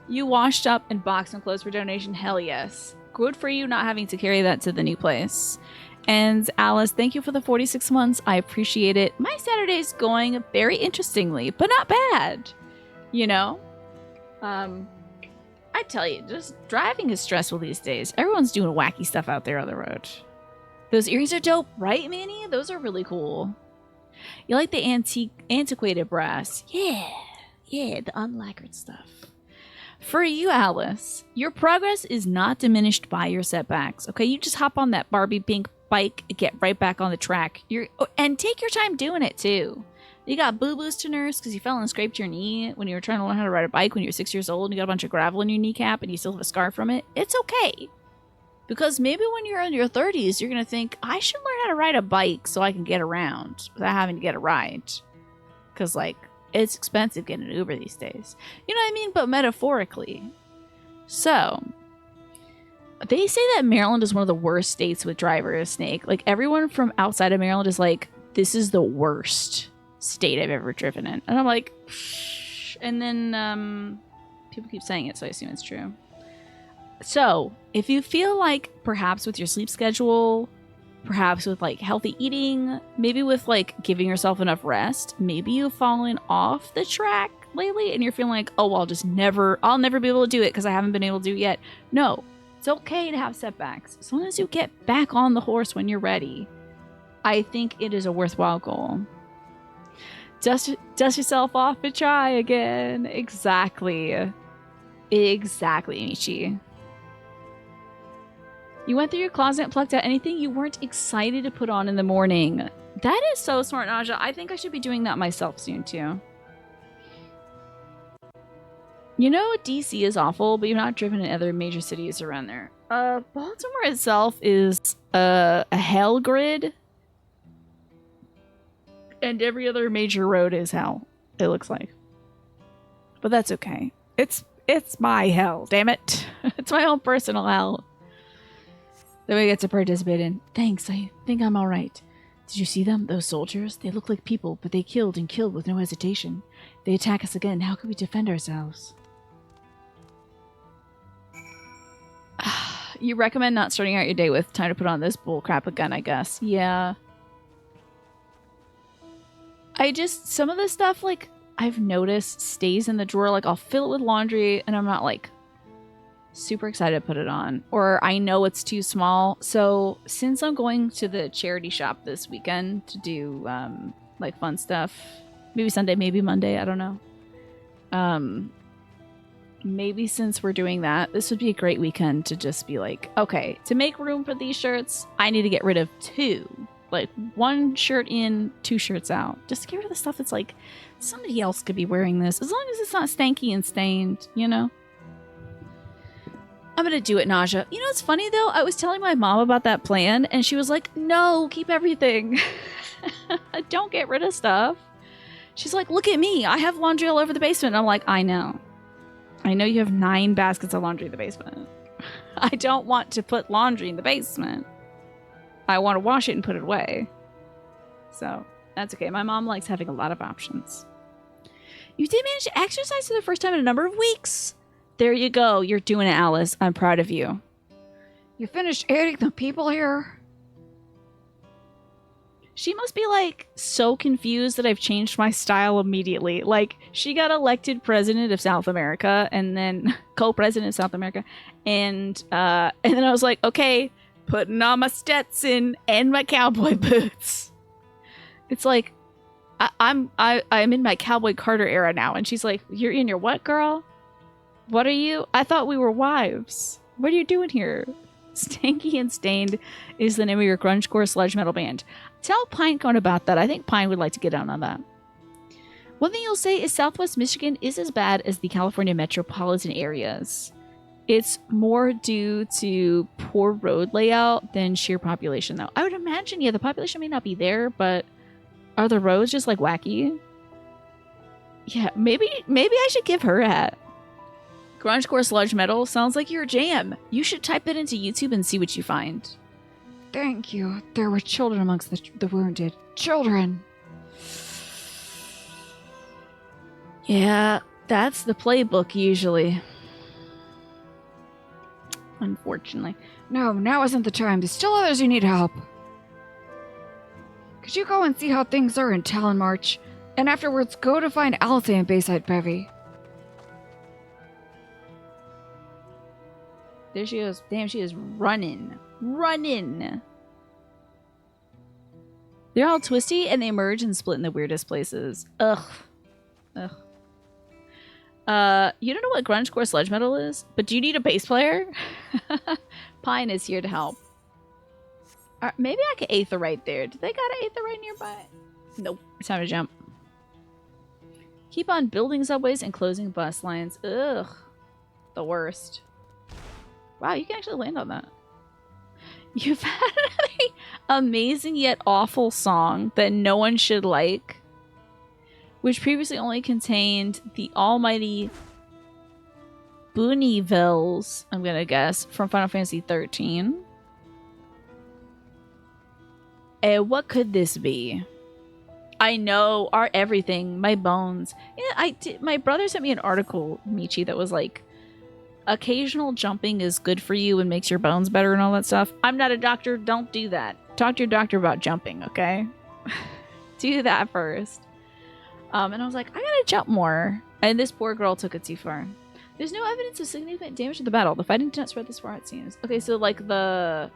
You washed up and boxed some clothes for donation. Hell yes. Good for you not having to carry that to the new place. And Alice, thank you for the 46 months. I appreciate it. My Saturday's going very interestingly, but not bad. You know? I tell you, just driving is stressful these days. Everyone's doing wacky stuff out there on the road. Those earrings are dope, right, Manny? Those are really cool. You like the antiquated brass? Yeah, the unlacquered stuff. For you, Alice, your progress is not diminished by your setbacks. Okay, you just hop on that Barbie pink bike, get right back on the track. And take your time doing it too. You got boo-boos to nurse because you fell and scraped your knee when you were trying to learn how to ride a bike when you were 6 years old and you got a bunch of gravel in your kneecap and you still have a scar from it. It's okay. Because maybe when you're in your 30s, you're going to think, I should learn how to ride a bike so I can get around without having to get a ride. Because, like, it's expensive getting an Uber these days. You know what I mean? But metaphorically. So, they say that Maryland is one of the worst states with drivers, Snake. Like, everyone from outside of Maryland is like, this is the worst state I've ever driven in. And I'm like, shh. And then people keep saying it, so I assume it's true. So, if you feel like perhaps with your sleep schedule, perhaps with like healthy eating, maybe with like giving yourself enough rest, maybe you've fallen off the track lately and you're feeling like, oh, I'll never be able to do it because I haven't been able to do it yet. No, It's okay to have setbacks. As long as you get back on the horse when you're ready, I think it is a worthwhile goal. Dust yourself off and try again. Exactly. Exactly, Michi. You went through your closet and plucked out anything you weren't excited to put on in the morning. That is so smart, Naja. I think I should be doing that myself soon, too. You know, DC is awful, but you've not driven in other major cities around there. Baltimore itself is a hell grid. And every other major road is hell, it looks like. But that's okay. It's my hell, damn it. It's my own personal hell that we get to participate in. Thanks, I think I'm alright. Did you see them? Those soldiers? They look like people, but they killed and killed with no hesitation. They attack us again. How can we defend ourselves? You recommend not starting out your day with time to put on this bullcrap again, I guess. Yeah. Some of the stuff, like, I've noticed stays in the drawer. Like, I'll fill it with laundry, and I'm not, like, super excited to put it on. Or I know it's too small. So, since I'm going to the charity shop this weekend to do, like, fun stuff, maybe Sunday, maybe Monday, I don't know. Maybe since we're doing that, this would be a great weekend to just be like, okay, to make room for these shirts, I need to get rid of 2. Like, 1 shirt in, 2 shirts out. Just get rid of the stuff that's like, somebody else could be wearing this. As long as it's not stanky and stained, you know? I'm gonna do it, Naja. You know what's funny, though? I was telling my mom about that plan, and she was like, no, keep everything. Don't get rid of stuff. She's like, look at me. I have laundry all over the basement. I'm like, I know. I know you have 9 baskets of laundry in the basement. I don't want to put laundry in the basement. I want to wash it and put it away. So, that's okay. My mom likes having a lot of options. You did manage to exercise for the first time in a number of weeks. There you go. You're doing it, Alice. I'm proud of you. You finished aiding the people here? She must be, like, so confused that I've changed my style immediately. Like, she got elected president of South America and then co-president of South America. And then I was like, okay, putting on my Stetson and my cowboy boots. It's like, I'm in my Cowboy Carter era now. And she's like, you're in your what, girl? What are you? I thought we were wives. What are you doing here? Stanky and Stained is the name of your grungecore sludge metal band. Tell Pinecone about that. I think Pine would like to get on that. One thing you'll say is Southwest Michigan is as bad as the California metropolitan areas. It's more due to poor road layout than sheer population, though. I would imagine, yeah, the population may not be there, but are the roads just, like, wacky? Yeah, maybe I should give her a hat. Grungecore sludge metal sounds like your jam. You should type it into YouTube and see what you find. Thank you. There were children amongst the wounded. Children! Yeah, that's the playbook usually. Unfortunately. No, now isn't the time. There's still others who need help. Could you go and see how things are in Talon March? And afterwards, go to find Althea and Bayside Bevy. There she goes. Damn, she is running. Running! They're all twisty and they merge and split in the weirdest places. Ugh. Ugh. You don't know what grungecore sludge metal is? But do you need a bass player? Pine is here to help. Maybe I could Aether right there. Do they got an Aether right nearby? Nope. It's time to jump. Keep on building subways and closing bus lines. Ugh. The worst. Wow, you can actually land on that. You've had an amazing yet awful song that no one should like, which previously only contained the almighty Booneyvilles, I'm gonna guess, from Final Fantasy XIII. What could this be? I know, our everything, my bones. Yeah, my brother sent me an article, Michi, that was like, occasional jumping is good for you and makes your bones better and all that stuff. I'm not a doctor. Don't do that. Talk to your doctor about jumping, okay? Do that first. And I was like, I gotta jump more. And this poor girl took it too far. There's no evidence of significant damage to the battle. The fighting did not spread this far, it seems. Okay, so like the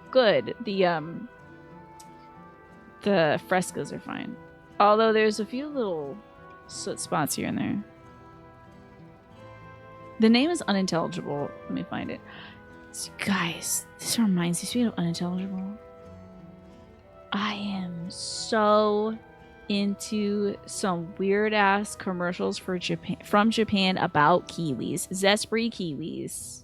frescoes are fine. Although there's a few little soot spots here and there. The name is unintelligible. Let me find it. So guys, this reminds me, speaking of unintelligible, I am so into some weird ass commercials for from Japan about kiwis. Zespri kiwis.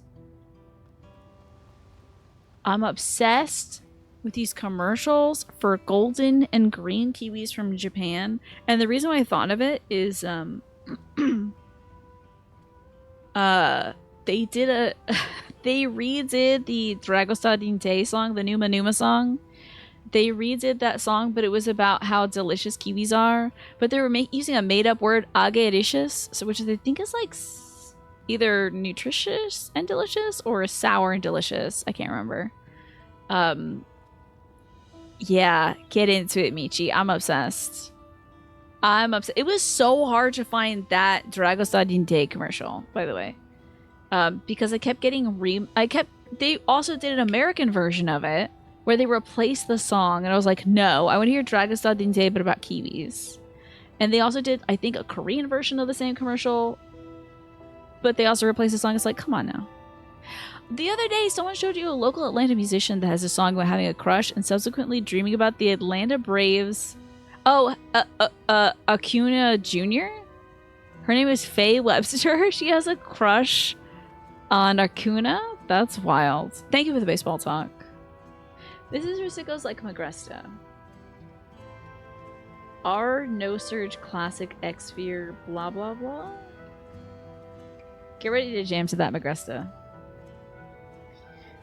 I'm obsessed with these commercials for golden and green kiwis from Japan. And the reason why I thought of it is they redid the Dragosta Dinte song, the Numa Numa song. They redid that song, but it was about how delicious kiwis are. But they were using a made-up word, agedelicious, so which I think is like either nutritious and delicious or sour and delicious. I can't remember. Yeah, get into it, Michi. I'm obsessed. It was so hard to find that Dragosta Dinte commercial, by the way, because I kept getting They also did an American version of it, where they replaced the song, and I was like, no, I want to hear Dragosta Dinte, but about kiwis. And they also did, I think, a Korean version of the same commercial, but they also replaced the song. It's like, come on now. The other day, someone showed you a local Atlanta musician that has a song about having a crush and subsequently dreaming about the Atlanta Braves. Oh, Acuna Jr.? Her name is Faye Webster. She has a crush on Acuna? That's wild. Thank you for the baseball talk. This is Rusicos like Magresta. R No Surge Classic X Sphere blah blah blah. Get ready to jam to that, Magresta.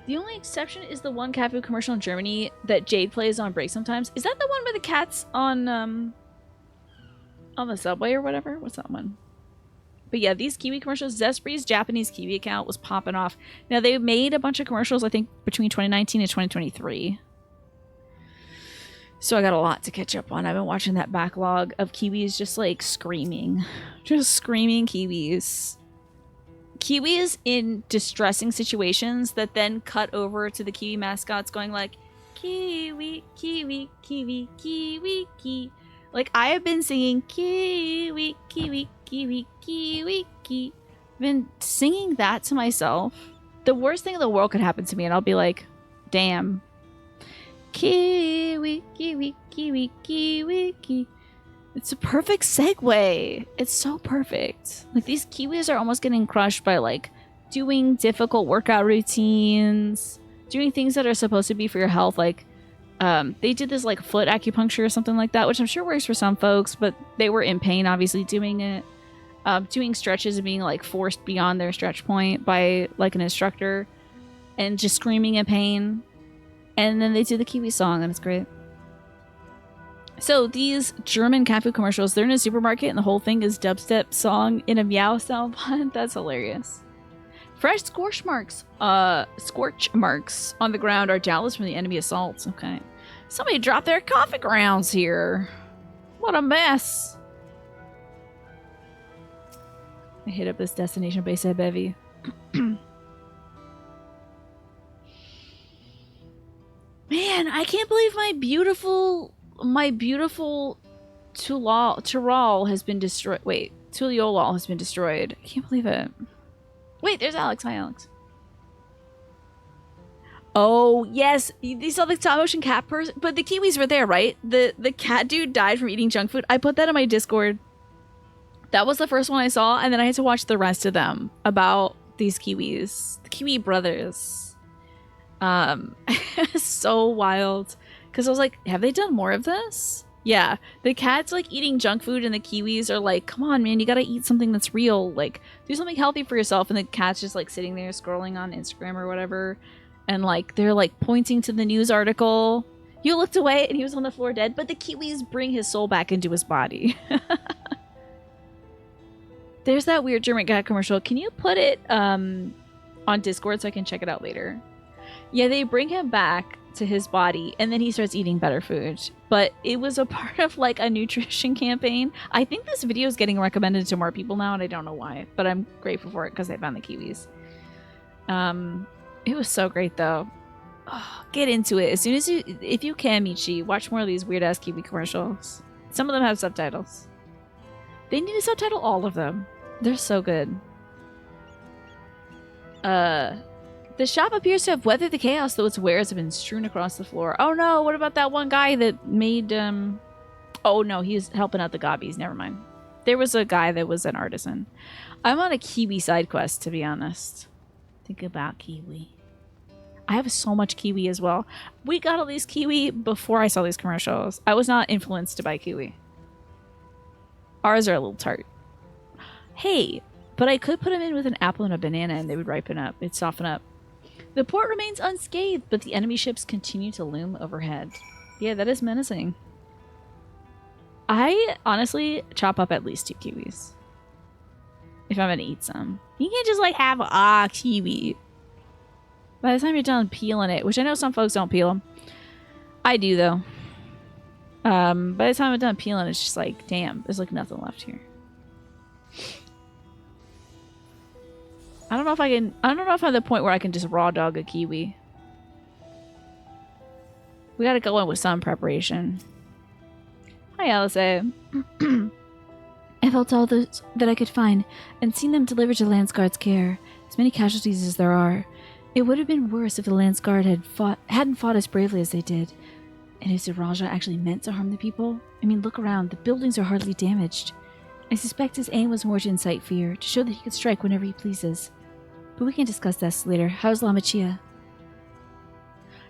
The only exception is the one cat food commercial in Germany that Jade plays on break sometimes. Is that the one with the cats on the subway or whatever? What's that one? But yeah, these kiwi commercials, Zespri's Japanese kiwi account was popping off. Now, they made a bunch of commercials, I think, between 2019 and 2023. So I got a lot to catch up on. I've been watching that backlog of kiwis just, like, screaming. Just screaming kiwis. Kiwis in distressing situations that then cut over to the kiwi mascots going like, kiwi, kiwi, kiwi, kiwi, kiwi. Like, I have been singing kiwi, kiwi, kiwi, kiwi, kiwi. I've been singing that to myself. The worst thing in the world could happen to me, and I'll be like, damn. Kiwi, kiwi, kiwi, kiwi, kiwi. It's a perfect segue. It's so perfect. Like, these kiwis are almost getting crushed by, like, doing difficult workout routines, doing things that are supposed to be for your health, like, they did this like foot acupuncture or something like that, which I'm sure works for some folks, but they were in pain obviously doing it. Doing stretches and being like forced beyond their stretch point by like an instructor and just screaming in pain. And then they do the kiwi song and it's great. So these German cat food commercials, they're in a supermarket and the whole thing is dubstep song in a meow sound bun. That's hilarious. Fresh scorch marks on the ground are doubtless from the enemy assaults. Okay. Somebody dropped their coffee grounds here. What a mess. I hit up this destination base at Bevy. Man, I can't believe my beautiful Tural has been destroyed. Wait, Tuliolol has been destroyed. I can't believe it. Wait, there's Alex. Hi, Alex. Oh, yes. You saw the stop motion cat person? But the kiwis were there, right? The cat dude died from eating junk food. I put that on my Discord. That was the first one I saw, and then I had to watch the rest of them about these kiwis. The Kiwi brothers. So wild. Because I was like, have they done more of this? Yeah, the cat's like eating junk food and the kiwis are like, come on, man, you gotta eat something that's real. Like, do something healthy for yourself. And the cat's just like sitting there scrolling on Instagram or whatever. And like, they're like pointing to the news article. You looked away and he was on the floor dead, but the kiwis bring his soul back into his body. There's that weird German cat commercial. Can you put it on Discord so I can check it out later? Yeah, they bring him back to his body, and then he starts eating better food. But it was a part of like a nutrition campaign. I think this video is getting recommended to more people now, and I don't know why, but I'm grateful for it because they found the kiwis. It was so great though. Oh, get into it as soon as if you can, Michi. Watch more of these weird ass kiwi commercials. Some of them have subtitles. They need to subtitle all of them. They're so good. The shop appears to have weathered the chaos, though its wares have been strewn across the floor. Oh no, what about that one guy that made, oh no, he's helping out the gobbies. Never mind. There was a guy that was an artisan. I'm on a kiwi side quest, to be honest. Think about kiwi. I have so much kiwi as well. We got all these kiwi before I saw these commercials. I was not influenced to buy kiwi. Ours are a little tart. Hey, but I could put them in with an apple and a banana and they would ripen up. It'd soften up. The port remains unscathed, but the enemy ships continue to loom overhead. Yeah, that is menacing. I honestly chop up at least 2 kiwis. If I'm gonna eat some. You can't just like have a kiwi. By the time you're done peeling it, which I know some folks don't peel them. I do though. By the time I'm done peeling, it's just like, damn, there's like nothing left here. I don't know if I'm at the point where I can just raw dog a kiwi. We gotta go in with some preparation. Hi, Alice. I felt all those that I could find and seen them delivered to the Lance Guard's care. As many casualties as there are. It would have been worse if the Lance Guard hadn't fought as bravely as they did. And if Raja actually meant to harm the people? I mean, look around. The buildings are hardly damaged. I suspect his aim was more to incite fear, to show that he could strike whenever he pleases. But we can discuss this later. How's La Machia?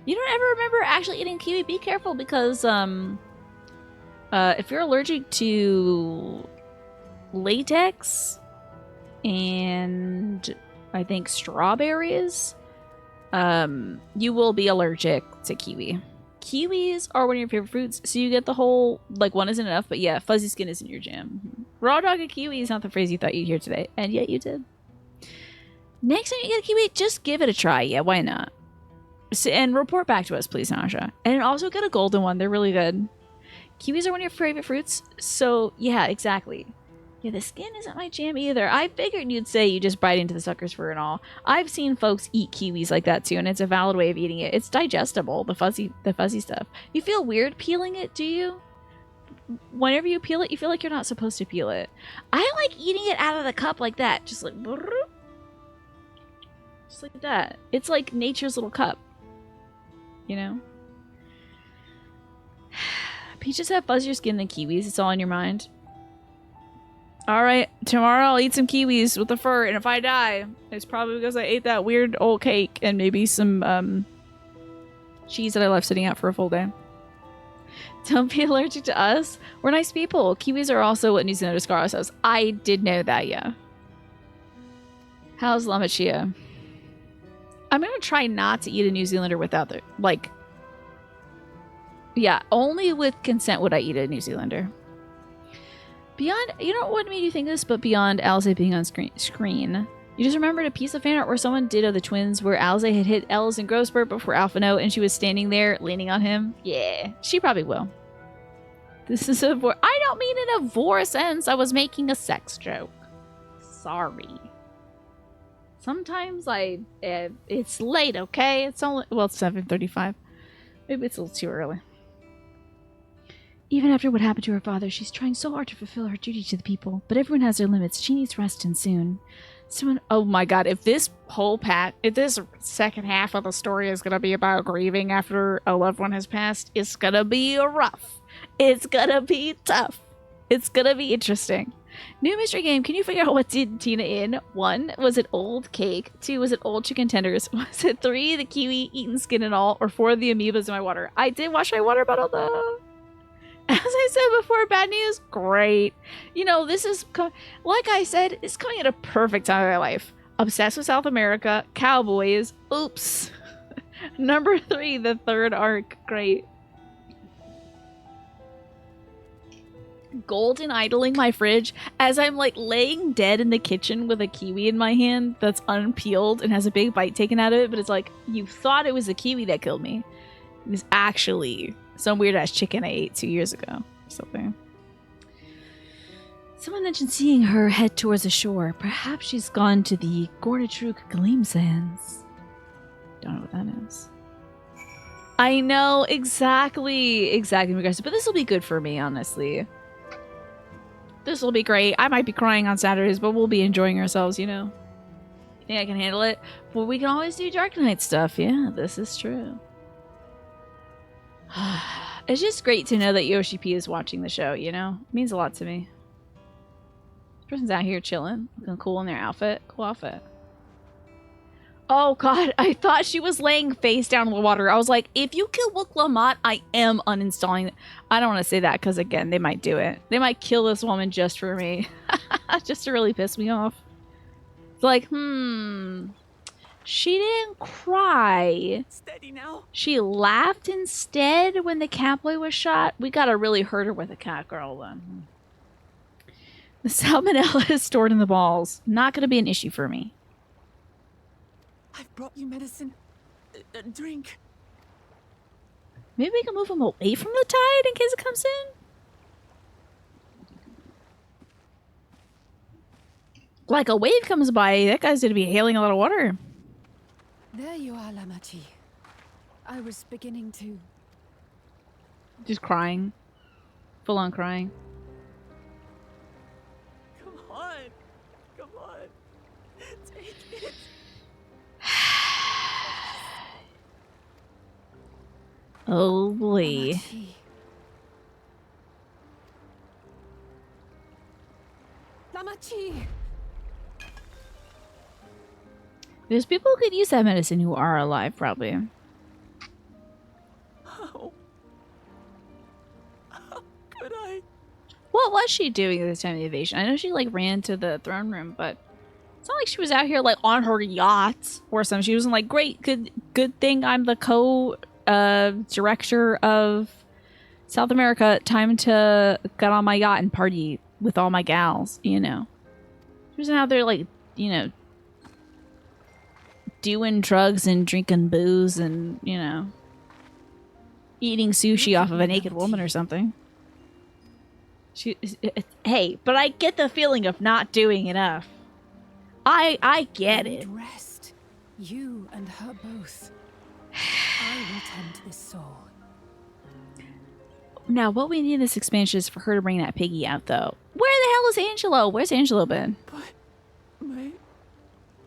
You don't ever remember actually eating kiwi? Be careful because, if you're allergic to latex and I think strawberries, you will be allergic to kiwi. Kiwis are one of your favorite fruits, so you get the whole, like, one isn't enough, but yeah, fuzzy skin isn't your jam. Raw dog a kiwi is not the phrase you thought you'd hear today, and yet you did. Next time you get a kiwi, just give it a try. Yeah, why not? So, and report back to us, please, Nasha. And also get a golden one. They're really good. Kiwis are one of your favorite fruits, so yeah, exactly. Yeah, the skin isn't my jam either. I figured you'd say you just bite into the sucker's fur and all. I've seen folks eat kiwis like that too, and it's a valid way of eating it. It's digestible, the fuzzy stuff. You feel weird peeling it, do you? Whenever you peel it, you feel like you're not supposed to peel it. I like eating it out of the cup like that. Just like that. It's like nature's little cup. You know? Peaches have fuzzier skin than kiwis. It's all in your mind. Alright, tomorrow I'll eat some kiwis with the fur, and if I die, it's probably because I ate that weird old cake and maybe some cheese that I left sitting out for a full day. Don't be allergic to us. We're nice people. Kiwis are also what New Zealanders call ourselves. I did know that, yeah. How's La Machia? I'm gonna try not to eat a New Zealander without the, like... Yeah, only with consent would I eat a New Zealander. Beyond, you know what made you think this, but beyond Alice being on screen, you just remembered a piece of fan art where someone did of the twins where Alice had hit Ellis and Grosspurt before Alpha Note and she was standing there leaning on him. Yeah, she probably will. This is a I don't mean in a vor sense. I was making a sex joke. Sorry. Sometimes it's late, okay? It's only, well, it's 7:35. Maybe it's a little too early. Even after what happened to her father, she's trying so hard to fulfill her duty to the people. But everyone has their limits. She needs rest and soon. Someone, oh my god, if this second half of the story is gonna be about grieving after a loved one has passed, it's gonna be rough. It's gonna be tough. It's gonna be interesting. New mystery game. Can you figure out what did Tina in? 1, was it old cake? 2, was it old chicken tenders? Was it 3, the kiwi, eaten skin and all? Or 4, the amoebas in my water? I did wash my water bottle though. As I said before, bad news? Great. You know, this is, like I said, it's coming at a perfect time in my life. Obsessed with South America, cowboys, oops. Number 3, the third arc. Great. golden idling my fridge as I'm like laying dead in the kitchen with a kiwi in my hand that's unpeeled and has a big bite taken out of it, but it's like, you thought it was a kiwi that killed me. It was actually some weird ass chicken I ate 2 years ago. Something. Someone mentioned seeing her head towards the shore. Perhaps she's gone to the Gordatruk Gleam Sands. Don't know what that is. I know, exactly, guys. But this will be good for me, honestly. This will be great. I might be crying on Saturdays, but we'll be enjoying ourselves, you know? You think I can handle it? Well, we can always do Dark Knight stuff. Yeah, this is true. It's just great to know that Yoshi P is watching the show, you know? It means a lot to me. This person's out here chilling, looking cool in their outfit. Cool outfit. Oh god, I thought she was laying face down in the water. I was like, if you kill Wook Lamont, I am uninstalling it. I don't want to say that because, again, they might do it. They might kill this woman just for me. Just to really piss me off. It's like, she didn't cry. Steady now. She laughed instead when the catboy was shot. We gotta really hurt her with a cat girl then. The salmonella is stored in the balls. Not gonna be an issue for me. I've brought you medicine. A drink. Maybe we can move him away from the tide in case it comes in? Like a wave comes by, that guy's gonna be hailing a lot of water. There you are, Lamachi. I was beginning to... Just crying. Full on crying. Come on. Come on. Take it. Oh boy. Lamachi! There's people who could use that medicine who are alive, probably. How could I? What was she doing at the time of the invasion? I know she like ran to the throne room, but it's not like she was out here like on her yacht or something. She wasn't like, great, good thing I'm the director of South America. Time to get on my yacht and party with all my gals, you know. She wasn't out there like, you know, doing drugs and drinking booze and, you know, eating sushi off of a naked woman or something. Hey, but I get the feeling of not doing enough. I get it. Rest. You and her both. I will tend to this soul. Now, what we need in this expansion is for her to bring that piggy out, though. Where the hell is Angelo? Where's Angelo been? But my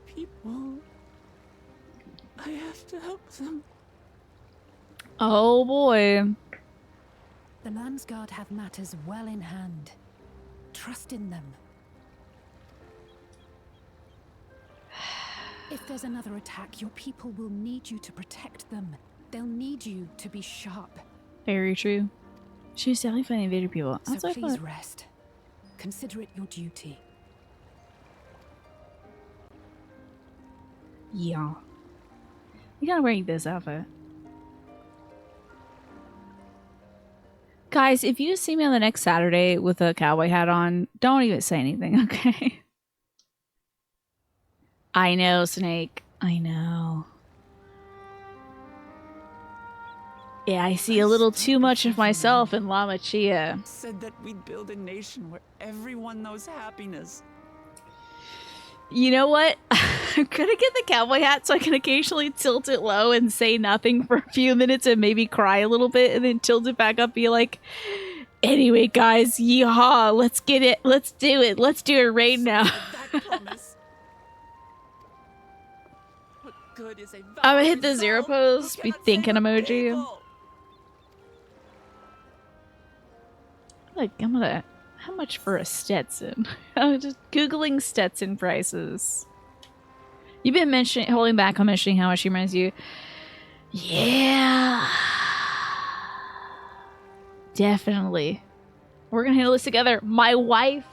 people... I have to help them. Oh boy. The Landsguard have matters well in hand. Trust in them. If there's another attack, your people will need you to protect them. They'll need you to be sharp. Very true. She's definitely finding invader people. So please rest. Consider it your duty. Yeah. You gotta wear this outfit. Guys, if you see me on the next Saturday with a cowboy hat on, don't even say anything, okay? I know, Snake. I know. Yeah, I see a little too much of myself in Lama Chia. Said that we'd build a nation where everyone knows happiness. You know what? I'm gonna get the cowboy hat so I can occasionally tilt it low and say nothing for a few minutes and maybe cry a little bit and then tilt it back up, be like, anyway, guys, yeehaw, let's get it, let's do it right now. I'm gonna hit the zero pose, be thinking emoji. Like, I'm gonna, how much for a Stetson? I'm just Googling Stetson prices. You've been holding back on mentioning how much she reminds you. Yeah. Definitely. We're gonna handle this together. My wife.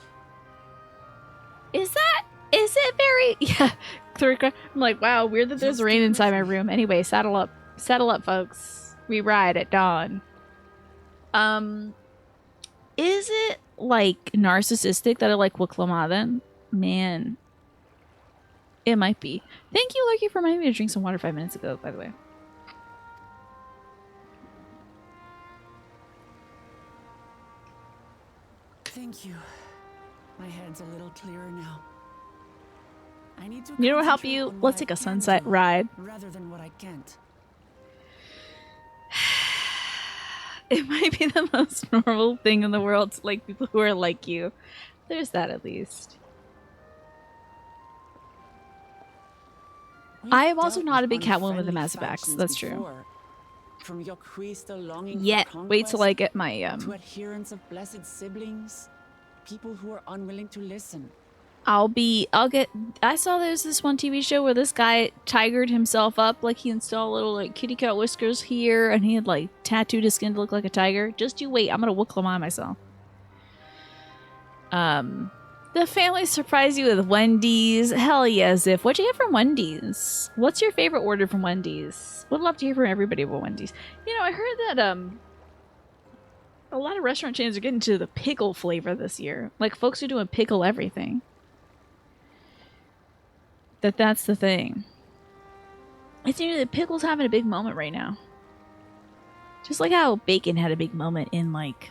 Is it very, yeah. I'm like, wow, weird that there's rain inside my room. Anyway, saddle up, folks. We ride at dawn. Is it like narcissistic that I like Wiklamaden, man, it might be. Thank you, Lucky, for reminding me to drink some water 5 minutes ago, by the way. Thank you. My head's a little clearer now. I need to You know what will help concentrate you? on what Let's I take a can sunset do, ride. rather than what I can't. It might be the most normal thing in the world to like people who are like you. There's that at least. We've I am also dealt not a with big Catwoman with a unfriendly massive axe. factions That's true. before. From your crystal longing Yet, for wait till I conquest, get my to adherents of blessed siblings, people who are unwilling to listen. I saw there's this one TV show where this guy tigered himself up, like he installed little like kitty cat whiskers here, and he had like tattooed his skin to look like a tiger. Just you wait, I'm gonna Wooklama myself. The family surprised you with Wendy's. Hell yeah, Ziff. What'd you get from Wendy's? What's your favorite order from Wendy's? Would love to hear from everybody about Wendy's. You know, I heard that a lot of restaurant chains are getting to the pickle flavor this year. Like folks are doing pickle everything. That's the thing. I think that pickle's having a big moment right now. Just like how bacon had a big moment in like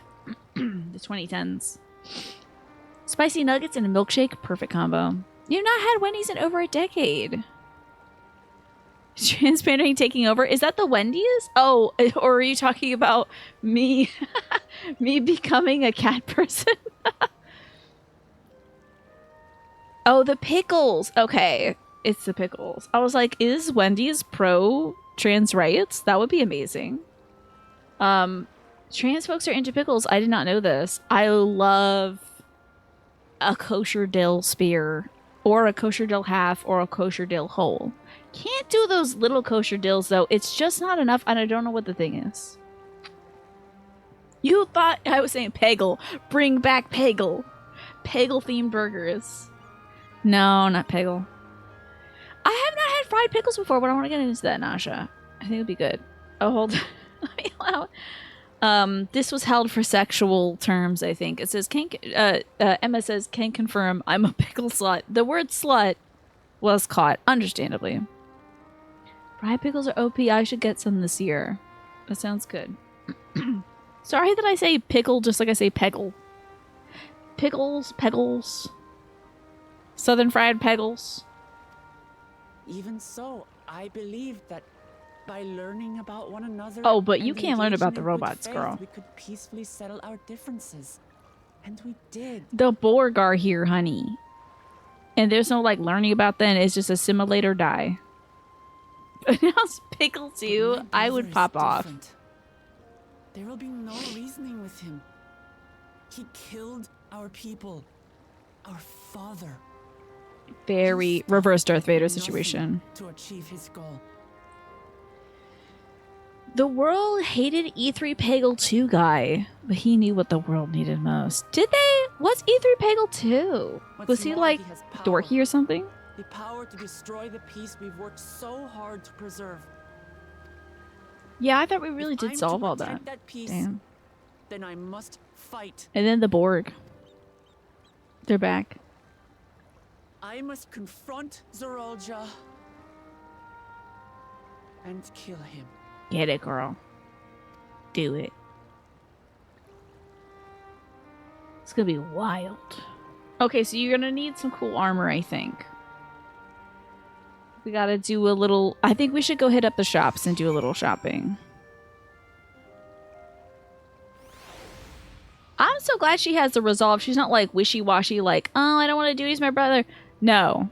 the 2010s. Spicy nuggets and a milkshake, perfect combo. You've not had Wendy's in over a decade. Transparenting taking over. Is that the Wendy's? Oh, or are you talking about me me becoming a cat person? Oh, the pickles. Okay. It's the pickles. I was like, is Wendy's pro trans rights? That would be amazing. Trans folks are into pickles. I did not know this. I love a kosher dill spear or a kosher dill half or a kosher dill whole. Can't do those little kosher dills though. It's just not enough and I don't know what the thing is. You thought I was saying Peggle. Bring back Peggle. Peggle themed burgers. No, not Peggle. I have not had fried pickles before, but I want to get into that, Nasha. I think it'd be good. Oh, hold on. Let me allow. This was held for sexual terms, I think. It says, Emma says, can confirm I'm a pickle slut. The word slut was caught, understandably. Fried pickles are OP. I should get some this year. That sounds good. Sorry that I say pickle just like I say peggle. Pickles. Southern fried pickles. Even so, I believe that by learning about one another. Oh, but you and can't learn about the engaging in good robots, faith, girl. We could peacefully settle our differences. And we did. The Borg are here, honey. And there's no like learning about them. It's just assimilate or die. But now it's pickle too. I would pop off. There will be no reasoning with him. He killed our people. Our father. Very reverse Darth Vader situation. To achieve his goal. The world hated E3 Peggle 2 guy, but he knew what the world needed most. Did they? What's E3 Peggle 2? Was he like dorky or something? The power to destroy the peace we've worked so hard to preserve. Yeah, I thought we really did solve all that. Peace, damn. Then I must fight. And then the Borg. They're back. I must confront Zorolja and kill him. Get it, girl. Do it. It's gonna be wild. Okay, so you're gonna need some cool armor, I think. We gotta do a little... I think we should go hit up the shops and do a little shopping. I'm so glad she has the resolve. She's not like wishy-washy, like, oh, I don't want to do it, he's my brother. No.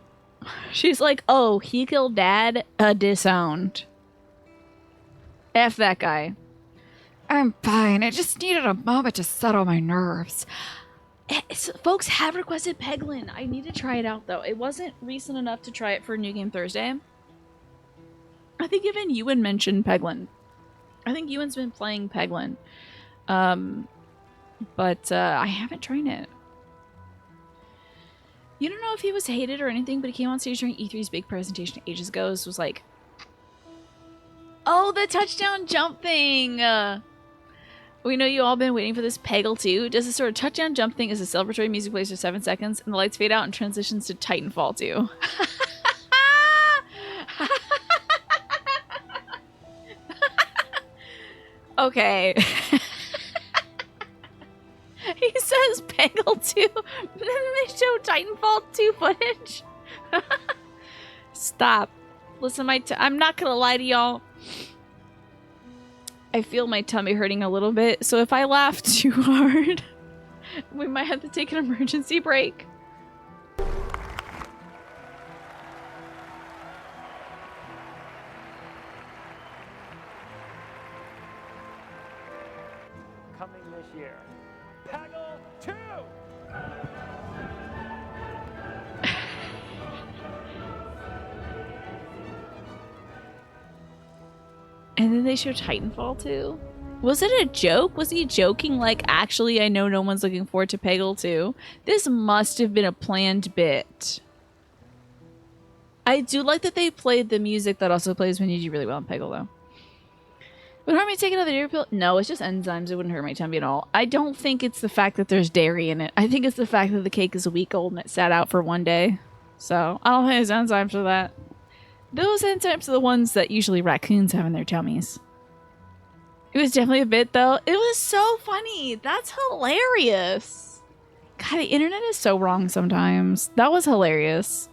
She's like, oh, he killed dad, disowned. F that guy. I'm fine. I just needed a moment to settle my nerves. Folks have requested Peglin. I need to try it out, though. It wasn't recent enough to try it for New Game Thursday. I think even Ewan mentioned Peglin. I think Ewan's been playing Peglin. But I haven't tried it. You don't know if he was hated or anything, but he came on stage during E3's big presentation ages ago. This was like... Oh, the touchdown jump thing! We know you all been waiting for this Peggle 2. Does this sort of touchdown jump thing as the celebratory music plays for 7 seconds and the lights fade out and transitions to Titanfall 2. Okay. He says Peggle 2, but then they show Titanfall 2 footage. Stop. Listen, I'm not gonna lie to y'all. I feel my tummy hurting a little bit, so if I laugh too hard, we might have to take an emergency break. Coming this year, Peggle 2! And then they show Titanfall 2. Was it a joke? Was he joking like, actually, I know no one's looking forward to Peggle 2? This must have been a planned bit. I do like that they played the music that also plays when you do really well in Peggle, though. Would it hurt me to take another dairy pill? No, it's just enzymes. It wouldn't hurt my tummy at all. I don't think it's the fact that there's dairy in it. I think it's the fact that the cake is a week old and it sat out for 1 day. So, I don't think there's enzymes for that. Those enzymes are the ones that usually raccoons have in their tummies. It was definitely a bit, though. It was so funny. That's hilarious. God, the internet is so wrong sometimes. That was hilarious.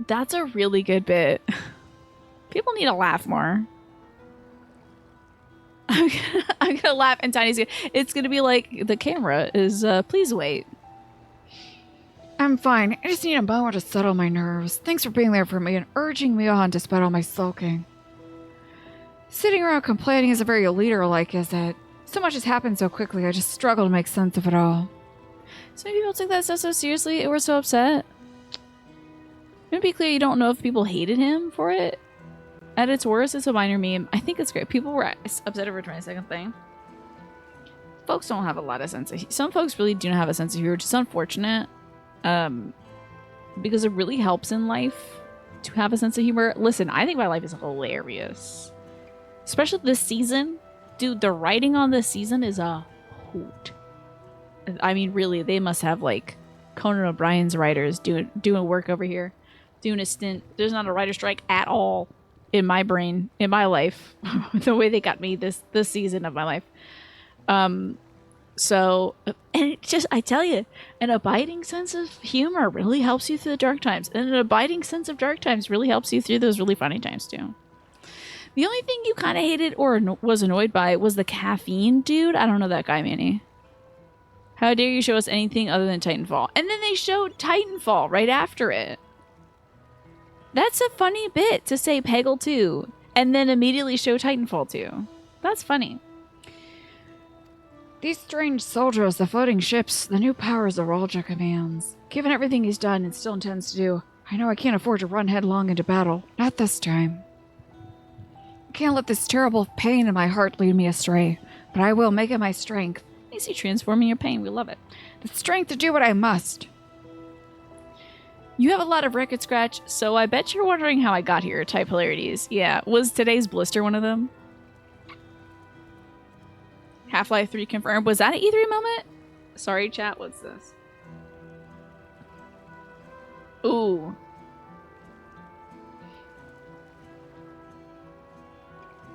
That's a really good bit. People need to laugh more. I'm gonna laugh and Tiny's gonna... It's gonna be like the camera is, please wait. I'm fine. I just need a moment to settle my nerves. Thanks for being there for me and urging me on despite all my sulking. Sitting around complaining isn't very leader-like, is it? So much has happened so quickly, I just struggle to make sense of it all. So many people took that stuff so seriously and were so upset. To be clear, you don't know if people hated him for it. At its worst, it's a minor meme. I think it's great. People were upset over a 20-second thing. Folks don't have a lot of sense of... Some folks really do not have a sense of humor, which is unfortunate. Because it really helps in life to have a sense of humor. Listen, I think my life is hilarious. Especially this season. Dude, the writing on this season is a hoot. I mean, really, they must have, like, Conan O'Brien's writers doing work over here. Doing a stint. There's not a writer strike at all in my brain, in my life. The way they got me this season of my life. So, and it just, I tell you, an abiding sense of humor really helps you through the dark times. And an abiding sense of dark times really helps you through those really funny times, too. The only thing you kind of hated or was annoyed by was the caffeine dude. I don't know that guy, Manny. How dare you show us anything other than Titanfall? And then they showed Titanfall right after it. That's a funny bit to say Peggle 2 and then immediately show Titanfall 2. That's funny. These strange soldiers, the floating ships, the new powers Aralja commands. Given everything he's done and still intends to do, I know I can't afford to run headlong into battle. Not this time. I can't let this terrible pain in my heart lead me astray, but I will make it my strength. I see transforming your pain. We love it. The strength to do what I must. You have a lot of record scratch, so I bet you're wondering how I got here. Type hilarities. Yeah, was today's blister one of them? Half-Life 3 confirmed. Was that an E3 moment? Sorry, chat. What's this? Ooh.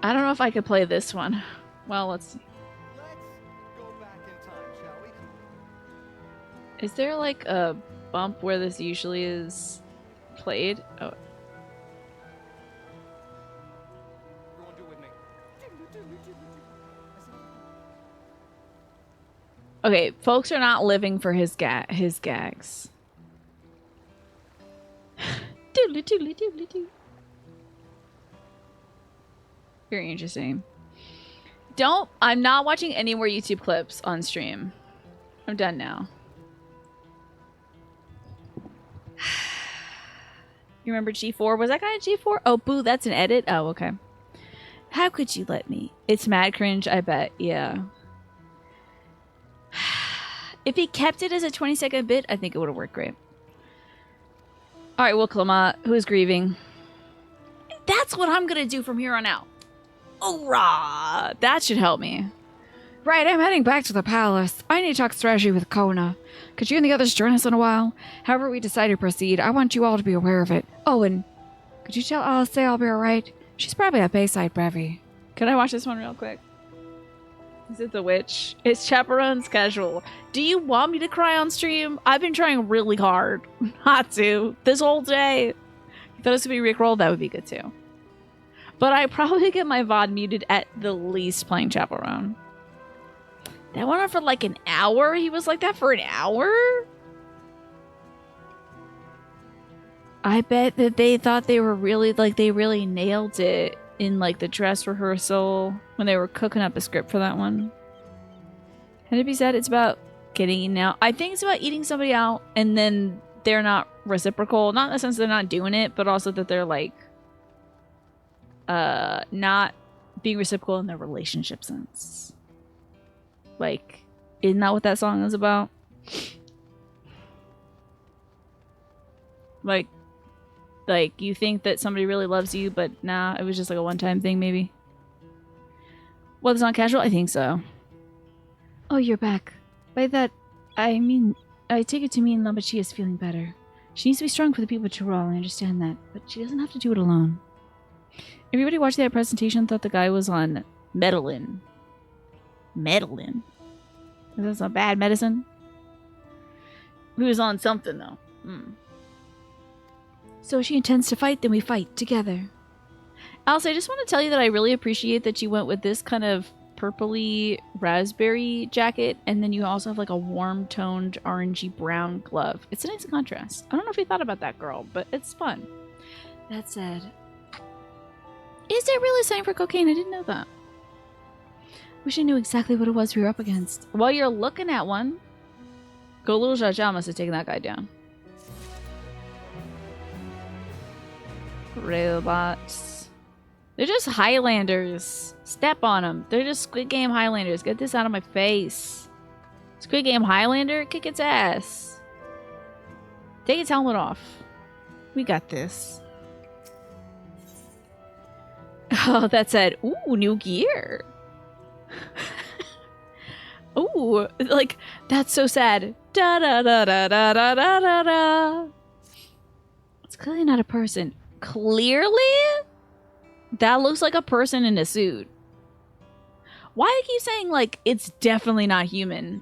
I don't know if I could play this one. Well, let's see. Go back in time, shall we? Is there like a bump where this usually is played? Oh. Everyone do it with me. Okay, folks are not living for his gags. Doodly doodly doodly doo. Very interesting. I'm not watching any more YouTube clips on stream. I'm done now. You remember G4? Was that guy at G4? Oh, boo, that's an edit? Oh, okay. How could you let me? It's mad cringe, I bet. Yeah. If he kept it as a 20-second bit, I think it would have worked great. Alright, well, Klama, who is grieving? That's what I'm gonna do from here on out. Hoorah! That should help me. Right, I'm heading back to the palace. I need to talk strategy with Kona. Could you and the others join us in a while? However we decide to proceed, I want you all to be aware of it. Oh, and could you tell Alice I'll be alright? She's probably at Bayside Brevi. Can I watch this one real quick? Is it the witch? It's chaperones casual. Do you want me to cry on stream? I've been trying really hard not to this whole day. If that was to be Rickrolled, that would be good too. But I probably get my VOD muted at the least playing chaperone. That went on for like an hour? He was like that for an hour? I bet that they thought they were really, like, they really nailed it in, like, the dress rehearsal when they were cooking up a script for that one. Can it be said it's about getting eaten out? I think it's about eating somebody out and then they're not reciprocal. Not in the sense they're not doing it, but also that they're, like, not being reciprocal in their relationship sense. Like, isn't that what that song is about? Like, you think that somebody really loves you, but nah, it was just like a one-time thing, maybe. Well, it's not casual? I think so. Oh, you're back. By that, I mean, I take it to mean Lambachi is feeling better. She needs to be strong for the people to roll, I understand that, but she doesn't have to do it alone. Everybody watching that presentation thought the guy was on Medellin. Medellin? Is that some bad medicine? He was on something, though. So if she intends to fight, then we fight together. Alice, I just want to tell you that I really appreciate that you went with this kind of purpley raspberry jacket, and then you also have like a warm-toned orangey brown glove. It's a nice contrast. I don't know if you thought about that, girl, but it's fun. That said, is there really something for cocaine? I didn't know that. Wish I knew exactly what it was we were up against. While you're looking at one, Golul Jaja must have taken that guy down. Robots. They're just Highlanders. Step on them. They're just Squid Game Highlanders. Get this out of my face. Squid Game Highlander, kick its ass. Take its helmet off. We got this. Oh, that said, ooh, new gear. Ooh, like, that's so sad. Da da da da da da da da da. It's clearly not a person. Clearly? That looks like a person in a suit. Why do you keep saying, like, it's definitely not human?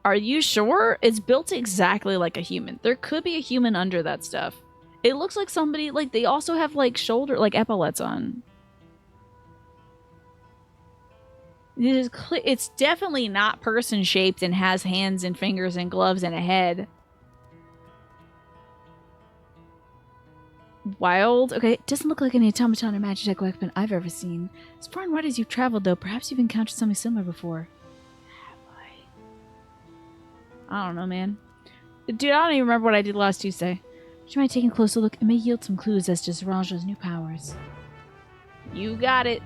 Are you sure? It's built exactly like a human. There could be a human under that stuff. It looks like somebody, like, they also have, like, shoulder, like, epaulets on. It's definitely not person-shaped and has hands and fingers and gloves and a head. Wild. Okay, it doesn't look like any automaton or magitech weapon I've ever seen. As far and wide as you've traveled, though, perhaps you've encountered something similar before. Have I don't know, man. Dude, I don't even remember what I did last Tuesday. Would you mind taking a closer look? It may yield some clues as to Zaraja's new powers. You got it.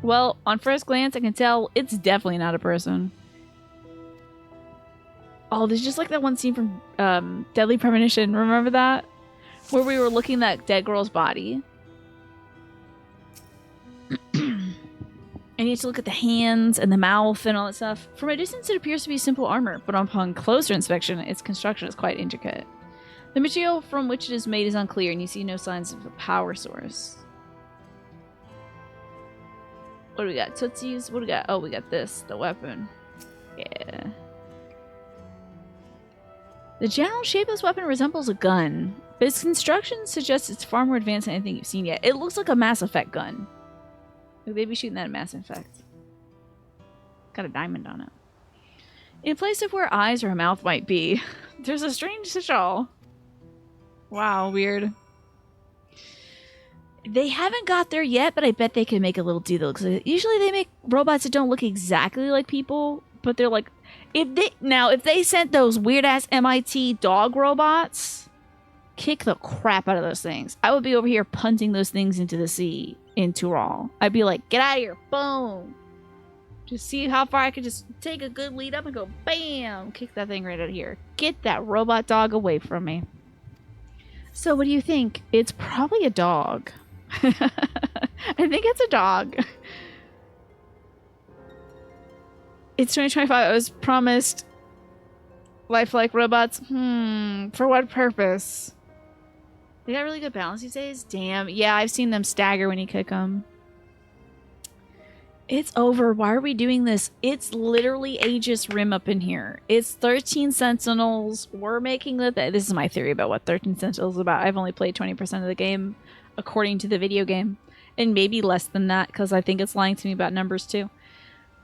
Well, on first glance, I can tell it's definitely not a person. Oh, there's just like that one scene from Deadly Premonition. Remember that? Where we were looking at that dead girl's body. And you have to look at the hands and the mouth and all that stuff. From a distance, it appears to be simple armor, but upon closer inspection, its construction is quite intricate. The material from which it is made is unclear, and you see no signs of a power source. What do we got? Tootsies? What do we got? Oh, we got this. The weapon. Yeah. The general shape of this weapon resembles a gun, but its construction suggests it's far more advanced than anything you've seen yet. It looks like a Mass Effect gun. Like they'd be shooting that at Mass Effect. Got a diamond on it. In place of where eyes or a mouth might be, there's a strange sigil. Wow, weird. They haven't got there yet, but I bet they can make a little detail. Because usually they make robots that don't look exactly like people, but they're like, if they sent those weird ass MIT dog robots, kick the crap out of those things. I would be over here punting those things into the sea in Tural. I'd be like, get out of here, boom. Just see how far I could just take a good lead up and go, bam, kick that thing right out of here. Get that robot dog away from me. So what do you think? It's probably a dog. I think it's a dog. It's 2025. I was promised lifelike robots. For what purpose? They got really good balance these days. Damn. Yeah, I've seen them stagger when you kick them. It's over. Why are we doing this? It's literally Aegis Rim up in here. It's 13 Sentinels. We're making the... This is my theory about what 13 Sentinels is about. I've only played 20% of the game according to the video game. And maybe less than that because I think it's lying to me about numbers too.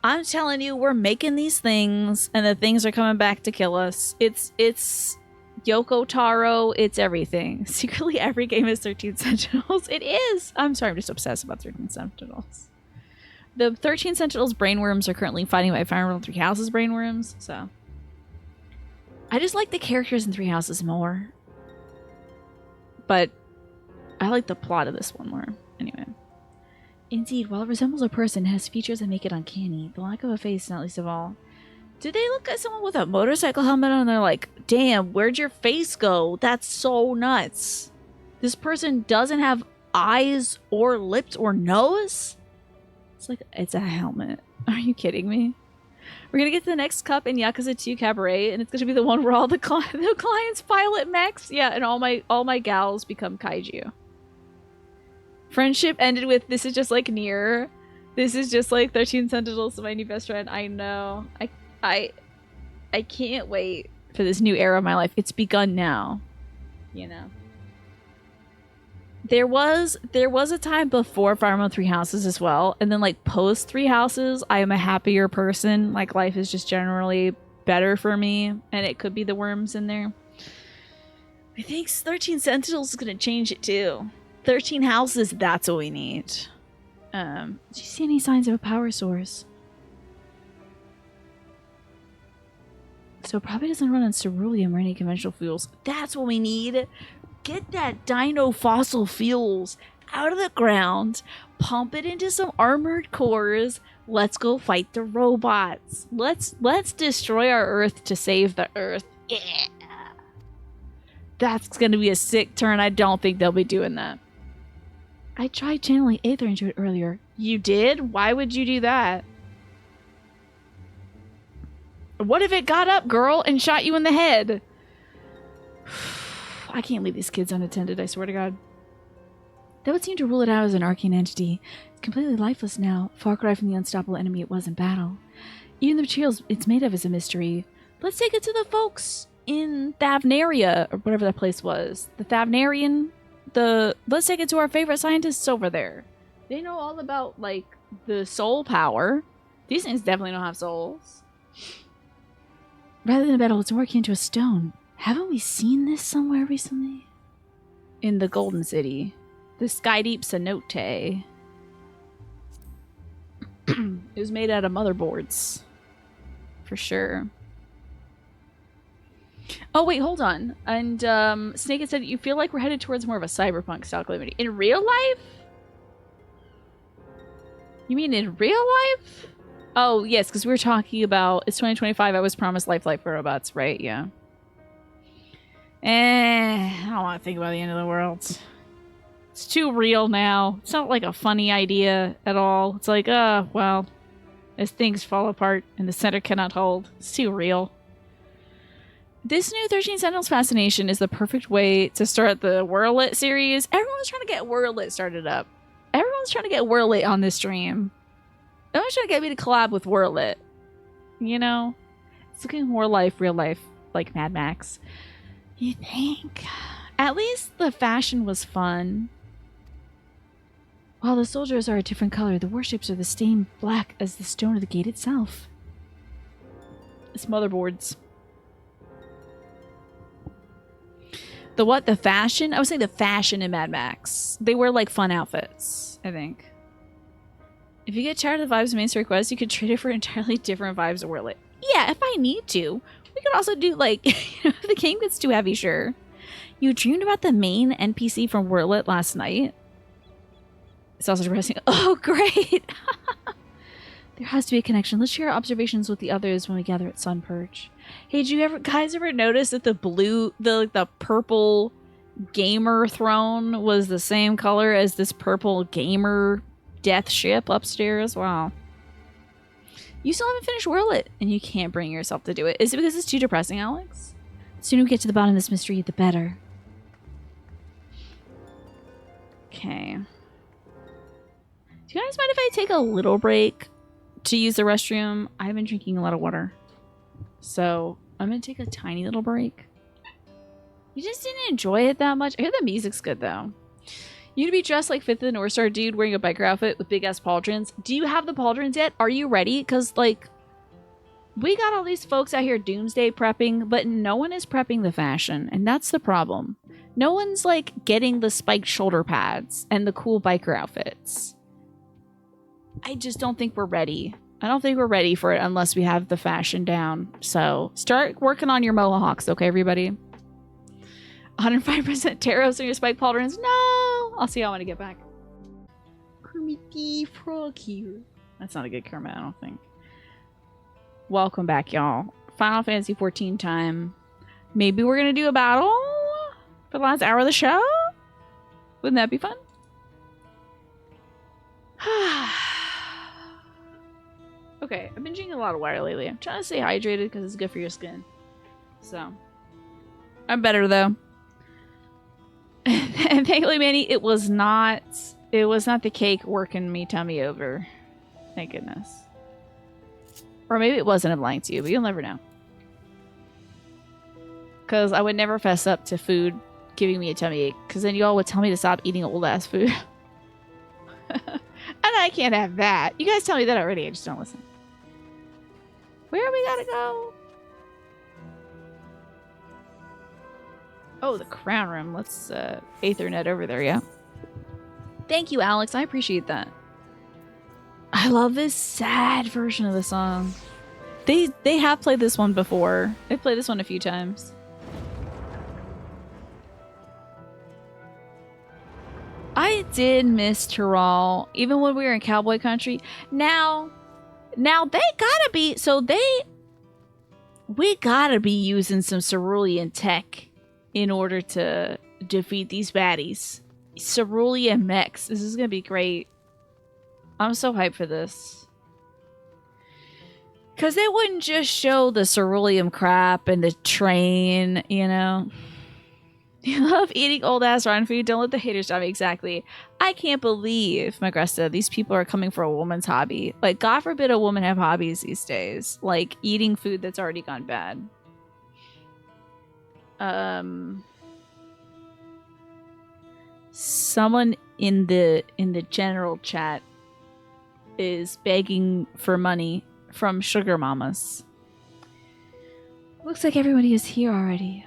I'm telling you, we're making these things and the things are coming back to kill us. It's Yoko Taro. It's everything. Secretly, every game is 13 Sentinels. It is. I'm sorry. I'm just obsessed about 13 Sentinels. The 13 Sentinels brainworms are currently fighting my Fire Emblem Three Houses brainworms, so... I just like the characters in Three Houses more. But I like the plot of this one more. Anyway. Indeed, while it resembles a person, it has features that make it uncanny. The lack of a face, not least of all. Do they look at someone with a motorcycle helmet on and they're like, damn, where'd your face go? That's so nuts. This person doesn't have eyes or lips or nose? It's like, it's a helmet. Are you kidding me? We're gonna get to the next cup in Yakuza 2 Cabaret, and it's gonna be the one where all the clients pilot mechs. Yeah, and all my gals become kaiju. Friendship ended with, this is just like Nier. This is just like 13 Sentinels to my new best friend. I know. I can't wait for this new era of my life. It's begun now. You know. There was a time before Fire Emblem Three Houses as well, and then like post Three Houses, I am a happier person. Like life is just generally better for me, and it could be the worms in there. I think 13 Sentinels is gonna change it too. 13 houses, that's what we need. Do you see any signs of a power source? So it probably doesn't run on ceruleum or any conventional fuels. That's what we need. Get that dino fossil fuels out of the ground, pump it into some armored cores. Let's go fight the robots. Let's destroy our Earth to save the Earth. Yeah. That's gonna be a sick turn. I don't think they'll be doing that. I tried channeling Aether into it earlier. You did? Why would you do that? What if it got up, girl, and shot you in the head? I can't leave these kids unattended, I swear to God. That would seem to rule it out as an arcane entity. It's completely lifeless now, far cry from the unstoppable enemy it was in battle. Even the materials it's made of is a mystery. Let's take it to the folks in Thavnaria, or whatever that place was. The Thavnarian, let's take it to our favorite scientists over there. They know all about, like, the soul power. These things definitely don't have souls. Rather than a battle, it's more akin to a stone. Haven't we seen this somewhere recently? In the Golden City. The Skydeep Cenote. It was made out of motherboards. For sure. Oh, wait, hold on. And Snake had said, you feel like we're headed towards more of a cyberpunk style calamity. In real life? You mean in real life? Oh, yes, because we were talking about, it's 2025, I was promised lifelike for robots, right? Yeah. I don't want to think about the end of the world. It's too real now. It's not like a funny idea at all. It's like, well, as things fall apart and the center cannot hold. It's too real. This new 13 Sentinels fascination is the perfect way to start the Whirlit series. Everyone's trying to get Whirlit started up. Everyone's trying to get Whirlit on this stream. Everyone's trying to get me to collab with Whirlit. You know? It's looking more real life, like Mad Max. You think? At least the fashion was fun. While the soldiers are a different color, the warships are the same black as the stone of the gate itself. It's motherboards. The what? The fashion? I was saying the fashion in Mad Max. They wear like fun outfits, I think. If you get tired of the vibes of main story quests, you could trade it for entirely different vibes of Whirlit. Yeah, if I need to. We could also do like, if the game gets too heavy, sure. You dreamed about the main NPC from Whirlit last night? It's also depressing. Oh, great! There has to be a connection. Let's share our observations with the others when we gather at Sun Perch. Hey, did you guys ever notice that the purple gamer throne was the same color as this purple gamer death ship upstairs? Wow. You still haven't finished Whirl It, and you can't bring yourself to do it. Is it because it's too depressing, Alex? The sooner we get to the bottom of this mystery, the better. Okay. Do you guys mind if I take a little break to use the restroom? I've been drinking a lot of water. So I'm going to take a tiny little break. You just didn't enjoy it that much? I hear the music's good, though. You'd be dressed like Fifth of the North Star dude wearing a biker outfit with big-ass pauldrons. Do you have the pauldrons yet? Are you ready? Because, like, we got all these folks out here doomsday prepping, but no one is prepping the fashion, and that's the problem. No one's, like, getting the spiked shoulder pads and the cool biker outfits. I just don't think we're ready. I don't think we're ready for it unless we have the fashion down. So, start working on your mohawks, okay, everybody? 105% Taros on your spike pauldrons. No! I'll see how I want to get back. Kermit the Frog here. That's not a good Kermit, I don't think. Welcome back, y'all. Final Fantasy 14 time. Maybe we're going to do a battle for the last hour of the show? Wouldn't that be fun? Okay, I've been drinking a lot of water lately. I'm trying to stay hydrated because it's good for your skin. So, I'm better though. And thankfully, Manny, it was not the cake working me tummy over. Thank goodness. Or maybe it wasn't. I'm lying to you, but you'll never know. Because I would never fess up to food giving me a tummy ache. Because then you all would tell me to stop eating old ass food. And I can't have that. You guys tell me that already. I just don't listen. Where we gotta go? Oh, the crown room. Let's Aethernet over there, yeah. Thank you, Alex. I appreciate that. I love this sad version of the song. They have played this one before. They've played this one a few times. I did miss Tyrol, even when we were in cowboy country. Now they gotta be, we gotta be using some cerulean tech in order to defeat these baddies. Cerulean mechs. This is gonna be great. I'm so hyped for this. Because they wouldn't just show the cerulean crap and the train, you know. You love eating old-ass rotten food. Don't let the haters stop me. Exactly. I can't believe, Magresta, these people are coming for a woman's hobby. Like, God forbid a woman have hobbies these days. Like, eating food that's already gone bad. Someone in the general chat is begging for money from sugar mamas. Looks like everybody is here already.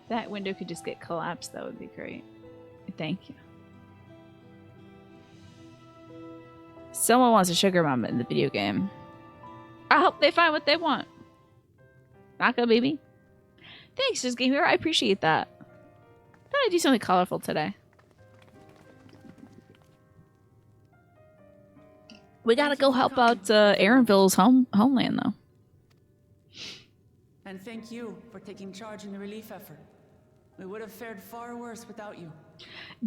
If that window could just get collapsed, that would be great. Thank you. Someone wants a sugar mama in the video game. I hope they find what they want. Naka, baby. Thanks, Just Game Hero. I appreciate that. Thought I'd do something colorful today. We gotta go help out Aaronville's homeland, though. And thank you for taking charge in the relief effort. We would have fared far worse without you.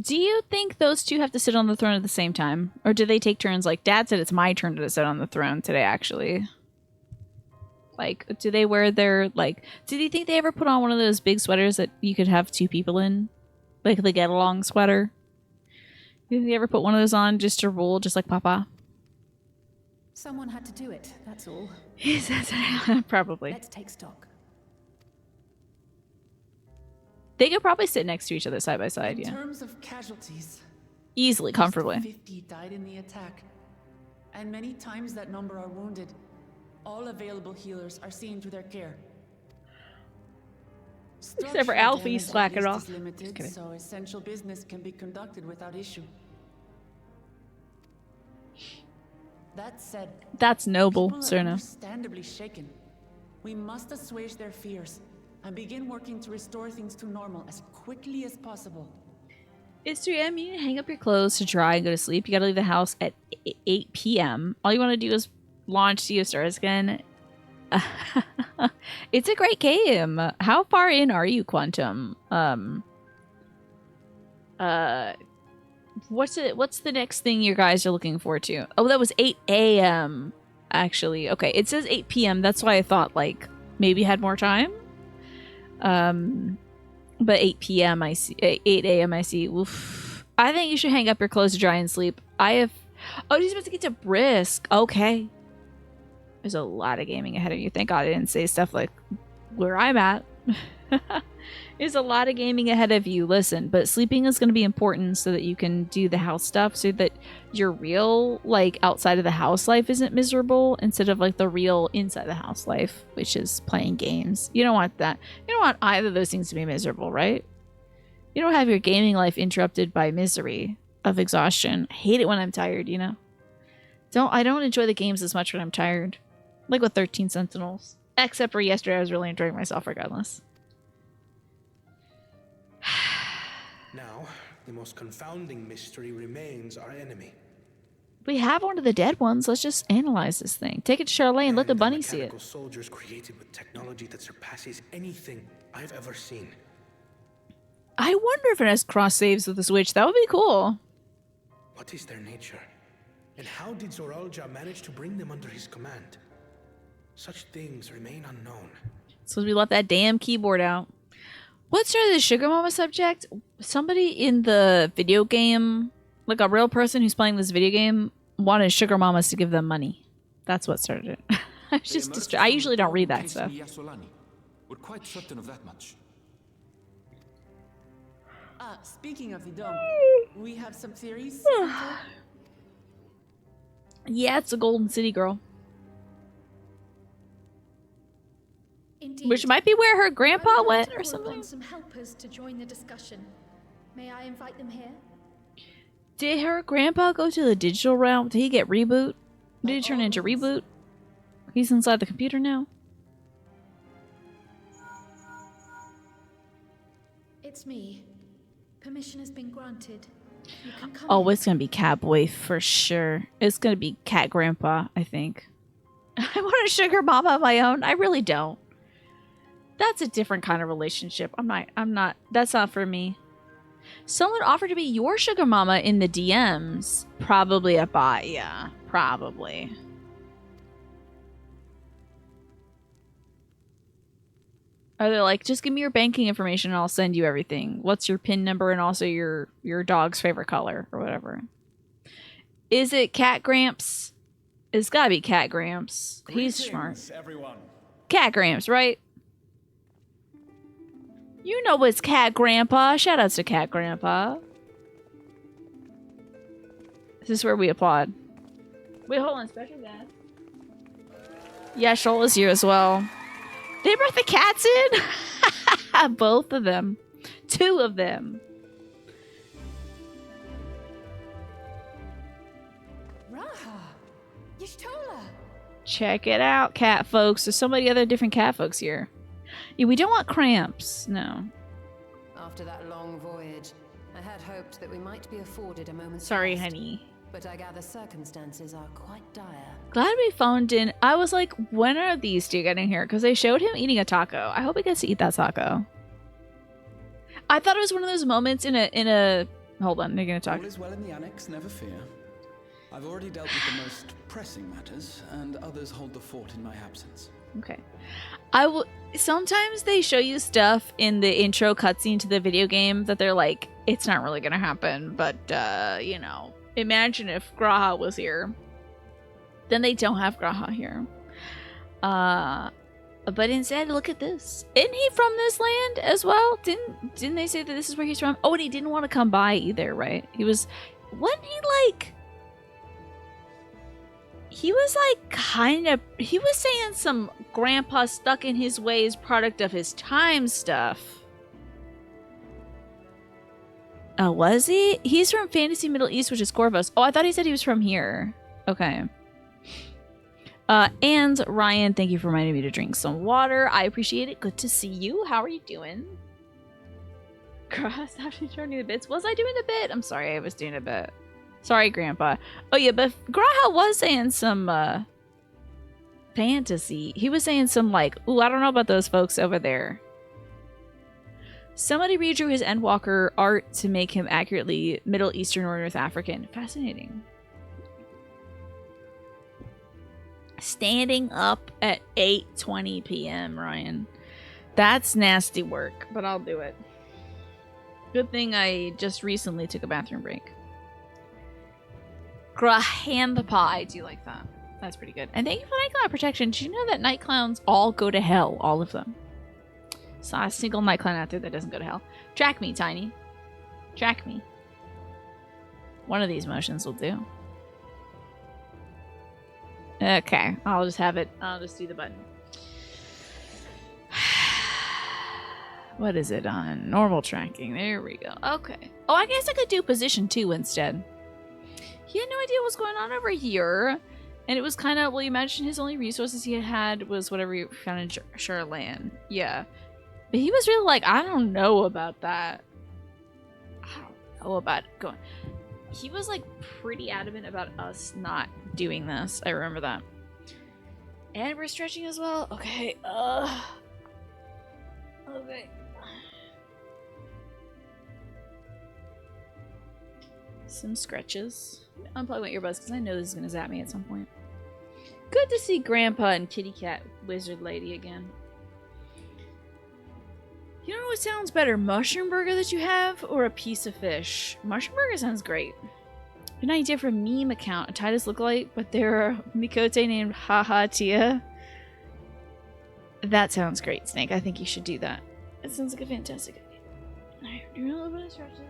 Do you think those two have to sit on the throne at the same time? Or do they take turns? Like, Dad said it's my turn to sit on the throne today, actually. Like, do they wear their, like... Do you think they ever put on one of those big sweaters that you could have two people in? Like the get-along sweater? Do you think they ever put one of those on just to rule, just like Papa? Someone had to do it, that's all. He says probably. Let's take stock. They could probably sit next to each other side by side, yeah. In terms of casualties, easily, comfortably. 50 died in the attack, and many times that number are wounded. All available healers are seen to their care. Except for Alfie slacking off. Limited, so essential business can be conducted without issue. That said, that's noble, people are understandably shaken. We must assuage their fears and begin working to restore things to normal as quickly as possible. It's 3 a.m. You need to hang up your clothes to dry and go to sleep. You gotta leave the house at 8 p.m. All you want to do is launch Sea of Stars again. It's a great game. How far in are you, Quantum? What's the next thing you guys are looking forward to? Oh, that was 8 a.m. actually. Okay, it says 8 p.m. That's why I thought like maybe had more time. But 8 p.m. I see 8 a.m. I see. Oof. I think you should hang up your clothes to dry and sleep. Oh, he's supposed to get to Brisk. Okay. There's a lot of gaming ahead of you. Thank God I didn't say stuff like where I'm at. There's a lot of gaming ahead of you. Listen, but sleeping is going to be important so that you can do the house stuff, so that your real, like, outside of the house life isn't miserable, instead of, like, the real inside the house life, which is playing games. You don't want that. You don't want either of those things to be miserable, right? You don't have your gaming life interrupted by misery of exhaustion. I hate it when I'm tired, you know? I don't enjoy the games as much when I'm tired. Like with 13 Sentinels. Except for yesterday, I was really enjoying myself regardless. Now, the most confounding mystery remains our enemy. We have one of the dead ones. Let's just analyze this thing. Take it to Charlotte and let the bunny see it. Soldiers created with technology that surpasses anything I've ever seen. I wonder if it has cross saves with the Switch. That would be cool. What is their nature? And how did Zoralja manage to bring them under his command? Such things remain unknown. So we left that damn keyboard out. What started the Sugar Mama subject? Somebody in the video game, like a real person who's playing this video game, wanted Sugar Mamas to give them money. That's what started it. I was just I usually don't read that stuff. We're quite certain of that much. Speaking of the dome, we have some theories. Yeah, it's a Golden City girl. Indeed. Which might be where her grandpa went or something. Some helpers to join the discussion. May I invite them here? Did her grandpa go to the digital realm? Did he get reboot? Did he turn into reboot? He's inside the computer now. It's me. Permission has been granted. You can come Oh, in. it's gonna be Catboy for sure. It's gonna be Cat Grandpa, I think. I want a sugar mama of my own. I really don't. That's a different kind of relationship. I'm not, that's not for me. Someone offered to be your sugar mama in the DMs. Probably a bot, yeah. Probably. Or they're like, just give me your banking information and I'll send you everything. What's your PIN number and also your dog's favorite color or whatever. Is it Cat Gramps? It's gotta be Cat Gramps. He's smart. Everyone. Cat Gramps, right? You know it's Cat Grandpa. Shout outs to Cat Grandpa. This is where we applaud. Wait, hold on. Special guest. Yeah, Shoal is here as well. They brought the cats in? Both of them. 2 of them. Raha! Y'shtola! Check it out, cat folks. There's so many other different cat folks here. Yeah, we don't want cramps. No. After that long voyage, I had hoped that we might be afforded a moment's Sorry, rest, honey. but I gather circumstances are quite dire. Glad we phoned in. I was like, when are these 2 getting here? Because they showed him eating a taco. I hope he gets to eat that taco. I thought it was one of those moments in a. Hold on, they're gonna talk. All is well in the annex, never fear. I've already dealt with the most pressing matters, and others hold the fort in my absence. Okay. I will. Sometimes they show you stuff in the intro cutscene to the video game that they're like, it's not really gonna happen, but you know, imagine if Graha was here. Then they don't have Graha here. But instead, look at this. Isn't he from this land as well? Didn't they say that this is where he's from? Oh, and he didn't want to come by either, right? Wasn't he like? He was like he was saying some grandpa stuck in his ways product of his time stuff. Oh, was he? He's from Fantasy Middle East, which is Corvus. Oh, I thought he said he was from here. Okay. And Ryan, thank you for reminding me to drink some water. I appreciate it. Good to see you. How are you doing? Cross after turning the bits. Was I doing a bit? I'm sorry, I was doing a bit. Sorry, Grandpa. Oh yeah, but Graha was saying some fantasy. He was saying some like, ooh, I don't know about those folks over there. Somebody redrew his Endwalker art to make him accurately Middle Eastern or North African. Fascinating. Standing up at 8:20 p.m., Ryan. That's nasty work, but I'll do it. Good thing I just recently took a bathroom break. Grahanda pie. I do like that. That's pretty good. And thank you for night cloud protection. Did you know that night clowns all go to hell? All of them. Saw a single night clown out there that doesn't go to hell. Track me, Tiny. Track me. One of these motions will do. Okay, I'll just have it. I'll just do the button. What is it on? Normal tracking. There we go. Okay. Oh, I guess I could do position 2 instead. He had no idea what was going on over here. And it was kind of, well, you imagine his only resources he had was whatever he found in Charlan. Yeah. But he was really like, I don't know about that. I don't know about going. He was like pretty adamant about us not doing this. I remember that. And we're stretching as well. Okay. Okay. Some scratches. Unplug my earbuds because I know this is going to zap me at some point. Good to see Grandpa and Kitty Cat Wizard Lady again. You know what sounds better? Mushroom burger that you have or a piece of fish? Mushroom burger sounds great. An idea for a meme account, a Titus lookalike, but there are Mikote named Haha Tia. That sounds great, Snake. I think you should do that. It sounds like a fantastic idea. Alright, do a little bit of stretches.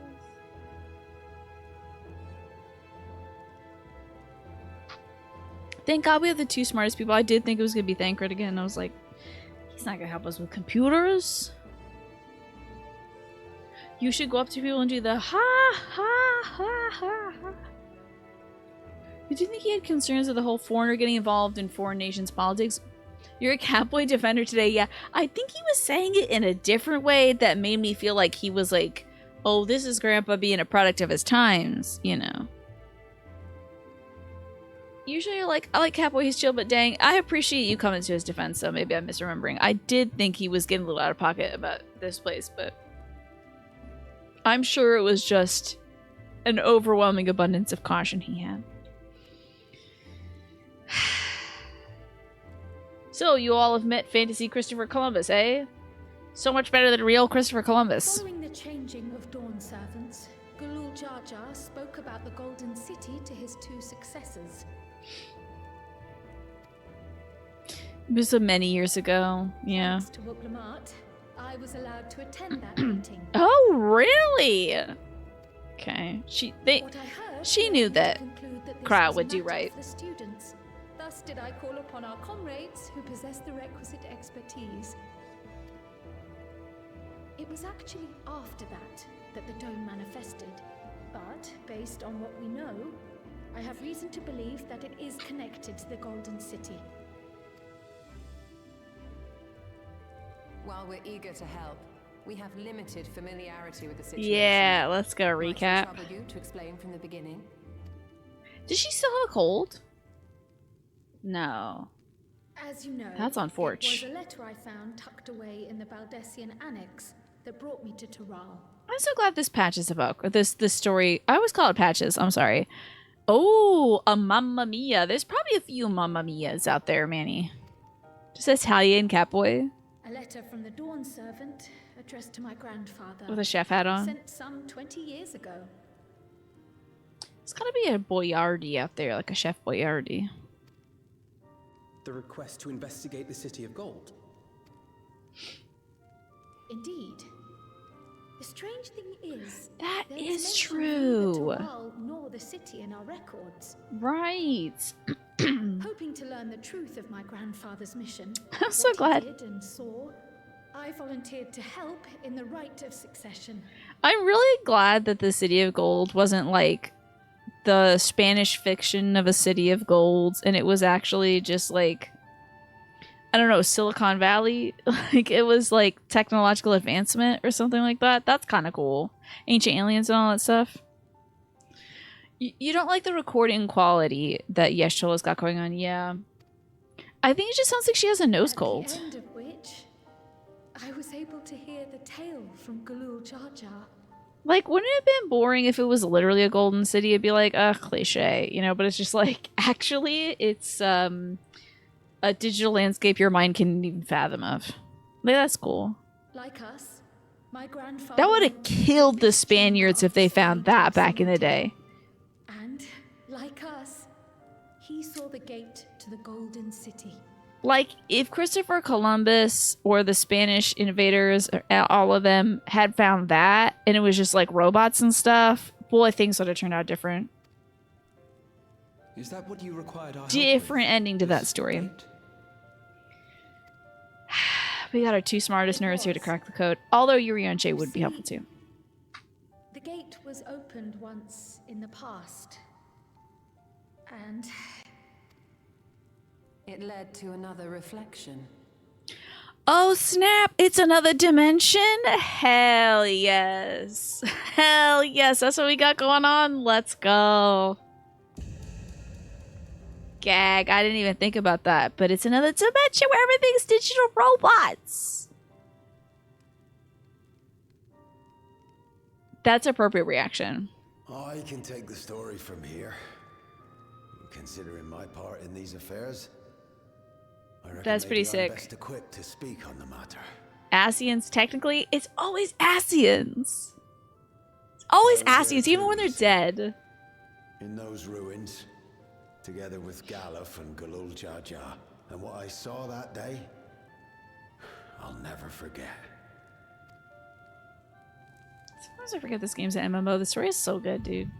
Thank God we have the 2 smartest people. I did think it was going to be Thancred again. I was like, he's not going to help us with computers. You should go up to people and do the ha ha ha ha ha. Did you think he had concerns with the whole foreigner getting involved in foreign nations' politics? You're a Catboy defender today. Yeah, I think he was saying it in a different way that made me feel like he was like, oh, this is Grandpa being a product of his times, you know. Usually you're like, I like Catboy, he's chill, but dang, I appreciate you coming to his defense, so maybe I'm misremembering. I did think he was getting a little out of pocket about this place, but I'm sure it was just an overwhelming abundance of caution he had. So, you all have met fantasy Christopher Columbus, eh? So much better than real Christopher Columbus. Following the changing of Dawn servants, Galul Jar Jar spoke about the Golden City to his 2 successors. It was so many years ago, yeah. Thanks to Wuklamart, I was allowed to attend that meeting. Oh, really? Okay. She knew that Crowd would do right. For the students. Thus did I call upon our comrades who possess the requisite expertise. It was actually after that the dome manifested. But, based on what we know, I have reason to believe that it is connected to the Golden City. While we're eager to help, we have limited familiarity with the situation. Yeah, let's go recap. Might it trouble you to explain from the beginning? Does she still have a cold? No. As you know, that's on Forge. It was a letter I found tucked away in the Baldessian Annex that brought me to Taral. I'm so glad this patch is about this story. I always call it patches. I'm sorry. Oh, a Mamma Mia. There's probably a few Mamma Mias out there, Manny. Just Italian Catboy. A letter from the Dawn servant addressed to my grandfather. With a chef hat on. Sent some 20 years ago. It's gotta be a Boyardi out there, like a Chef Boyardi. The request to investigate the City of Gold. Indeed. The strange thing is, that there is true. Nor the city in our records. Right. Hoping to learn the truth of my grandfather's mission, I'm so glad. He did and saw, I volunteered to help in the rite of succession. I'm really glad that the City of Gold wasn't like the Spanish fiction of a City of Gold, and it was actually just like, I don't know, Silicon Valley. Like, it was like technological advancement or something like that. That's kind of cool. Ancient aliens and all that stuff. You don't like the recording quality that Yeshola's got going on, yeah. I think it just sounds like she has a nose cold. At the end of which, I was able to hear the tale from Galul Jar Jar. Like, wouldn't it have been boring if it was literally a golden city? It'd be like, cliche, you know, but it's just like, actually, it's a digital landscape your mind can't even fathom of. Like, that's cool. Like us, my grandfather... That would have killed the Spaniards if they found that back in the day. And, like us, he saw the gate to the Golden City. Like, if Christopher Columbus or the Spanish invaders, or all of them, had found that, and it was just like robots and stuff, boy, things would have turned out different. Is that what you required our Different ending to that story. We got our two smartest nerds here to crack the code. Although Yuri on Jay would be helpful too. The gate was opened once in the past. And... it led to another reflection. Oh snap, it's another dimension? Hell yes. Hell yes, that's what we got going on. Let's go. Gag, I didn't even think about that, but it's another dimension where everything's digital robots. That's appropriate reaction. I can take the story from here. Considering my part in these affairs, I reckon that's pretty maybe I'm sick. best equipped to speak on the matter. Asians, technically, it's always Asians. It's always Asians, even when they're dead. In those ruins, together with Galuf and Galul Jar Jar, and what I saw that day, I'll never forget. Sometimes I forget this game's an MMO. The story is so good, dude.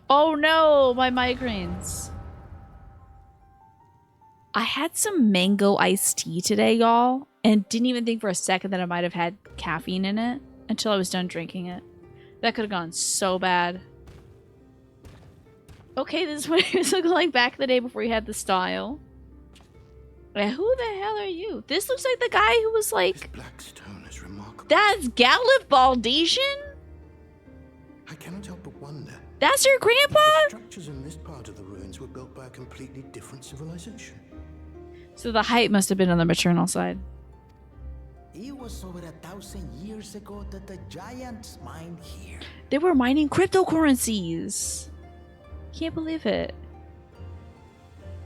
Oh no, my migraines. I had some mango iced tea today, y'all, and didn't even think for a second that I might have had caffeine in it until I was done drinking it. That could have gone so bad. Okay, this is what it was looking like back in the day before you had the style. Yeah, who the hell are you? This looks like the guy who was like... This black stone is remarkable. That's Galuf Baldesian? I cannot help but wonder. That's your grandpa? The structures in this part of the ruins were built by a completely different civilization. So the height must have been on the maternal side. It was over 1,000 years ago that the giants mined here. They were mining cryptocurrencies. Can't believe it.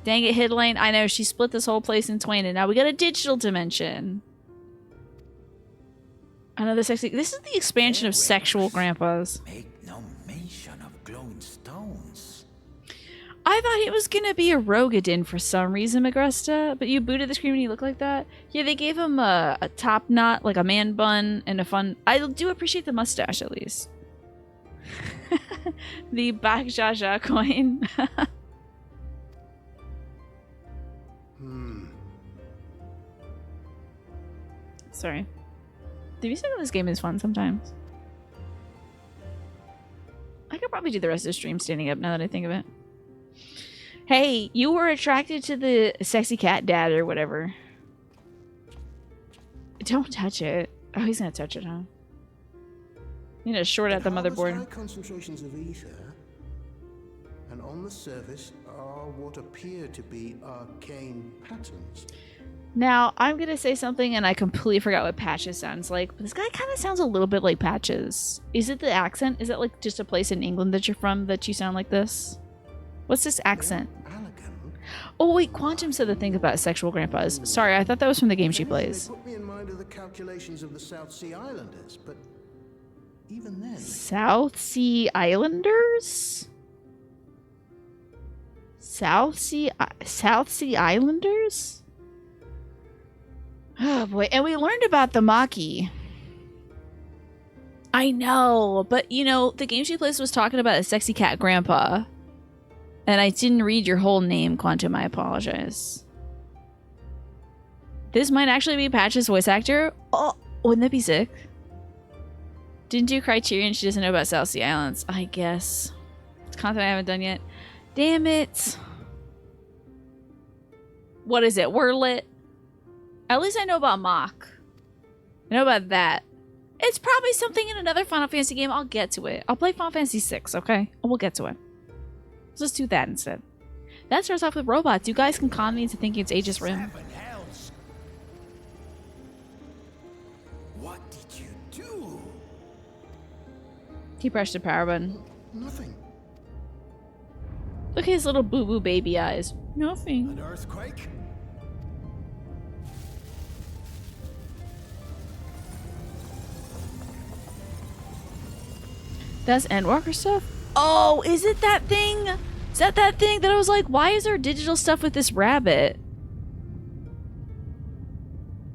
Dang it, Hidlane. I know, she split this whole place in twain, and now we got a digital dimension. Another sexy... This is the expansion of sexual grandpas. Make no mention of glowing stones. I thought he was gonna be a Rogadin for some reason, Agresta, but you booted the screen when you look like that? Yeah, they gave him a top knot, like a man bun, and a fun... I do appreciate the mustache, at least. The Bak Jaja coin. Sorry. The music of this game is fun sometimes. I could probably do the rest of the stream standing up now that I think of it. Hey, you were attracted to the sexy cat dad or whatever. Don't touch it. Oh, he's gonna touch it, huh? You need to short out the motherboard. High concentrations of ether, and on the surface are what appear to be arcane patterns. Now, I'm gonna say something and I completely forgot what Patches sounds like, but this guy kind of sounds a little bit like Patches. Is it the accent? Is it like just a place in England that you're from that you sound like this? What's this accent? Oh wait, Quantum said the thing about sexual grandpas. Sorry, I thought that was from the game she plays. They put me in mind of the calculations of the South Sea Islanders, but even then... South Sea Islanders? South Sea Islanders? Oh boy, and we learned about the Maki. I know, but you know, the game she plays was talking about a sexy cat grandpa. And I didn't read your whole name, Quantum, I apologize. This might actually be Patch's voice actor. Oh, wouldn't that be sick? Didn't do Criterion, she doesn't know about South Sea Islands. I guess. It's content I haven't done yet. Damn it. What is it? Wordlet? At least I know about Mach. I know about that. It's probably something in another Final Fantasy game. I'll get to it. I'll play Final Fantasy VI, okay? We'll get to it. Let's do that instead. That starts off with robots. You guys can con me into thinking it's Aegis Rim. He pressed the power button. Nothing. Look at his little boo-boo baby eyes. Nothing. An earthquake? That's Endwalker stuff? Oh, is it that thing? Is that thing that I was like, why is there digital stuff with this rabbit?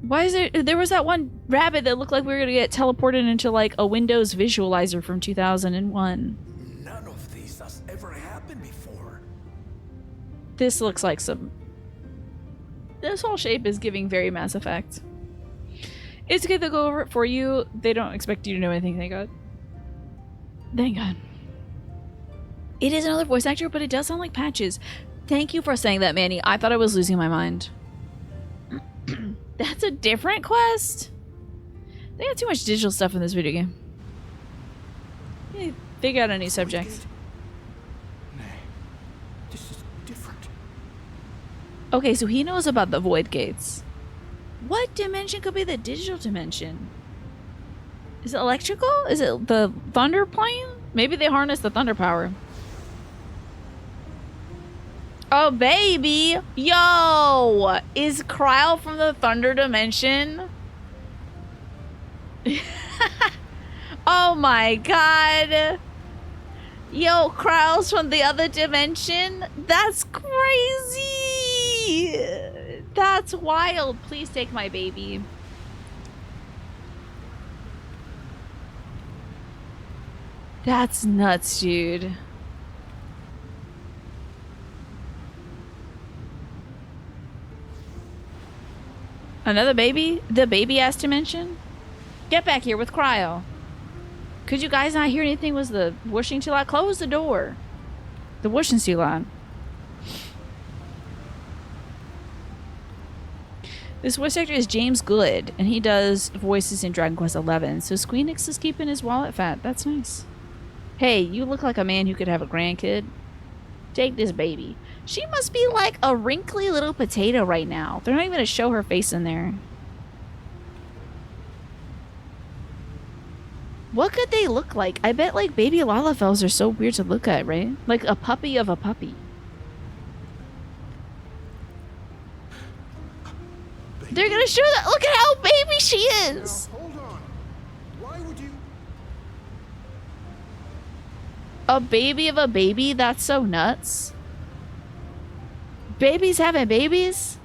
Why is there was that one rabbit that looked like we were gonna get teleported into like a Windows visualizer from 2001. None of this has ever happened before. This looks like some... This whole shape is giving very Mass Effect. It's okay, they'll go over it for you. They don't expect you to know anything, thank God. Thank God. It is another voice actor, but it does sound like Patches. Thank you for saying that, Manny. I thought I was losing my mind. That's a different quest? They got too much digital stuff in this video game. Yeah, figure out a new subject. Nay, this is different. Okay, so he knows about the void gates. What dimension could be the digital dimension? Is it electrical? Is it the thunder plane? Maybe they harness the thunder power. Oh, baby! Yo! Is Kryle from the thunder dimension? Oh my god! Yo, Kryle's from the other dimension? That's crazy! That's wild. Please take my baby. That's nuts, dude. Another baby? The baby-ass dimension? Get back here with Cryo. Could you guys not hear anything? Was the whooshing too loud? Close the door. The whooshing's too loud. This voice actor is James Good, and he does voices in Dragon Quest XI, so Squeenix is keeping his wallet fat. That's nice. Hey, you look like a man who could have a grandkid. Take this baby. She must be like a wrinkly little potato right now. They're not even gonna show her face in there. What could they look like? I bet like baby Lalafels are so weird to look at, right? Like a puppy of a puppy. They're gonna show that. Look at how baby she is. Now, hold on. Why would you? A baby of a baby? That's so nuts. Babies having babies?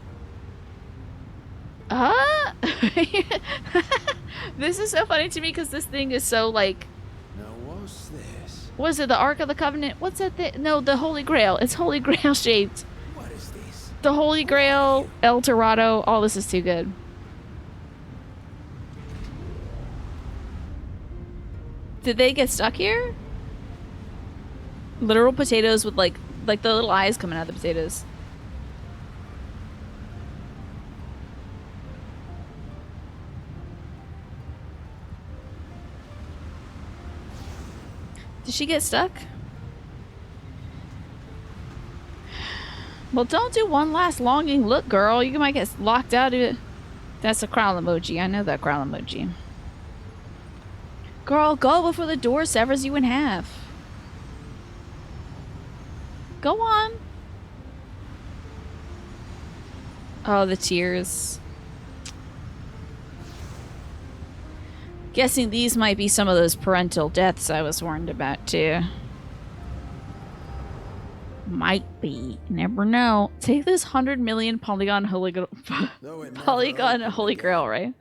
This is so funny to me because this thing is so like... Now what's this? Was it the Ark of the Covenant? What's that thing? No, the Holy Grail. It's Holy Grail shaped. What is this? The Holy Grail, El Dorado. All this is too good. Did they get stuck here? Literal potatoes with like the little eyes coming out of the potatoes. Did she get stuck? Well, don't do one last longing look, girl. You might get locked out of it. That's a Kryle emoji. I know that Kryle emoji. Girl, go before the door severs you in half. Go on. Oh, the tears. Guessing these might be some of those parental deaths I was warned about, too. Might be. Never know. Take this 100 million polygon Holy Grail, Holy Grail, right?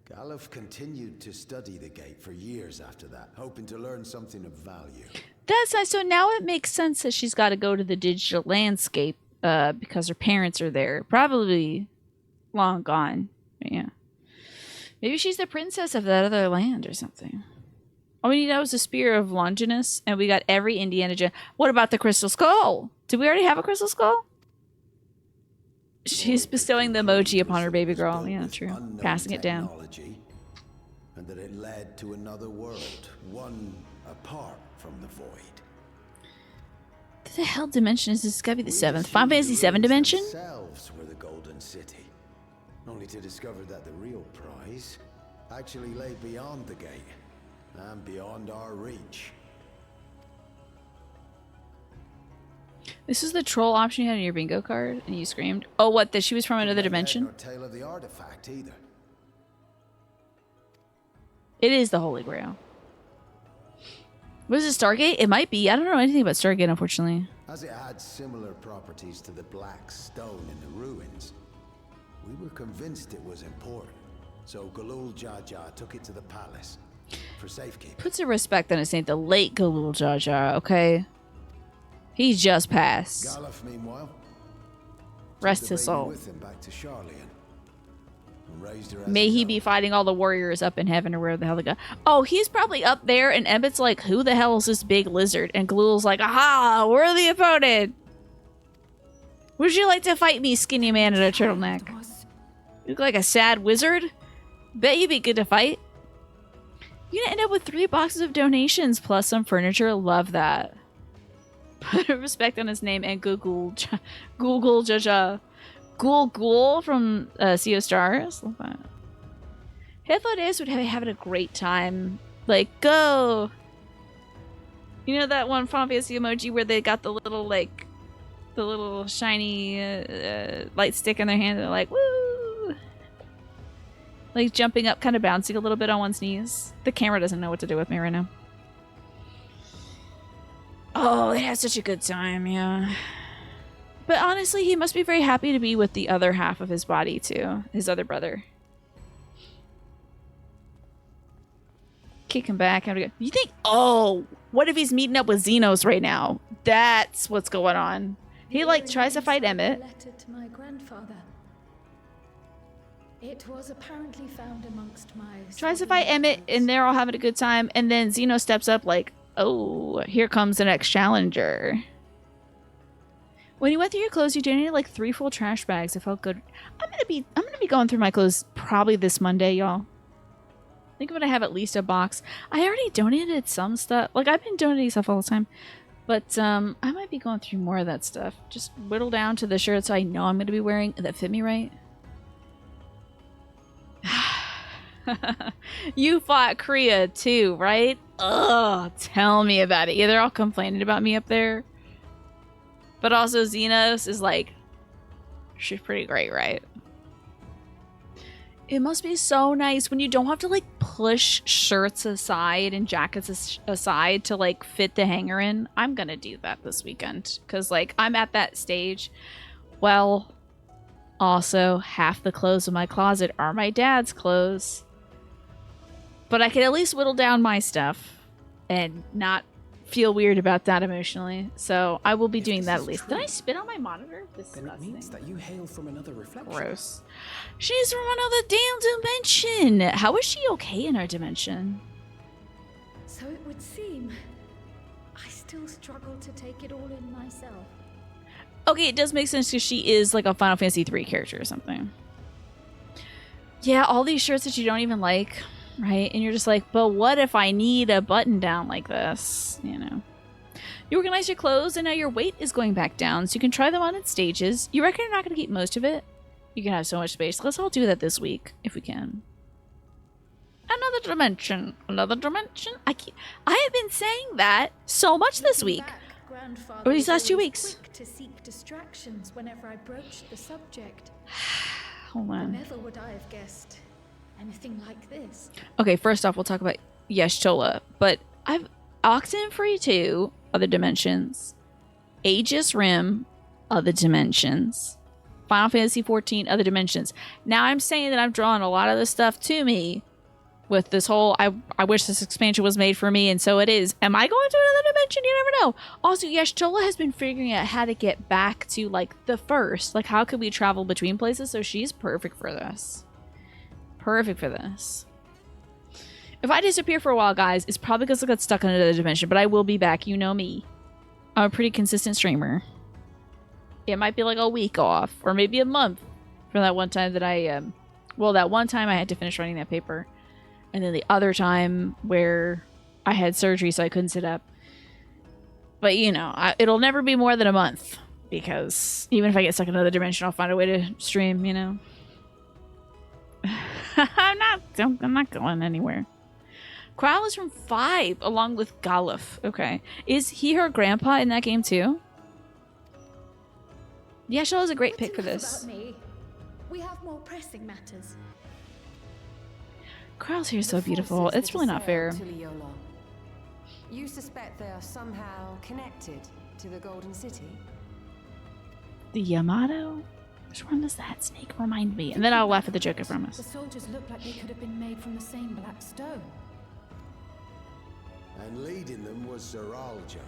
Galuf continued to study the gate for years after that, hoping to learn something of value. That's nice. So now it makes sense that she's got to go to the digital landscape because her parents are there. Probably long gone. But yeah. Maybe she's the princess of that other land or something. All we need now is the Spear of Longinus, and we got every Indiana Jones. What about the Crystal Skull? Did we already have a Crystal Skull? She's bestowing the emoji upon her baby girl. Yeah, true. Passing it down. And that it led to another world, one apart from the void. What the hell dimension is this? It's gotta be the 7th. Final Fantasy 7 dimension? Themselves were the Golden City, only to discover that the real prize actually lay beyond the gate and beyond our reach. This is the troll option you had in your bingo card, and you screamed. Oh, what? That she was from another dimension? No tale of the artifact either. It is the Holy Grail. Was it Stargate? It might be. I don't know anything about Stargate, unfortunately. As it had similar properties to the black stone in the ruins, we were convinced it was important. So Galul Jaja took it to the palace for safekeeping. Put some respect on his name, the late Galul Jaja, okay? He just passed. Galuf, meanwhile, Rest his soul. with him back to Charlian and raised her as May he be fighting all the warriors up in heaven or where the hell they go. Oh, he's probably up there, and Emmett's like, who the hell is this big lizard? And Galul's like, aha, we're the opponent. Would you like to fight me, skinny man in a turtleneck? You look like a sad wizard? Bet you'd be good to fight. You're gonna end up with 3 boxes of donations plus some furniture. Love that. Put respect on his name and Google Jaja. Ghoul from Sea of Stars. Love that. Headphone Days would have having a great time. Like, go! You know that one Final Fantasy emoji where they got the little, like, the little shiny light stick in their hand and they're like, woo! Like jumping up, kind of bouncing a little bit on one's knees. The camera doesn't know what to do with me right now. Oh, they had such a good time, yeah. But honestly, he must be very happy to be with the other half of his body, too. His other brother. Kick him back. You think, oh, what if he's meeting up with Xenos right now? That's what's going on. He, like, tries to fight Emmett. Letter to my grandfather. It was apparently found amongst my... Tries to fight Emmett, and they're all having a good time. And then Xeno steps up like, oh, here comes the next challenger. When you went through your clothes, you donated like 3 full trash bags. It felt good. I'm gonna be going through my clothes probably this Monday, y'all. I think I'm gonna have at least a box. I already donated some stuff. Like, I've been donating stuff all the time. But I might be going through more of that stuff. Just whittle down to the shirts I know I'm gonna be wearing that fit me right. You fought Kriya too, right? Ugh, tell me about it. Yeah, they're all complaining about me up there. But also Xenos is like, she's pretty great, right? It must be so nice when you don't have to like push shirts aside and jackets aside to like fit the hanger in. I'm gonna do that this weekend because like I'm at that stage. Well, also half the clothes in my closet are my dad's clothes. But I can at least whittle down my stuff and not feel weird about that emotionally. So I will be doing that at least. Did I spit on my monitor? Disgusting. Then it means that you hail from another reflection. Gross. She's from another damn dimension. How is she okay in our dimension? So it would seem. I still struggle to take it all in myself. Okay, it does make sense because she is like a Final Fantasy III character or something. Yeah, all these shirts that you don't even like. Right? And you're just like, but what if I need a button down like this? You know. You organize your clothes and now your weight is going back down, so you can try them on in stages. You reckon you're not going to keep most of it? You can have so much space. Let's all do that this week, if we can. Another dimension. Another dimension. I have been saying that so much this week. Or these last 2 weeks. Quick to seek distractions whenever I broached the subject. Hold on. Never would I have guessed anything like this. Okay, first off, we'll talk about Yeshtola. But I've Oxenfree 2, Other Dimensions. Aegis Rim, Other Dimensions. Final Fantasy XIV, Other Dimensions. Now I'm saying that I'm drawing a lot of this stuff to me with this whole, I wish this expansion was made for me, and so it is. Am I going to another dimension? You never know. Also, Yeshtola has been figuring out how to get back to, like, the first. Like, how could we travel between places? So she's perfect for this. Perfect for this. If I disappear for a while, guys, it's probably because I got stuck in another dimension, but I will be back. You know me. I'm a pretty consistent streamer. It might be like a week off, or maybe a month from that one time that I, well, that one time I had to finish writing that paper. And then the other time where I had surgery so I couldn't sit up. But, you know, it'll never be more than a month. Because even if I get stuck in another dimension, I'll find a way to stream, you know. I'm not going anywhere. Crowl is from 5, along with Galuf. Okay. Is he her grandpa in that game too? Yashel is a great pick for this. About me. We have more pressing matters. Crowds here are so beautiful. It's really not fair. You suspect they are somehow connected to the Golden City? The Yamato? Which one does that snake remind me? And then I'll laugh at the joke, I promise. The soldiers look like they could have been made from the same black stone. And leading them was Zeralja.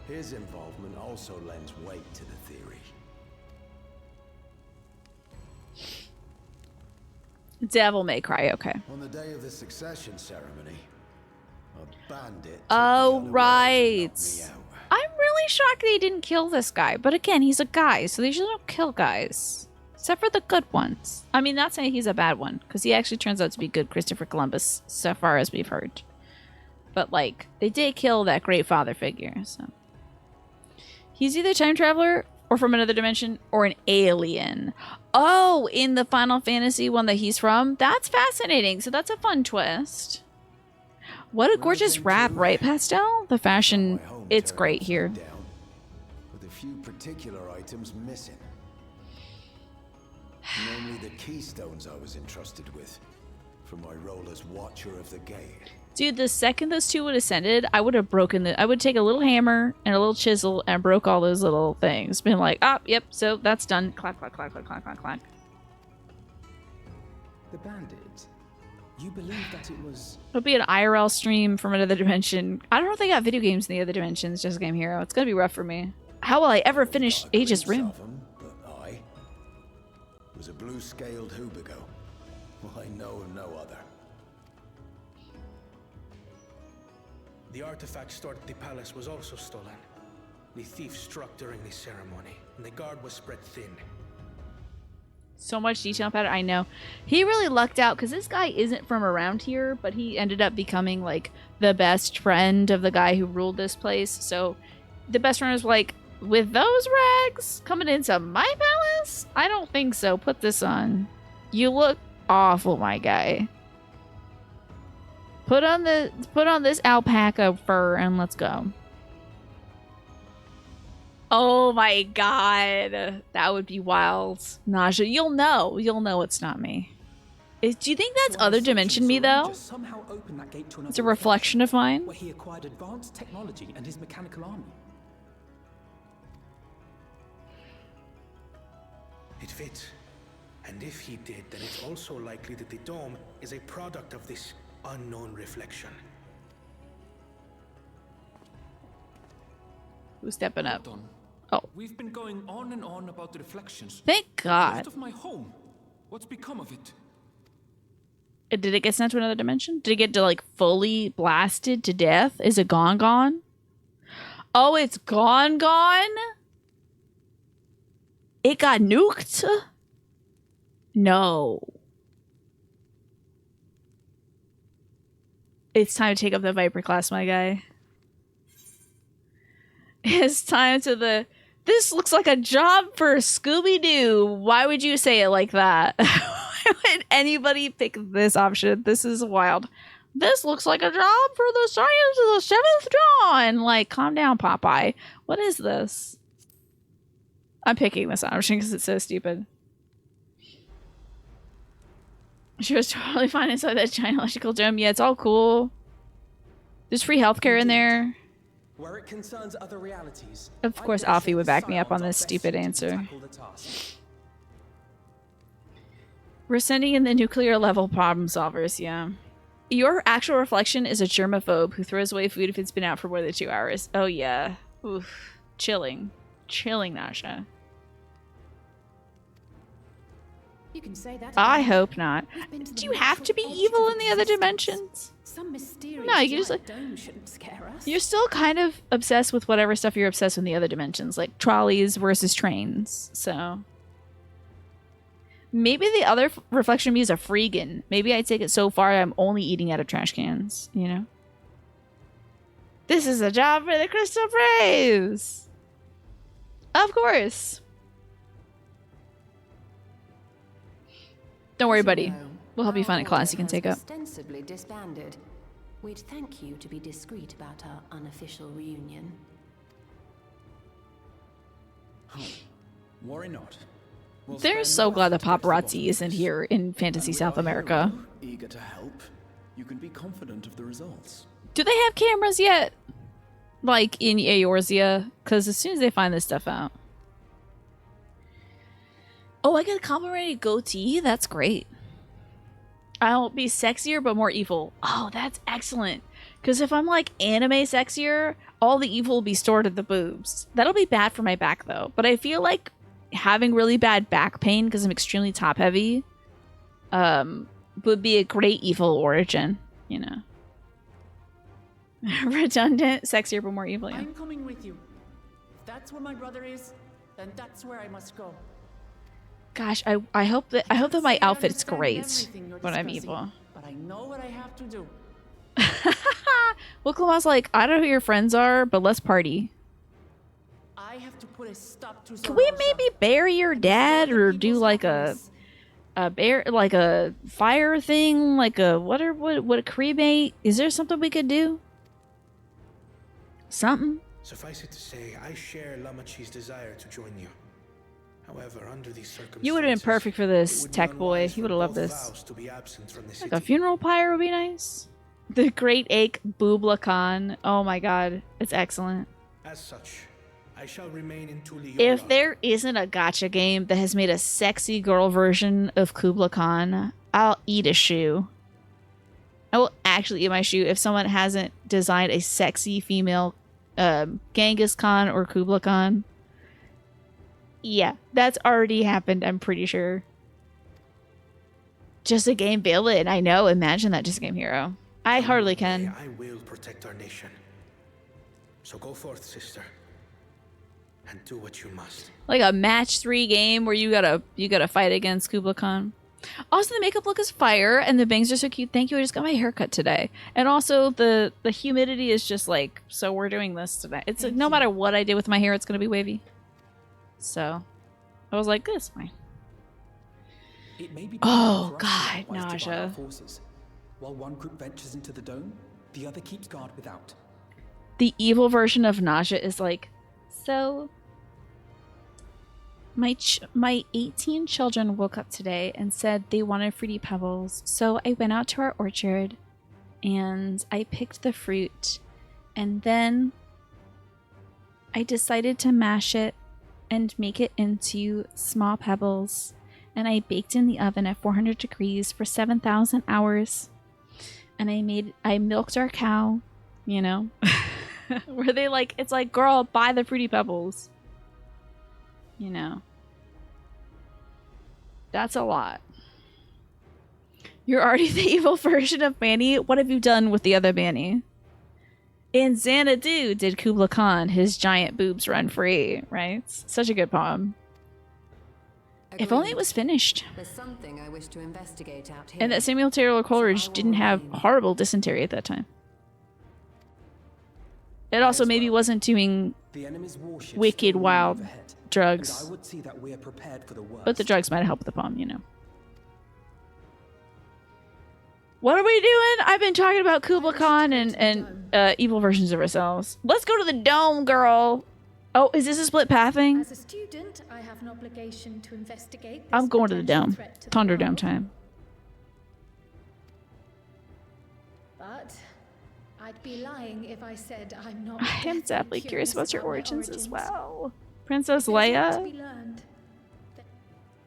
His involvement also lends weight to the theory. Devil May Cry, okay. On the day of the succession ceremony, a bandit. Oh, right. I'm really shocked they didn't kill this guy. But again, he's a guy, so they usually don't kill guys. Except for the good ones. I mean, not saying he's a bad one, because he actually turns out to be good Christopher Columbus, so far as we've heard. But, like, they did kill that great father figure, so. He's either a time traveler, or from another dimension, or an alien. Oh, in the Final Fantasy one that he's from? That's fascinating. So that's a fun twist. What a gorgeous wrap, right, Pastel? The fashion, it's great here. With a few particular items missing. Namely the keystones I was entrusted with. For my role as Watcher of the Gate. Dude, the second those two would have ascended, I would have broken I would take a little hammer and a little chisel and broke all those little things. Been like, ah, yep, so that's done. Clack, clack, clack, clack, clack, clack, clack. The bandit. You believe that it was... It'll be an IRL stream from another dimension. I don't know if they got video games in the other dimensions, just Game Hero. It's gonna be rough for me. How will I ever finish Aegis Rim? But I was a blue-scaled Hubigo. I know of no other. The artifact stored at the palace was also stolen. The thief struck during the ceremony, and the guard was spread thin. So much detail about it, I know. He really lucked out, because this guy isn't from around here, but he ended up becoming, like, the best friend of the guy who ruled this place. So the best friend was like, with those rags coming into my palace? I don't think so. Put this on. You look awful, my guy. Put on this alpaca fur and let's go. Oh my god. That would be wild. Nausea. You'll know it's not me. Do you think that's other dimension me though? It's a reflection of mine. Where he acquired advanced technology and his mechanical army. It fits. And if he did, then it's also likely that the dome is a product of this unknown reflection. Who's stepping up? Oh. We've been going on and on about the reflections. Thank God. Most of my home. What's become of it? Did it get sent to another dimension? Did it get to, like, fully blasted to death? Is it gone? Oh, it's gone? It got nuked? No. It's time to take up the Viper class, my guy. It's time to the... This looks like a job for Scooby-Doo. Why would you say it like that? Why would anybody pick this option? This is wild. This looks like a job for the Science of the Seventh Dawn. Like, calm down, Popeye. What is this? I'm picking this option because it's so stupid. She was totally fine inside that giant electrical dome. Yeah, it's all cool. There's free healthcare in there. Where it concerns other realities, of course, Alfie would back me up on this stupid answer. We're sending in the nuclear level problem solvers, yeah. Your actual reflection is a germaphobe who throws away food if it's been out for more than 2 hours. Oh, yeah. Oof. Chilling. Chilling, Nasha. You can say that. I hope not. Do you have to be evil in the other dimensions? Some mysterious no, you just like dome shouldn't scare us. You're still kind of obsessed with whatever stuff you're obsessed with in the other dimensions, like trolleys versus trains. So maybe the other reflection of me is a freegan. Maybe I take it so far I'm only eating out of trash cans, you know? This is a job for the Crystal Braves! Of course. Don't worry, buddy. We'll help you find a class you can take up. Ostensibly disbanded. We'd thank you to be discreet about our unofficial reunion. Worry not. We'll They're spend so no glad the effort to get to the paparazzi bottom of isn't this. here in Fantasy And with South our America. hero eager to help, you can be confident of the results. Do they have cameras yet? Like in Eorzea? Because as soon as they find this stuff out. Oh, I get a complimentary goatee? That's great. I'll be sexier but more evil. Oh, that's excellent. Because if I'm like anime sexier, all the evil will be stored at the boobs. That'll be bad for my back though. But I feel like having really bad back pain because I'm extremely top heavy would be a great evil origin, you know. Redundant, sexier but more evil, yeah. I'm coming with you. If that's where my brother is, then that's where I must go. Gosh, I hope that my Say I outfit's understand great everything you're when I'm discussing, evil. But I know what I have to do. Well, Claw's like, I don't know who your friends are, but let's party. I have to put a stop to Can we maybe bury your dad or do like a fire thing, like a what a cremate? Is there something we could do? Something? Suffice it to say, I share Lamachi's desire to join you. However, under these circumstances, You would have been perfect for this, it would be tech boy. unwise He for would have loved both this. vows to be absent from the Like city. a funeral pyre would be nice. The Great Ache Boobla Khan. Oh my god, it's excellent. As such, I shall remain in Tuliola. If there isn't a gacha game that has made a sexy girl version of Kubla Khan, I'll eat a shoe. I will actually eat my shoe if someone hasn't designed a sexy female Genghis Khan or Kubla Khan. Yeah, that's already happened, I'm pretty sure. Just a game villain, I know. Imagine that, just a game hero. I hardly can. I will protect our nation. So go forth, sister, and do what you must. Like a match 3 game where you gotta fight against Kubla Khan. Also, the makeup look is fire, and the bangs are so cute. Thank you. I just got my haircut today, and also the humidity is just like, so we're doing this today. It's like, no matter what I do with my hair, it's gonna be wavy. So, I was like, this fine. It may be Oh for us to god, likewise divide our nausea. forces. While one group ventures into the dome, the other keeps guard without. The evil version of nausea is like, so my 18 children woke up today and said they wanted Fruity Pebbles. So I went out to our orchard and I picked the fruit, and then I decided to mash it and make it into small pebbles, and I baked in the oven at 400 degrees for 7,000 hours. And I milked our cow, you know. Where they like, it's like, girl, buy the Fruity Pebbles. You know. That's a lot. You're already the evil version of Manny. What have you done with the other Manny? In Xanadu did Kubla Khan his giant boobs run free, right? Such a good poem. If only it was finished. There's something I wish to investigate out here. And that Samuel Taylor Coleridge didn't have horrible dysentery at that time. It also maybe wasn't doing The enemy's warships wicked, still wild move ahead, drugs. and I would see that we are prepared for the worst. But the drugs might have helped the poem, you know. What are we doing? I've been talking about Kubla Khan and evil versions of ourselves. Let's go to the dome, girl. Oh, is this a split pathing? As a student, I have an obligation to investigate this I'm going to the potential dome. threat to the Thunderdome world. time. But I'd be lying if I said I'm not. I am definitely curious about your about my origins as origins. well. Princess There's a lot to Leia? be learned.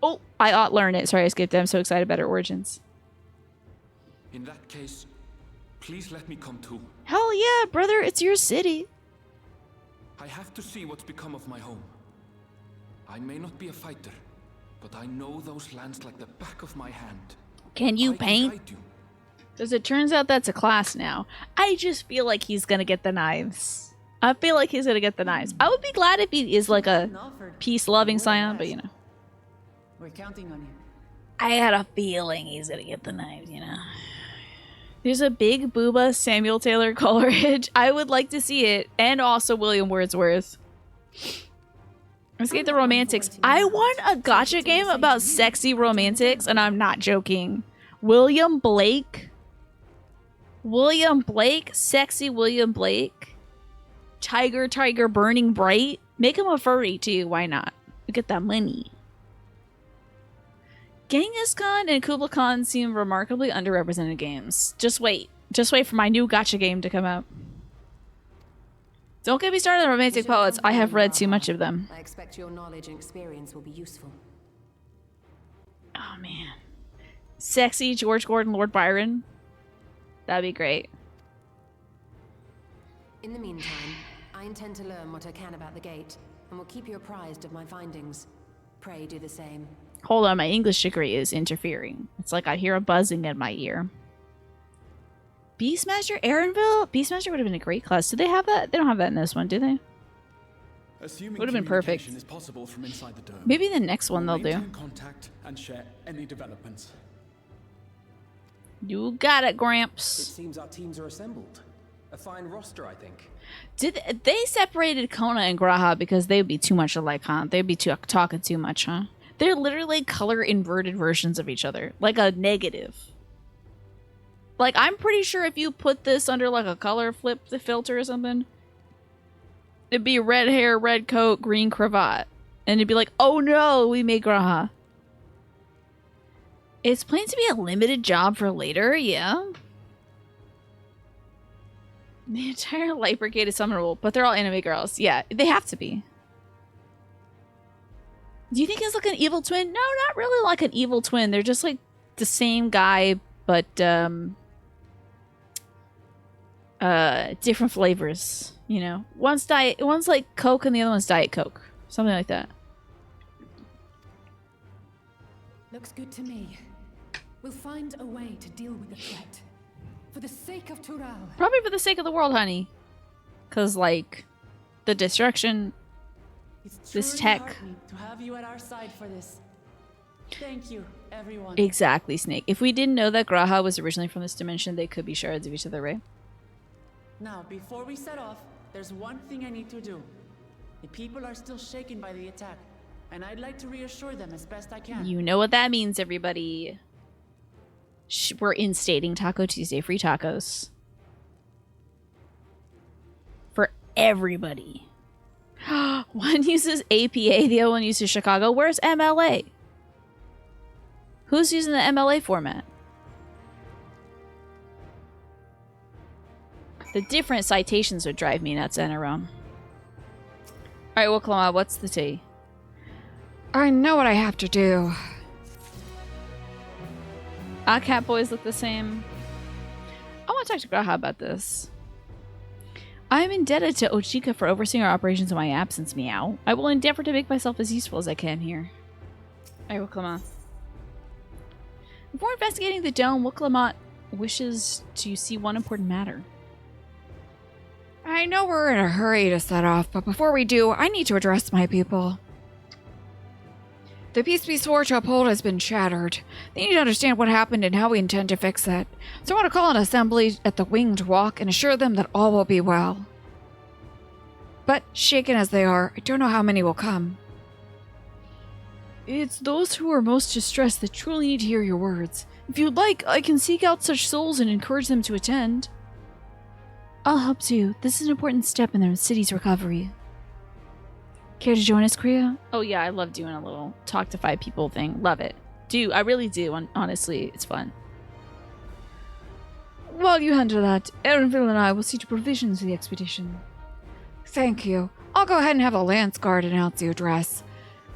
Oh, I ought learn it. Sorry, I skipped it. I'm so excited about her origins. In that case, please let me come too. Hell yeah, brother. It's your city. I have to see what's become of my home. I may not be a fighter, but I know those lands like the back of my hand. Can you I paint? guide you. Because it turns out that's a class now. I just feel like he's going to get the knives. I feel like he's going to get the knives. I would be glad if he is like a peace-loving scion, but you know. We're counting on you. I had a feeling he's going to get the knives, you know. There's a big booba Samuel Taylor Coleridge. I would like to see it. And also William Wordsworth. Let's get the romantics. I want a gacha game about sexy romantics, and I'm not joking. William Blake. William Blake. Sexy William Blake. Tiger Burning Bright. Make him a furry too. Why not? We get that money. Genghis Khan and Kublai Khan seem remarkably underrepresented games. Just wait. Just wait for my new gacha game to come out. Don't get me started on romantic poets. I have read too much of them. I expect your knowledge and experience will be useful. Oh, man. Sexy George Gordon, Lord Byron. That'd be great. In the meantime, I intend to learn what I can about the gate, and will keep you apprised of my findings. Pray do the same. Hold on, my English degree is interfering. It's like I hear a buzzing in my ear. Beastmaster Aaronville? Beastmaster would have been a great class. Do they have that? They don't have that in this one, do they? Would have been perfect. Is possible from inside the dome. Maybe the next one they'll do. Maintain contact and share any developments. You got it, It Gramps. seems our teams are assembled. A fine roster, I think. Did they separated Kona and Graha because they would be too much alike, huh? They'd be talking too much, huh? They're literally color inverted versions of each other, like a negative. Like, I'm pretty sure if you put this under like a color flip filter or something, it'd be red hair, red coat, green cravat. And it'd be like, oh no, we made Graha. It's planned to be a limited job for later, yeah. The entire Light Brigade is summonable, but they're all anime girls. Yeah, they have to be. Do you think it's like an evil twin? No, not really like an evil twin. They're just like the same guy, but different flavors, you know. One's like Coke and the other one's Diet Coke. Something like that. Looks good to me. We'll find a way to deal with the threat. For the sake of Tural. Probably for the sake of the world, honey. Cause like the destruction, this tech. To have you at our side for this. Thank you, everyone. Exactly, Snake. If we didn't know that Graha was originally from this dimension, they could be shards of each other, right? Now, before we set off, there's one thing I need to do. The people are still shaken by the attack, and I'd like to reassure them as best I can. You know what that means, everybody. We're instating Taco Tuesday free tacos. For everybody. One uses APA, the other one uses Chicago. Where's MLA? Who's using the MLA format? The different citations would drive me nuts in a row. Alright, well, Kalama, what's the tea? I know what I have to do. Our cat boys look the same. I want to talk to Graha about this. I am indebted to Ochika for overseeing our operations in my absence, meow. I will endeavor to make myself as useful as I can here. Alright, Wiklama. Before investigating the dome, Wiklamat wishes to see one important matter. I know we're in a hurry to set off, but before we do, I need to address my people. The peace we swore to uphold has been shattered. They need to understand what happened and how we intend to fix it. So I want to call an assembly at the Winged Walk and assure them that all will be well. But, shaken as they are, I don't know how many will come. It's those who are most distressed that truly need to hear your words. If you'd like, I can seek out such souls and encourage them to attend. I'll help too. This is an important step in their city's recovery. Care to join us, Kriya? Oh yeah, I love doing a little talk to 5 people thing. Love it. I really do. Honestly, it's fun. While you handle that, Aaronville and I will see to provisions for the expedition. Thank you. I'll go ahead and have a Lance Guard announce the address.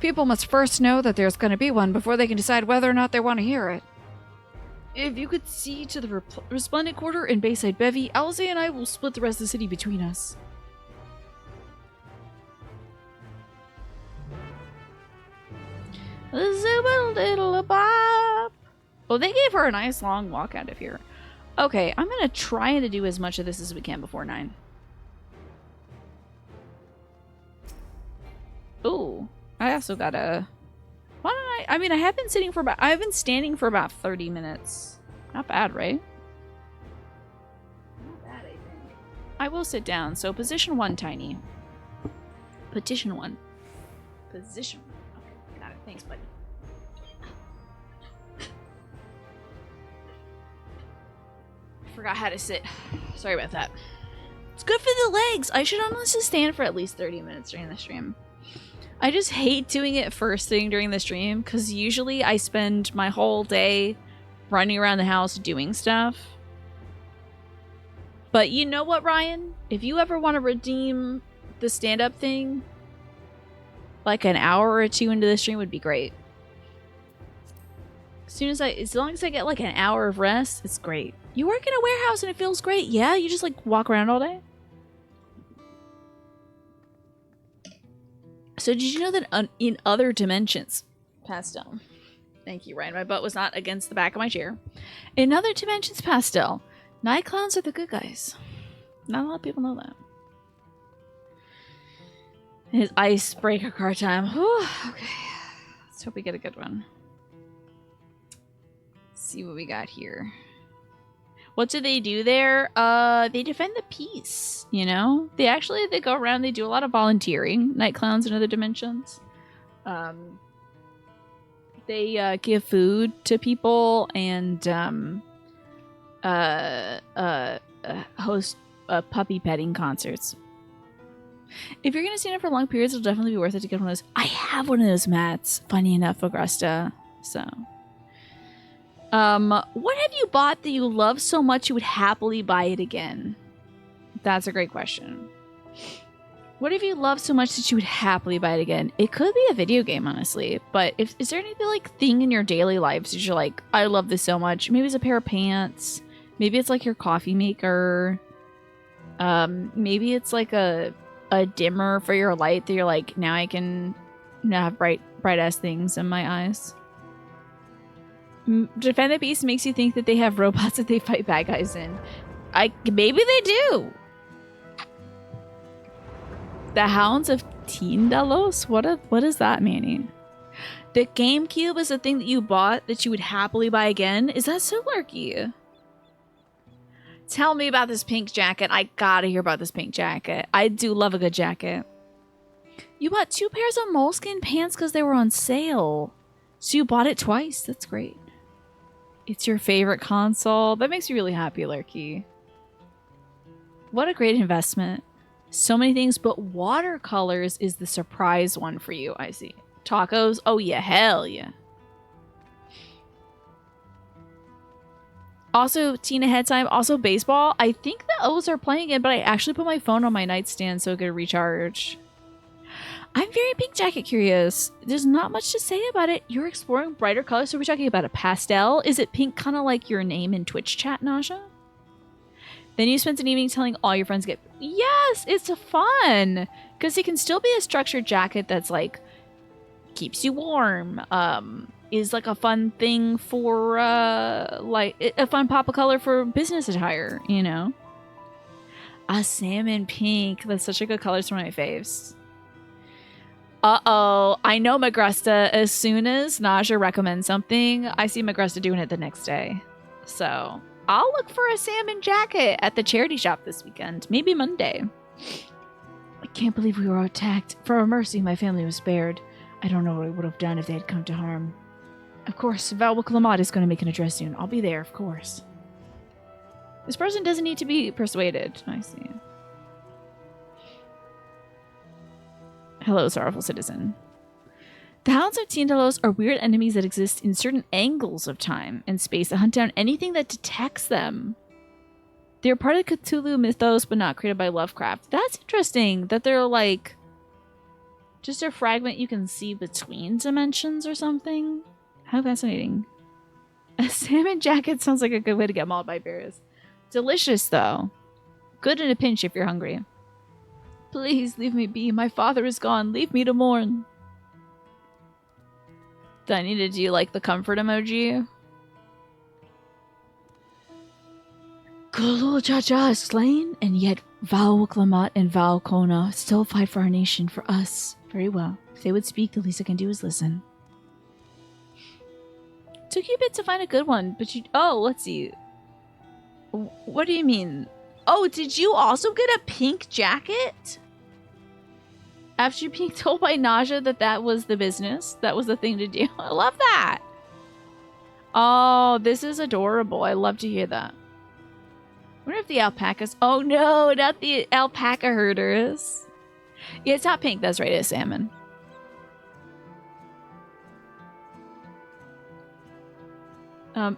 People must first know that there's going to be one before they can decide whether or not they want to hear it. If you could see to the Resplendent Quarter and Bayside Bevy, Alize and I will split the rest of the city between us. Zoobadle-diddle-bop. Oh, they gave her a nice long walk out of here. Okay, I'm gonna try to do as much of this as we can before 9. Ooh, I also gotta... Why don't I mean, I have been sitting for about... I've been standing for about 30 minutes. Not bad, right? Not bad, I think. I will sit down. So, position 1, Tiny. Petition 1. Position 1. Okay, got it. Thanks, buddy. Forgot how to sit. Sorry about that. It's good for the legs. I should honestly stand for at least 30 minutes during the stream. I just hate doing it first thing during the stream because usually I spend my whole day running around the house doing stuff. But you know what, Ryan? If you ever want to redeem the stand-up thing, like an hour or two into the stream would be great. As long as I get like an hour of rest, it's great. You work in a warehouse and it feels great. Yeah, you just like walk around all day. So did you know that in other dimensions, Pastel, thank you, Ryan, my butt was not against the back of my chair. In other dimensions, Pastel, night clowns are the good guys. Not a lot of people know that. His icebreaker card time. Whew, okay, let's hope we get a good one. Let's see what we got here. What do they do there? They defend the peace, you know? They go around, they do a lot of volunteering. Night clowns in other dimensions. They give food to people and host puppy petting concerts. If you're gonna stand up for long periods, it'll definitely be worth it to get one of those. I have one of those mats, funny enough, Augusta. So what have you bought that you love so much you would happily buy it again? That's a great question. What have you loved so much that you would happily buy it again? It could be a video game, honestly. But is there anything like thing in your daily lives that you're like, I love this so much? Maybe it's a pair of pants. Maybe it's like your coffee maker. Maybe it's like a dimmer for your light that you're like, now I can have bright ass things in my eyes. Defend the Beast makes you think that they have robots that they fight bad guys in. Maybe they do. The Hounds of Tindalos? What does that mean? The GameCube is a thing that you bought that you would happily buy again? Is that so lurky? Tell me about this pink jacket. I gotta hear about this pink jacket. I do love a good jacket. You bought 2 pairs of moleskin pants because they were on sale. So you bought it twice. That's great. It's your favorite console. That makes me really happy, Lurky. What a great investment. So many things, but watercolors is the surprise one for you, I see. Tacos? Oh yeah, hell yeah. Also, Tina Head Time. Also, baseball. I think the O's are playing it, but I actually put my phone on my nightstand so it could recharge. I'm very pink jacket curious. There's not much to say about it. You're exploring brighter colors. So we're talking about a pastel. Is it pink, kind of like your name in Twitch chat, Naja? Then you spent an evening telling all your friends to get... Yes, it's fun. Because it can still be a structured jacket that's like, keeps you warm. Is like a fun thing for, like, a fun pop of color for business attire, you know? A salmon pink. That's such a good color. It's one of my faves. Uh-oh. I know Magrusta. As soon as Naja recommends something, I see Magrusta doing it the next day. So I'll look for a salmon jacket at the charity shop this weekend. Maybe Monday. I can't believe we were attacked. For our mercy, my family was spared. I don't know what I would have done if they had come to harm. Of course, Valwick Lamont is going to make an address soon. I'll be there, of course. This person doesn't need to be persuaded. I see. Hello, sorrowful citizen. The Hounds of Tindalos are weird enemies that exist in certain angles of time and space that hunt down anything that detects them. They're part of the Cthulhu mythos, but not created by Lovecraft. That's interesting, that they're like just a fragment you can see between dimensions or something. How fascinating. A salmon jacket sounds like a good way to get mauled by bears. Delicious, though. Good in a pinch if you're hungry. Please leave me be. My father is gone. Leave me to mourn. Do I need to do like the comfort emoji? Galul Jaja is slain, and yet Val Klamat and Val Kona still fight for our nation, for us. Very well. If they would speak, the least I can do is listen. Took you a bit to find a good one, but you... Oh, let's see. What do you mean? Oh, did you also get a pink jacket? After you being told by Naja that that was the business, that was the thing to do. I love that. Oh, this is adorable. I love to hear that. I wonder if the alpacas... Oh no, not the alpaca herders. Yeah, it's not pink. That's right. It's salmon.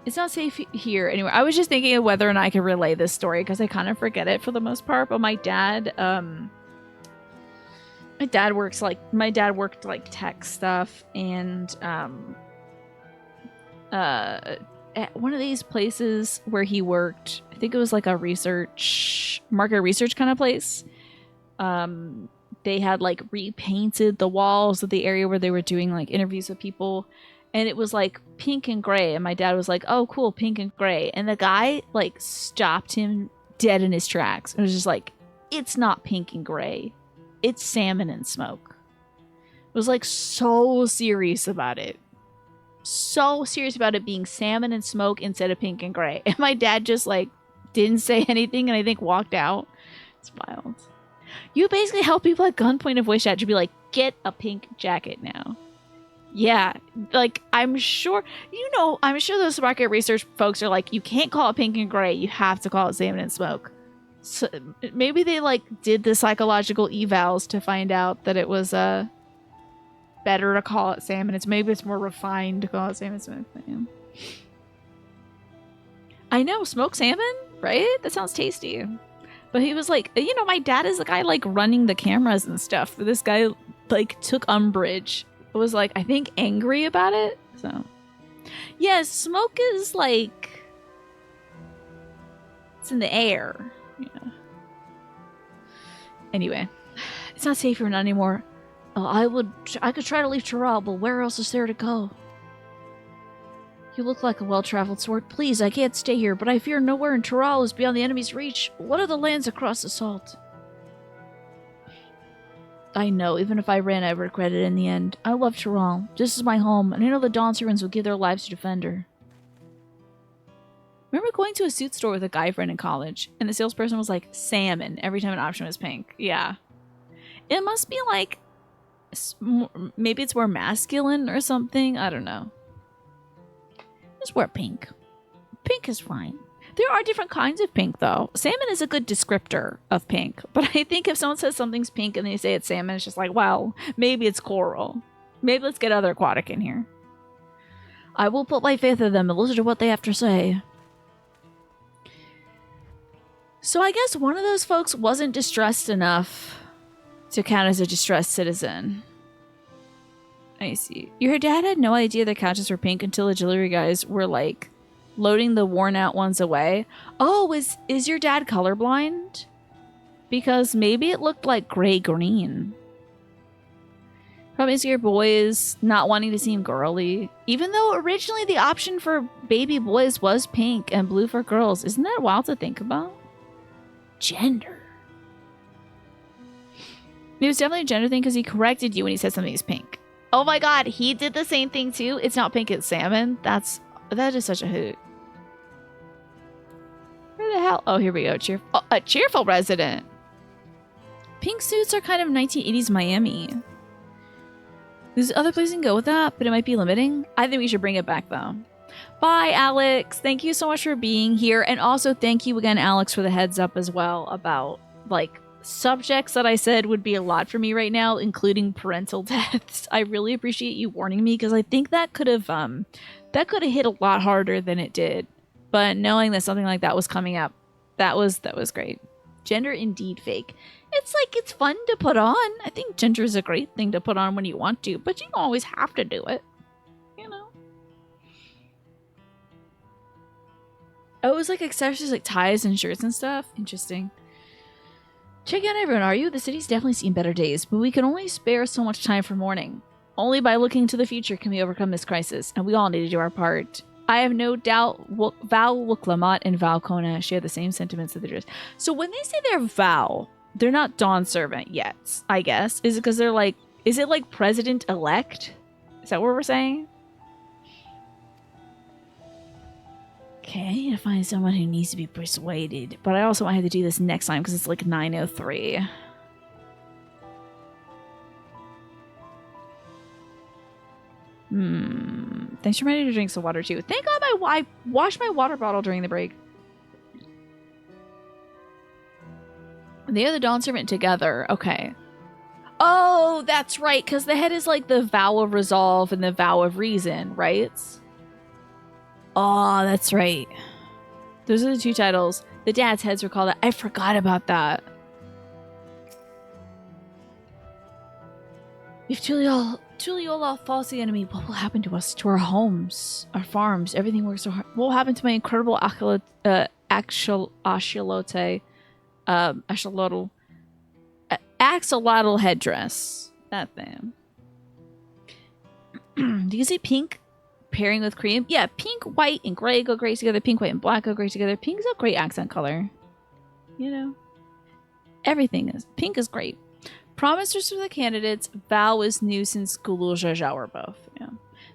It's not safe here anywhere. I was just thinking of whether or not I could relay this story because I kind of forget it for the most part. But my dad worked like tech stuff, and at one of these places where he worked, I think it was like a market research kind of place. They had like repainted the walls of the area where they were doing like interviews with people. And it was like pink and gray. And my dad was like, oh, cool, pink and gray. And the guy like stopped him dead in his tracks. It was just like, it's not pink and gray. It's salmon and smoke. It was like so serious about it. So serious about it being salmon and smoke instead of pink and gray. And my dad just like didn't say anything and I think walked out. It's wild. You basically help people at gunpoint of wish at to be like, get a pink jacket now. Yeah, like, I'm sure those market research folks are like, you can't call it pink and gray, you have to call it salmon and smoke. So maybe they, like, did the psychological evals to find out that it was, better to call it salmon. Maybe it's more refined to call it salmon and smoke. I know, smoked salmon, right? That sounds tasty. But he was like, my dad is the guy, like, running the cameras and stuff. This guy, like, took umbrage. Was like, I think, angry about it. So yeah, smoke is like, it's in the air. Yeah. Anyway, it's not safe here anymore. I could try to leave Terrell, but where else is there to go? You look like a well-traveled sort. Please, I can't stay here, but I fear nowhere in Terrell is beyond the enemy's reach. What are the lands across the salt? I know, even if I ran, I regret it in the end. I love Tehran. This is my home, and I know the Dawn Sirens will give their lives to defend her. Remember going to a suit store with a guy friend in college, and the salesperson was like, salmon, every time an option was pink. Yeah. It must be like, maybe it's more masculine or something. I don't know. Just wear pink. Pink is fine. There are different kinds of pink, though. Salmon is a good descriptor of pink. But I think if someone says something's pink and they say it's salmon, it's just like, well, maybe it's coral. Maybe let's get other aquatic in here. I will put my faith in them and listen to what they have to say. So I guess one of those folks wasn't distressed enough to count as a distressed citizen. I see. Your dad had no idea the couches were pink until the jewelry guys were like, loading the worn out ones away. Oh, is your dad colorblind? Because maybe it looked like gray-green. Probably your boy is not wanting to seem girly. Even though originally the option for baby boys was pink and blue for girls. Isn't that wild to think about? Gender. It was definitely a gender thing because he corrected you when he said something's pink. Oh my god, he did the same thing too? It's not pink, it's salmon? That is such a hoot. Where the hell? Oh, here we go. A cheerful resident. Pink suits are kind of 1980s Miami. There's other places you can go with that, but it might be limiting. I think we should bring it back, though. Bye, Alex. Thank you so much for being here. And also thank you again, Alex, for the heads up as well about, like, subjects that I said would be a lot for me right now, including parental deaths. I really appreciate you warning me because I think that could have hit a lot harder than it did. But knowing that something like that was coming up, that was great. Gender indeed fake. It's like, it's fun to put on. I think gender is a great thing to put on when you want to, but you don't always have to do it. You know? Oh, it was like accessories like ties and shirts and stuff. Interesting. Check out everyone, are you? The city's definitely seen better days, but we can only spare so much time for mourning. Only by looking to the future can we overcome this crisis, and we all need to do our part. I have no doubt Val Wuklamat and Val Kona share the same sentiments of the Druids. So when they say they're Val, they're not Dawn Servant yet, I guess. Is it because they're like, is it like President-elect? Is that what we're saying? Okay, I need to find someone who needs to be persuaded. But I also might have to do this next time because it's like 9:03. Thanks for reminding me to drink some water too. Thank God I washed my water bottle during the break. They are the Dawn Servant together. Okay. Oh, that's right. Because the head is like the vow of resolve and the vow of reason, right? Oh, that's right. Those are the two titles. The dad's heads were called out. I forgot about that. If Tuliola falls the enemy, what will happen to us? To our homes, our farms, everything works so hard. What will happen to my incredible axolotl headdress? That thing. Do you see pink pairing with cream? Yeah, pink, white, and gray go great together. Pink, white, and black go great together. Pink is a great accent color. You know? Everything is. Pink is great. Promisers for the candidates. Val was new since Gulul Jaja were both. Yeah.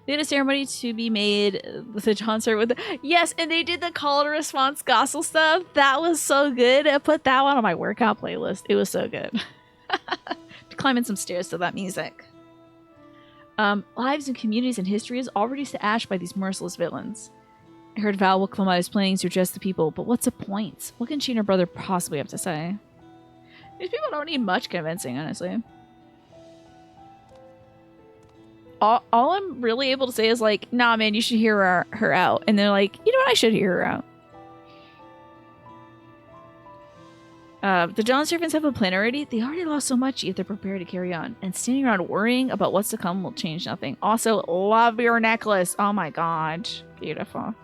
They had a ceremony to be made with a concert with yes, and they did the call and response gospel stuff. That was so good. I put that one on my workout playlist. It was so good. Climbing some stairs to that music. Lives and communities and history is all reduced to ash by these merciless villains. I heard Val will come out his planning to address the people, but what's the point? What can she and her brother possibly have to say? These people don't need much convincing, honestly. All I'm really able to say is like, nah, man, you should hear her out. And they're like, you know what? I should hear her out. The John Servants have a plan already. They already lost so much, yet they're prepared to carry on. And standing around worrying about what's to come will change nothing. Also, love your necklace. Oh my god. Beautiful.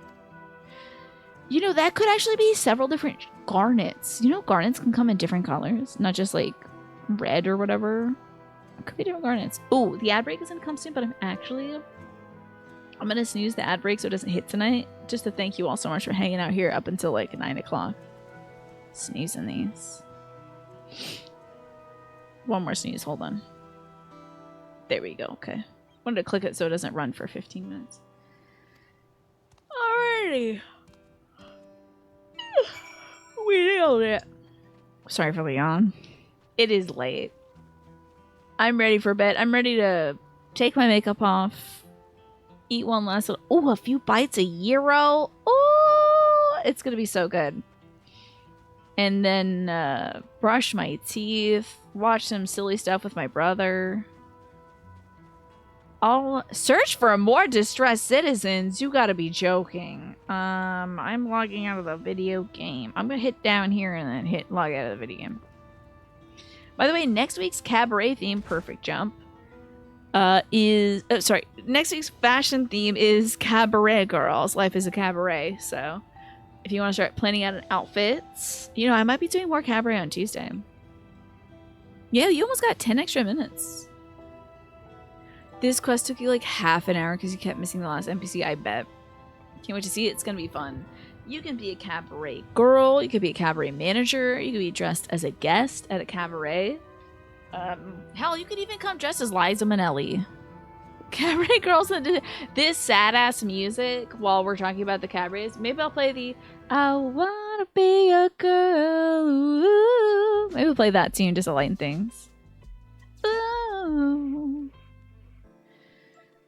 You know, that could actually be several different garnets. You know, garnets can come in different colors. Not just like red or whatever. It could be different garnets. Oh, the ad break is going to come soon, but I'm going to snooze the ad break so it doesn't hit tonight. Just to thank you all so much for hanging out here up until like 9 o'clock. Sneezing these. One more sneeze. Hold on. There we go. Okay. Wanted to click it so it doesn't run for 15 minutes. Alrighty. We nailed it. Sorry for the yawn. It is late. I'm ready for bed. I'm ready to take my makeup off. Eat one last. Oh, a few bites of gyro. Oh, it's gonna be so good. And then brush my teeth. Watch some silly stuff with my brother. I'll search for more distressed citizens. You gotta be joking. I'm logging out of the video game. I'm gonna hit down here and then hit log out of the video game. By the way, next week's cabaret theme, perfect jump, next week's fashion theme is cabaret girls. Life is a cabaret. So if you want to start planning out outfits, you know, I might be doing more cabaret on Tuesday. Yeah, you almost got 10 extra minutes. This quest took you like half an hour because you kept missing the last NPC, I bet. Can't wait to see it. It's going to be fun. You can be a cabaret girl. You could be a cabaret manager. You could be dressed as a guest at a cabaret. Hell, you could even come dressed as Liza Minnelli. Cabaret girls into this sad-ass music while we're talking about the cabarets. Maybe I'll play the I wanna be a girl. Ooh. Maybe we'll play that tune just to lighten things. Ooh.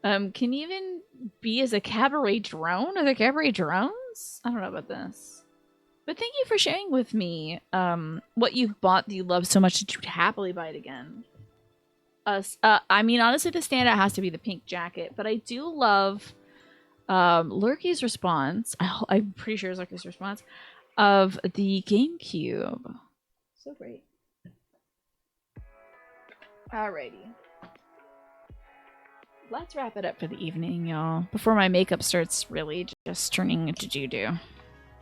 Can you even be as a cabaret drone? Are there cabaret drones? I don't know about this. But thank you for sharing with me what you've bought that you love so much that you'd happily buy it again. I mean, honestly, the standout has to be the pink jacket, but I do love Lurky's response. I'm pretty sure it's Lurky's response of the GameCube. So great. Alrighty. Let's wrap it up for the evening, y'all. Before my makeup starts really just turning into doo-doo.